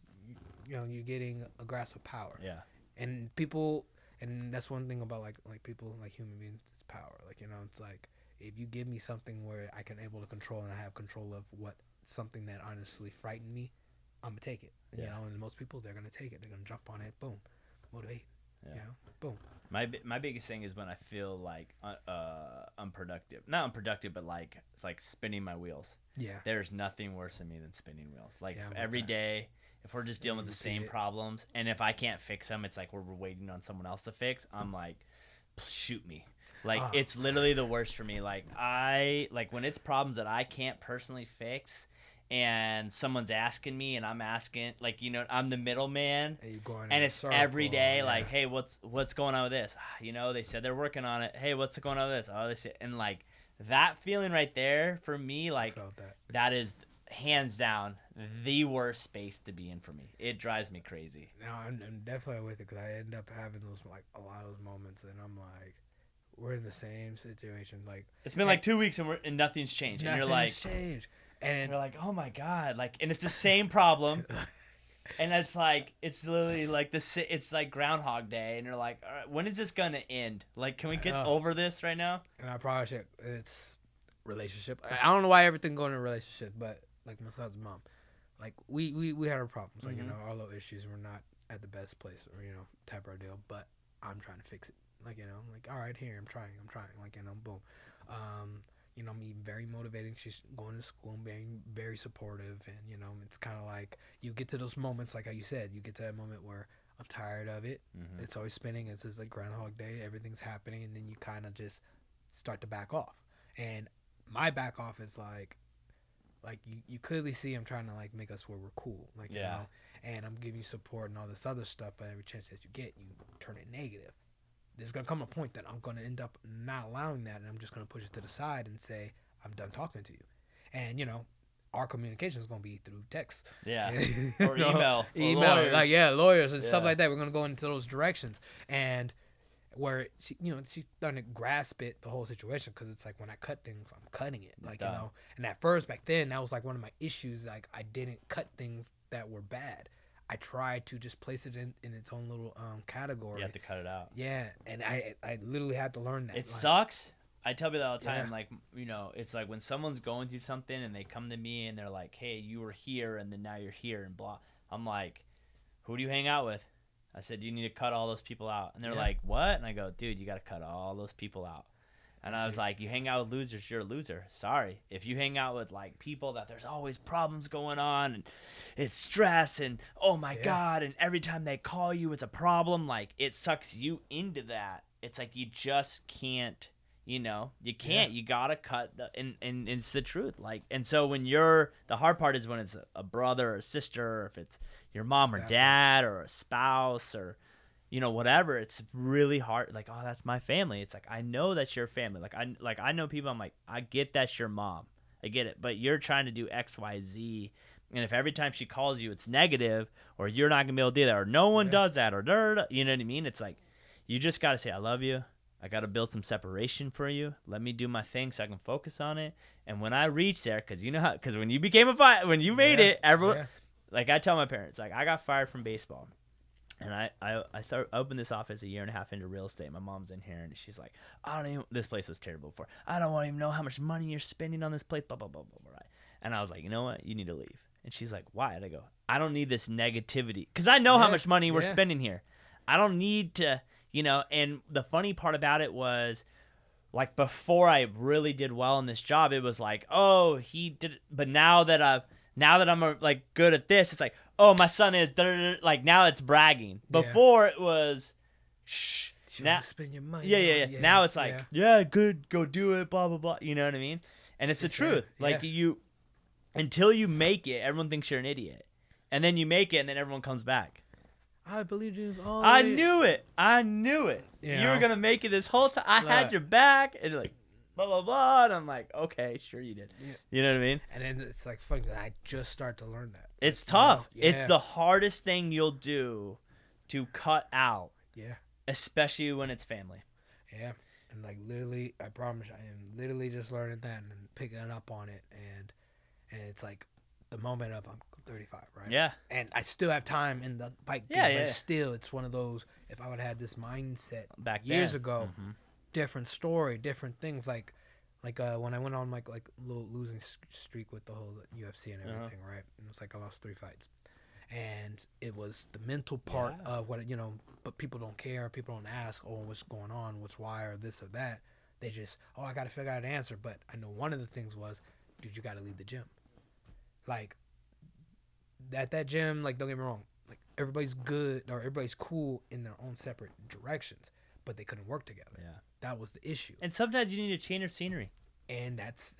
you know, you're getting a grasp of power. Yeah. And people, and that's one thing about, like people, like human beings, it's power. Like, you know, it's like, if you give me something where I can able to control, and I have control of something that honestly frightened me, I'm gonna take it. You know, and most people, they're gonna take it. They're gonna jump on it. Boom, motivate. You know, boom. My biggest thing is when I feel like unproductive. Not unproductive, but like it's like spinning my wheels. Yeah. There's nothing worse than me than spinning wheels. Like every day, if we're just dealing with the same problems, and if I can't fix them, it's like we're waiting on someone else to fix. I'm like, shoot me. Like, it's literally the worst for me. Like, when it's problems that I can't personally fix, and someone's asking me, and I'm asking, like, you know, I'm the middleman, and it's every day, like, hey, what's going on with this? You know, they said they're working on it. Hey, what's going on with this? Oh, they said, and like that feeling right there for me, like, that is hands down the worst space to be in for me. It drives me crazy. No, I'm definitely with it, because I end up having those, like, a lot of those moments, and I'm like, we're in the same situation. Like, it's been like 2 weeks and nothing's changed. And you're like, changed. And you're like, oh my God. Like, and it's the same problem. And it's like, it's literally like it's like Groundhog Day. And you're like, all right, when is this going to end? Like, can we get over this right now? And I probably should. It's relationship. I don't know why everything going in a relationship, but like my son's mom, like we had our problems. Like, you know, our little issues were not at the best place, or, you know, type of deal, but I'm trying to fix it. Like, you know, like, all right, here, I'm trying, like, you know, boom. You know, me very motivating. She's going to school and being very supportive. And, you know, it's kind of like you get to those moments, like how you said, you get to that moment where I'm tired of it. It's always spinning. It's just like Groundhog Day. Everything's happening. And then you kind of just start to back off. And my back off is like you clearly see I'm trying to, like, make us where we're cool. Like, you know, and I'm giving you support and all this other stuff. But every chance that you get, you turn it negative. there's gonna come a point that I'm gonna end up not allowing that, and I'm just gonna push it to the side and say I'm done talking to you. And our communication is gonna be through text, Yeah. And, Or email. Or lawyers. like lawyers and stuff Yeah. like that. We're gonna go into those directions, and where she's starting to grasp it, the whole situation, because it's like when I cut things, I'm cutting it, like Done. And at first, back then, that was like one of my issues. Like I didn't cut things that were bad. I tried to just place it in its own little category. You have to cut it out. Yeah, and I literally had to learn that. It like, sucks. I tell people that all the time. Yeah. Like, it's like when someone's going through something and they come to me and they're like, hey, you were here and then now you're here and blah. I'm like, who do you hang out with? I said, you need to cut all those people out. And they're Yeah. like, what? And I go, dude, you got to cut all those people out. And I was like, you hang out with losers, you're a loser. Sorry. If you hang out with like people that there's always problems going on and it's stress and oh my God, and every time they call you it's a problem, like it sucks you into that. It's like you just can't, you can't. You gotta cut and it's the truth. Like, and so when the hard part is when it's a brother or a sister, or if it's your mom or dad or a spouse or whatever, it's really hard. Like, oh, that's my family. It's like, I know that's your family. Like I know people, I'm like, I get that's your mom. I get it. But you're trying to do X, Y, Z. And if every time she calls you, it's negative, or you're not going to be able to do that, or no one does that, or you know what I mean? It's like, you just got to say, I love you. I got to build some separation for you. Let me do my thing so I can focus on it. And when I reach there, because when you became when you made it, everyone, like I tell my parents, like I got fired from baseball. And I opened this office a year and a half into real estate. My mom's in here, and she's like, this place was terrible before. I don't even know how much money you're spending on this place, blah, blah, blah, blah, blah. And I was like, you know what? You need to leave. And she's like, why? And I go, I don't need this negativity. Because I know how much money we're spending here. I don't need to, and the funny part about it was, like, before I really did well in this job, it was like, oh, he did it. But now that I'm like good at this, it's like, oh, my son is like, now it's bragging. Before it was, shh. Now spend your money. Yeah. Now it's like, good, go do it, blah blah blah. You know what I mean? And it's the truth. Like until you make it, everyone thinks you're an idiot, and then you make it, and then everyone comes back. I believed you. I knew it. You were gonna make it this whole time. I had your back, and you're like, blah blah blah, and I'm like, okay, sure you did. Yeah. You know what I mean? And then it's like funny that I just start to learn that. It's tough. It's the hardest thing you'll do to cut out. Yeah. Especially when it's family. Yeah. And like literally, I promise, I am literally just learning that and picking up on it, and it's like the moment of I'm 35, right? Yeah. And I still have time in the bike game, but still, it's one of those. If I would have had this mindset back years ago, different story, different things. Like when I went on like a little losing streak with the whole UFC and everything, right? And it was like I lost 3 fights, and it was the mental part of what But people don't care. People don't ask, oh, what's going on? What's why or this or that? They just, oh, I got to figure out an answer. But I know one of the things was, dude, you got to leave the gym. Like that gym, like, don't get me wrong, like everybody's good or everybody's cool in their own separate directions, but they couldn't work together. Yeah, that was the issue. And sometimes you need a change of scenery. And that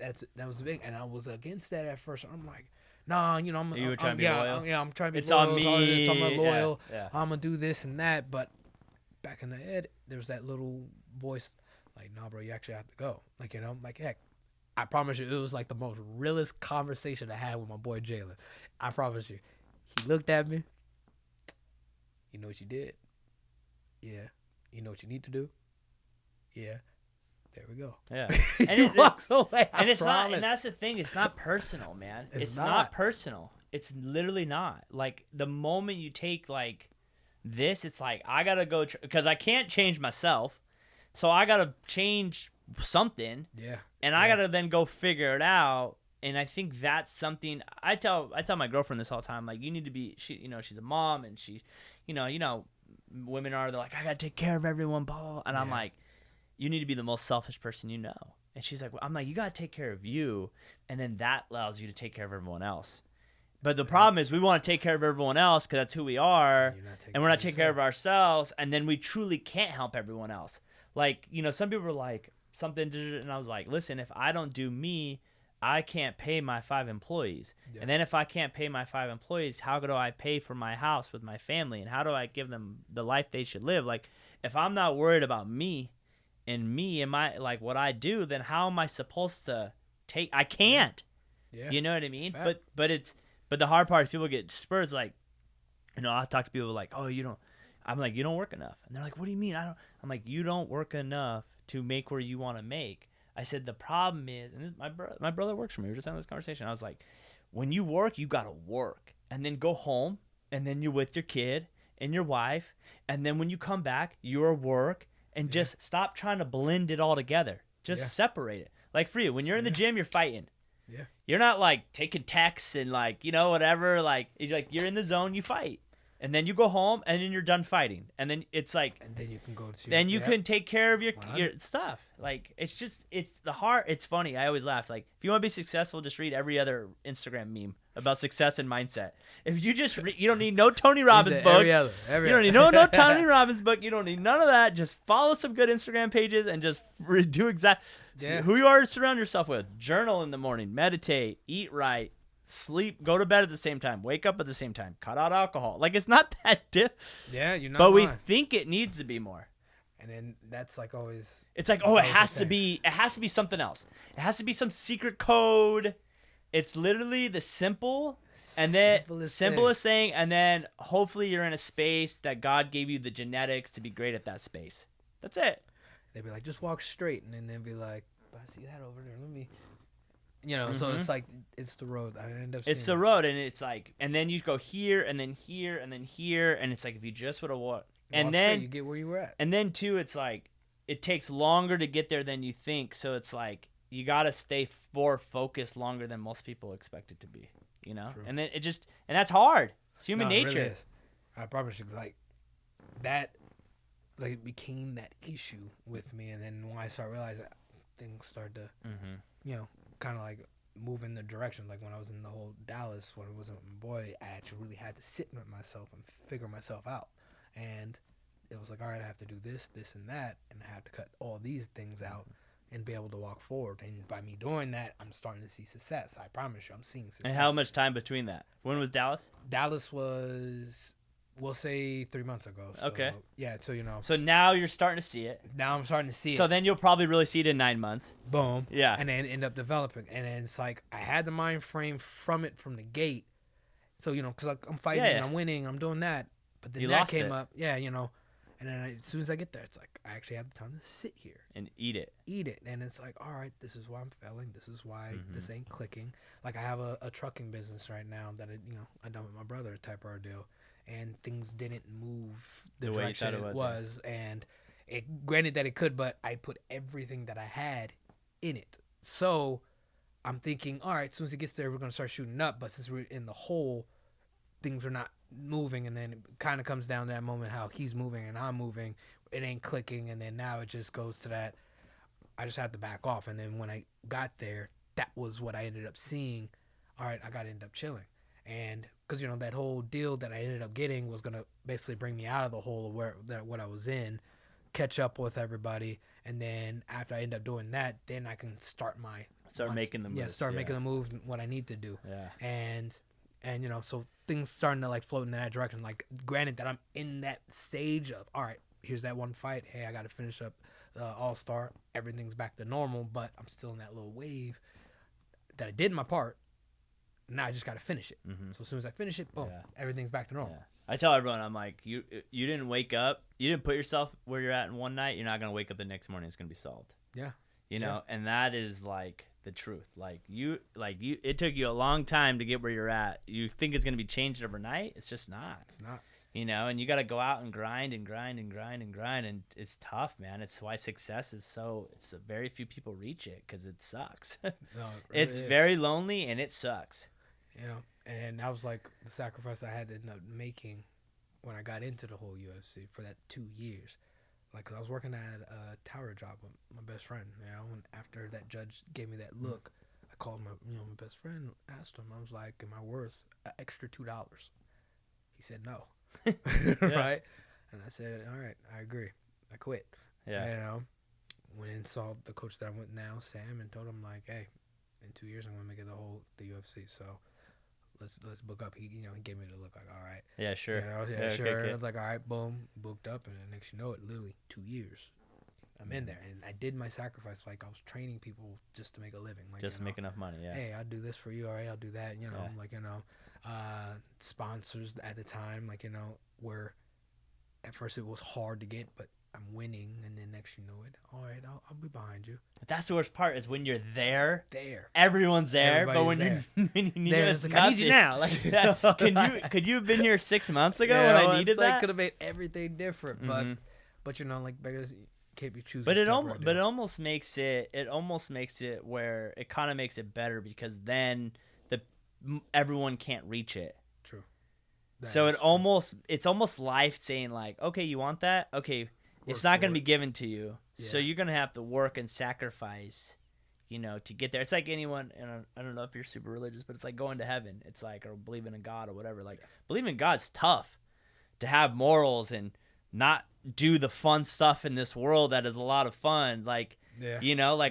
was the big. And I was against that at first. I'm like, nah, I'm trying to be loyal? I'm trying to be it's loyal. on me. I'm loyal. Yeah. I'm gonna do this and that. But back in the head, there was that little voice like, nah, bro, you actually have to go. Like, like, heck, I promise you, it was like the most realest conversation I had with my boy Jalen. I promise you. He looked at me. You know what you did? Yeah. You know what you need to do? Yeah. There we go. Yeah. And it walks away. And it's not, and that's the thing. It's not personal, man. It's not personal. It's literally not. Like the moment you take like this, it's like I gotta go because I can't change myself, so I gotta change something. Yeah. And I gotta then go figure it out. And I think that's something I tell my girlfriend this all the time. Like you need to be. She's a mom, and she, women are. They're like, I gotta take care of everyone, blah, blah, blah. And I'm like, you need to be the most selfish person you know. And she's like, I'm like, you got to take care of you. And then that allows you to take care of everyone else. But the problem is we want to take care of everyone else because that's who we are. And we're not taking care of ourselves. And then we truly can't help everyone else. Like, some people are like something. And I was like, listen, if I don't do me, I can't pay my 5 employees. Yeah. And then if I can't pay my 5 employees, how do I pay for my house with my family? And how do I give them the life they should live? Like, if I'm not worried about me and my, like, what I do, then how am I supposed to I can't. Yeah. You know what I mean? Fact. But the hard part is people get spurs, like, you know, I talk to people like, oh, you don't, I'm like, you don't work enough. And they're like, what do you mean? I'm like, you don't work enough to make where you want to make. I said, the problem is, and this, my brother works for me. We were just having this conversation. I was like, when you work, you got to work and then go home and then you're with your kid and your wife. And then when you come back, you're work and just stop trying to blend it all together. Just separate it. Like for you, when you're in the gym, you're fighting. Yeah. You're not like taking texts and like, you know, whatever. Like you're in the zone, you fight. And then you go home and then you're done fighting. And then it's like, And then you can go to. then you can take care of your 100. stuff. Like, it's the heart. It's funny. I always laugh. Like, if you want to be successful, just read every other Instagram meme about success and mindset. If you just you don't need no Tony Robbins book. Every other. You don't need no Tony Robbins book. You don't need none of that. Just follow some good Instagram pages and just do who you are to surround yourself with. Journal in the morning. Meditate. Eat right. Sleep. Go to bed at the same time. Wake up at the same time. Cut out alcohol. Like, it's not that Yeah, you're not. but we lying. think it needs to be more. And then that's like always. It's like, oh, it has to be something else. It has to be some secret code. It's literally the simplest thing, and then hopefully you're in a space that God gave you the genetics to be great at that space. That's it. They'd be like, just walk straight, and then they'd be like, I see that over there. Let me. You know, so it's like it's the road. I end up. It's the road, and it's like, and then you go here, and then here, and then here, and it's like if you just would have walked, and then straight, you get where you were at. And then too, it's like it takes longer to get there than you think. So it's like you gotta stay more focused longer than most people expect it to be. You know, True. and then and that's hard. It's human No, it nature. really is. I promise you, 'cause, like that, like it became that issue with me, and then when I started realizing things started to, you know, kind of like move in the direction. Like when I was in the whole Dallas, when it wasn't my boy, I actually really had to sit with myself and figure myself out. And it was like, all right, I have to do this, this, and that, and I have to cut all these things out and be able to walk forward. And by me doing that, I'm starting to see success. I promise you, I'm seeing success. And how much time between that? When was Dallas? Dallas was, we'll say 3 months ago. So, Okay. Yeah, so you know. So now you're starting to see it. Now I'm starting to see So it. then you'll probably really see it in 9 months. Boom. Yeah. And then end up developing. And then it's like I had the mind frame from the gate. So, you know, because like, I'm fighting, Yeah, yeah. and I'm winning, I'm doing that. But then You that lost came it. up. Yeah, you know. And then as soon as I get there, it's like I actually have the time to sit here, And eat it. eat it. And it's like, all right, this is why I'm failing. This is why Mm-hmm. this ain't clicking. Like I have a trucking business right now that, I done with my brother type of deal. And things didn't move the The way you direction thought it it was, was. And it granted that it could, but I put everything that I had in it. So I'm thinking, all right, as soon as it gets there, we're going to start shooting up. But since we're in the hole, things are not moving. And then it kind of comes down to that moment how he's moving and I'm moving. It ain't clicking. And then now it just goes to that. I just have to back off. And then when I got there, that was what I ended up seeing. All right, I got to end up chilling. And because, that whole deal that I ended up getting was going to basically bring me out of the hole of what I was in, catch up with everybody. And then after I end up doing that, then I can start Making the moves. Yeah, start making the move, what I need to do. Yeah. And so things starting to like float in that direction. Like granted that I'm in that stage of, all right, here's that one fight. Hey, I got to finish up All-Star. Everything's back to normal, but I'm still in that little wave that I did my part. Now I just got to finish it. So as soon as I finish it, boom, everything's back to normal. Yeah. I tell everyone, I'm like, you didn't wake up, you didn't put yourself where you're at in one night, you're not going to wake up the next morning, it's going to be solved. Yeah. You know, and that is like the truth. It took you a long time to get where you're at. You think it's going to be changed overnight. It's just not. It's not. You know, and you got to go out and grind and grind and grind and grind. And it's tough, man. It's why success is it's very few people reach it because it sucks. No, it really It's is. very lonely and it sucks. And that was like the sacrifice I had to end up making when I got into the whole UFC for that 2 years. Like, 'cause I was working at a tower job with my best friend, and after that judge gave me that look, I called my best friend, asked him, I was like, am I worth an extra $2? He said no. Right? And I said, all right, I agree. I quit. Yeah. Went and saw the coach that I'm with now, Sam, and told him, like, hey, in 2 years I'm gonna make it the UFC. So let's book up. He he gave me the look like, all right. Yeah, sure. Yeah, sure. Okay. I was like, all right, boom, booked up, and then next you know it, literally 2 years, I'm in there, and I did my sacrifice. Like I was training people just to make a living, like Just to make enough money. Yeah. Hey, I'll do this for you. All right, I'll do that. Sponsors at the time, where at first it was hard to get, but I'm winning, and then next you know it, all right, I'll be behind you. That's the worst part is when you're there. There, Everyone's there, but when Everybody's you when you need there, it, it's like, I need you now. Like, could you have been here 6 months ago when I needed that? Could have made everything different, Mhm. but like beggars can't be choosing. But it almost makes it where it kind of makes it better because then everyone can't reach it. True. So That is true. it's almost life saying like, okay, you want that? Okay, it's Work not for going to it. be given to you. So Yeah. you're going to have to work and sacrifice, to get there. It's like anyone, and I don't know if you're super religious, but it's like going to heaven. It's like, or believing in God or whatever. Like, believing in God's tough to have morals and not do the fun stuff in this world that is a lot of fun. Like, Yeah.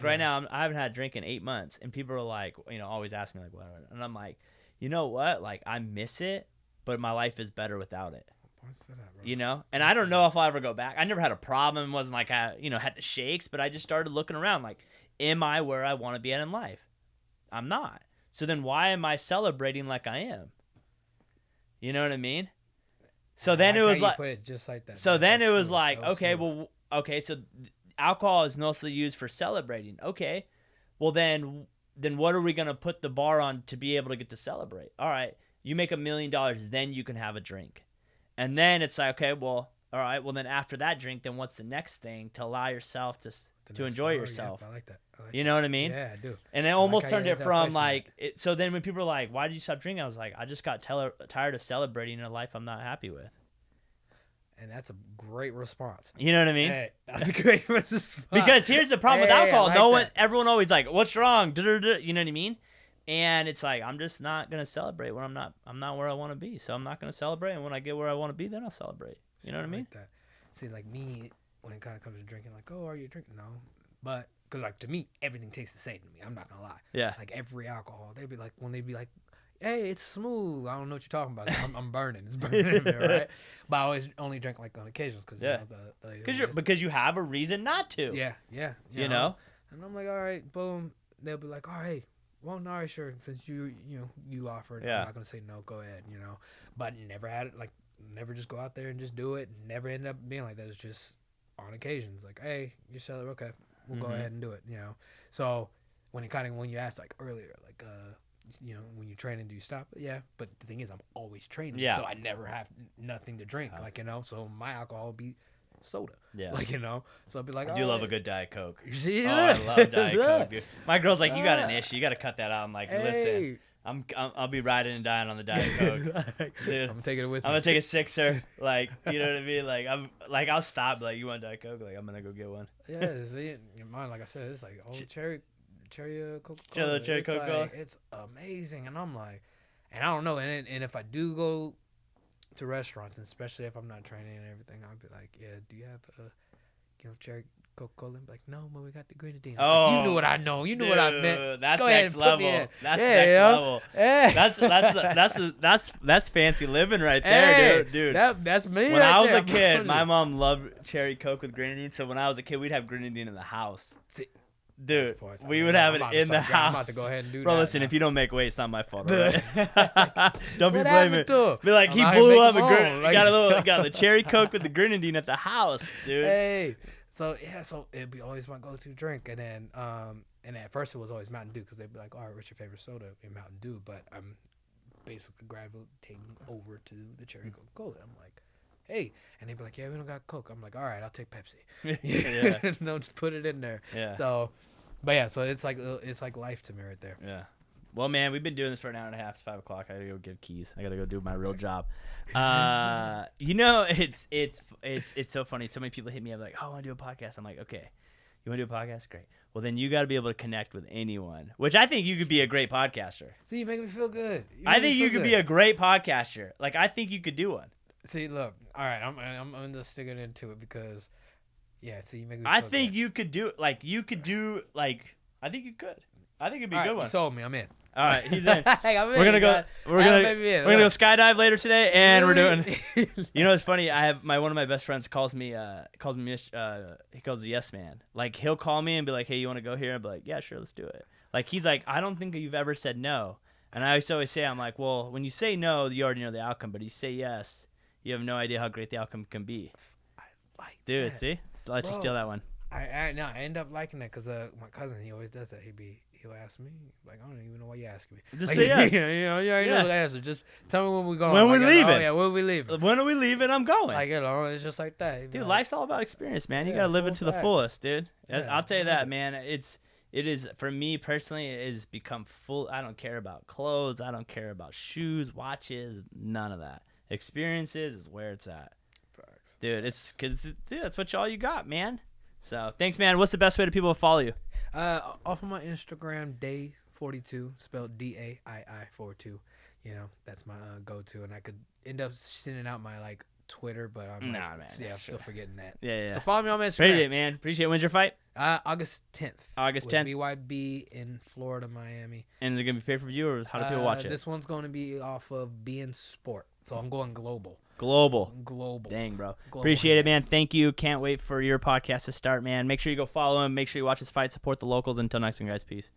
right now, I haven't had a drink in 8 months, and people are like, always ask me like, whatever. And I'm like, you know what? Like, I miss it, but my life is better without it. Points to that, bro. And I don't know if I'll ever go back. I never had a problem. It wasn't like I, had the shakes, but I just started looking around like, am I where I want to be at in life? I'm not. So then why am I celebrating like I am? You know what I mean? So then it how was you like, put it just like that. so then it That's was smooth. like, That was okay, smooth. so alcohol is mostly used for celebrating. Okay, well then what are we gonna put the bar on to be able to get to celebrate? All right, you make $1 million, then you can have a drink, and then it's like, okay, well, all right, well then after that drink, then what's the next thing to allow yourself to The next enjoy bar, yourself? Yeah, I like that. You know what I mean? Yeah, I do. And it like almost how you turned had it that from place in like, so then when people are like, why did you stop drinking? I was like, I just got tired of celebrating a life I'm not happy with. And that's a great response. You know what I mean? Hey, that's a great response. Because here's the problem with Hey, I alcohol. like that. Everyone always like, what's wrong? Duh-duh-duh. You know what I mean? And it's like, I'm just not going to celebrate when I'm not where I want to be. So I'm not going to celebrate. And when I get where I want to be, then I'll celebrate. You know what I mean? Like that. See, like me, when it kind of comes to drinking, like, oh, are you drinking? No. But, because, like, to me, everything tastes the same to me. I'm not going to lie. Yeah. Like, every alcohol, they'd be like, when they'd be like, hey, it's smooth. I don't know what you're talking about. I'm burning. It's burning in there, right? But I always only drink, like, on occasions because, Yeah. Because you have a reason not to. Yeah, yeah. You know? And I'm like, all right, boom. They'll be like, all right, well, all right, sure. Since you offered, Yeah. I'm not gonna say no. Go ahead, But never had it like, never just go out there and just do it. Never ended up being like that. It's just on occasions, like, hey, you sell it, okay, we'll go ahead and do it. So when you asked like earlier, like, when you train and do you stop? Yeah, but the thing is, I'm always training, Yeah. so I never have nothing to drink, so my alcohol will be soda, Yeah. so I'll be like, I do love a good Diet Coke. You see, Oh, I love Diet Coke, dude. My girl's like, you got an issue. You got to cut that out. I'm like, listen, I'll be riding and dying on the Diet Coke. Dude, I'm taking it with I'm me. gonna take a sixer, like, you know what I mean? Like I'll stop, like, you want Diet Coke? Like, I'm gonna go get one. Yeah, see, mine, like I said, it's like cherry Coca-Cola. Cherry It's Coca-Cola. like, it's amazing, and I'm like, and I don't know, and if I do go to restaurants, and especially if I'm not training and everything, I'll be like, yeah, do you have cherry Coca-Cola? And be like, no, but we got the grenadine. Oh, you knew what I know. You knew what I meant. Dude, That's Go ahead next and put me level. in. That's Yeah, next level. Yeah. That's fancy living right there, dude. That's me. When right I was there. a kid, I'm my telling mom loved cherry Coke with grenadine. So when I was a kid, we'd have grenadine in the house. See, Dude, points. we I'm would about have to it in the start house. I'm about to go ahead and do Bro, that. listen, now. if you don't make weight, it's not my fault, all right? Don't be What blaming. happened to him? Be like, I'm he out here blew making up. my own, like- Got the cherry Coke with the grenadine at the house, dude. Hey, so it'd be always my go-to drink, and then and at first it was always Mountain Dew because they'd be like, all right, what's your favorite soda? And Mountain Dew, but I'm basically gravitating over to the cherry Coca-Cola. I'm like, hey, and they'd be like, yeah, we don't got Coke. I'm like, all right, I'll take Pepsi. Yeah. No, just put it in there. Yeah. So, but yeah, so it's like life to me right there. Yeah. Well, man, we've been doing this for an hour and a half. It's 5 o'clock. I gotta go give keys. I gotta go do my real job. It's so funny. So many people hit me up like, "Oh, I want to do a podcast." I'm like, "Okay, you want to do a podcast? Great. Well, then you got to be able to connect with anyone." Which I think you could be a great podcaster. See, you make me feel good. I think you could be a great podcaster. Like, I think you could do one. See, look, all right, I'm just sticking into it because, yeah. See, you make me. I feel think good. you could do like I think you could. I think it'd be All a right, good one. you sold me. I'm in. All right, he's in. I'm in. We're gonna go. God. We're gonna Baby, go skydive later today, and we're doing. Really? You know, it's funny. I have one of my best friends calls me. He calls yes man. Like he'll call me and be like, "Hey, you want to go here?" And be like, "Yeah, sure, let's do it." Like he's like, "I don't think you've ever said no." And I always say, I'm like, "Well, when you say no, you already know the outcome. But you say yes, you have no idea how great the outcome can be." Like Dude, that. see, I'll let you Bro. steal that one. I end up liking that because my cousin, he always does that. He'll ask me like, I don't even know why you asking me. Just Like, say yes. you already Yeah. know the answer. Just tell me when we going. When we like, leaving. Oh yeah, when we leaving. When are we leaving? I'm going. Like it's just like that. Dude, life's all about experience, man. You Yeah, gotta live it full to the facts. fullest, dude. Yeah, I'll tell you I that, love it. man. It is for me personally. It has become full. I don't care about clothes. I don't care about shoes, watches, none of that. Experiences is where it's at, dude. It's because that's what all you got, man. So thanks, man. What's the best way to people to follow you? Off of my Instagram, Day42, spelled DAII42. You know, that's my go-to, and I could end up sending out my like Twitter, but I'm Nah, like, man, yeah, yeah, I'm still sure. forgetting that. Yeah. So follow me on my Appreciate Instagram. it, man. Appreciate it. When's your fight? August 10th. August with 10th. BYB in Florida, Miami. And is it gonna be pay-per-view or how do people watch it? This one's going to be off of Bein Sport, so I'm going global. Global. Global. Dang, bro. Global Appreciate it, man. hands. Thank you. Can't wait for your podcast to start, man. Make sure you go follow him. Make sure you watch his fight. Support the locals. Until next time, guys. Peace.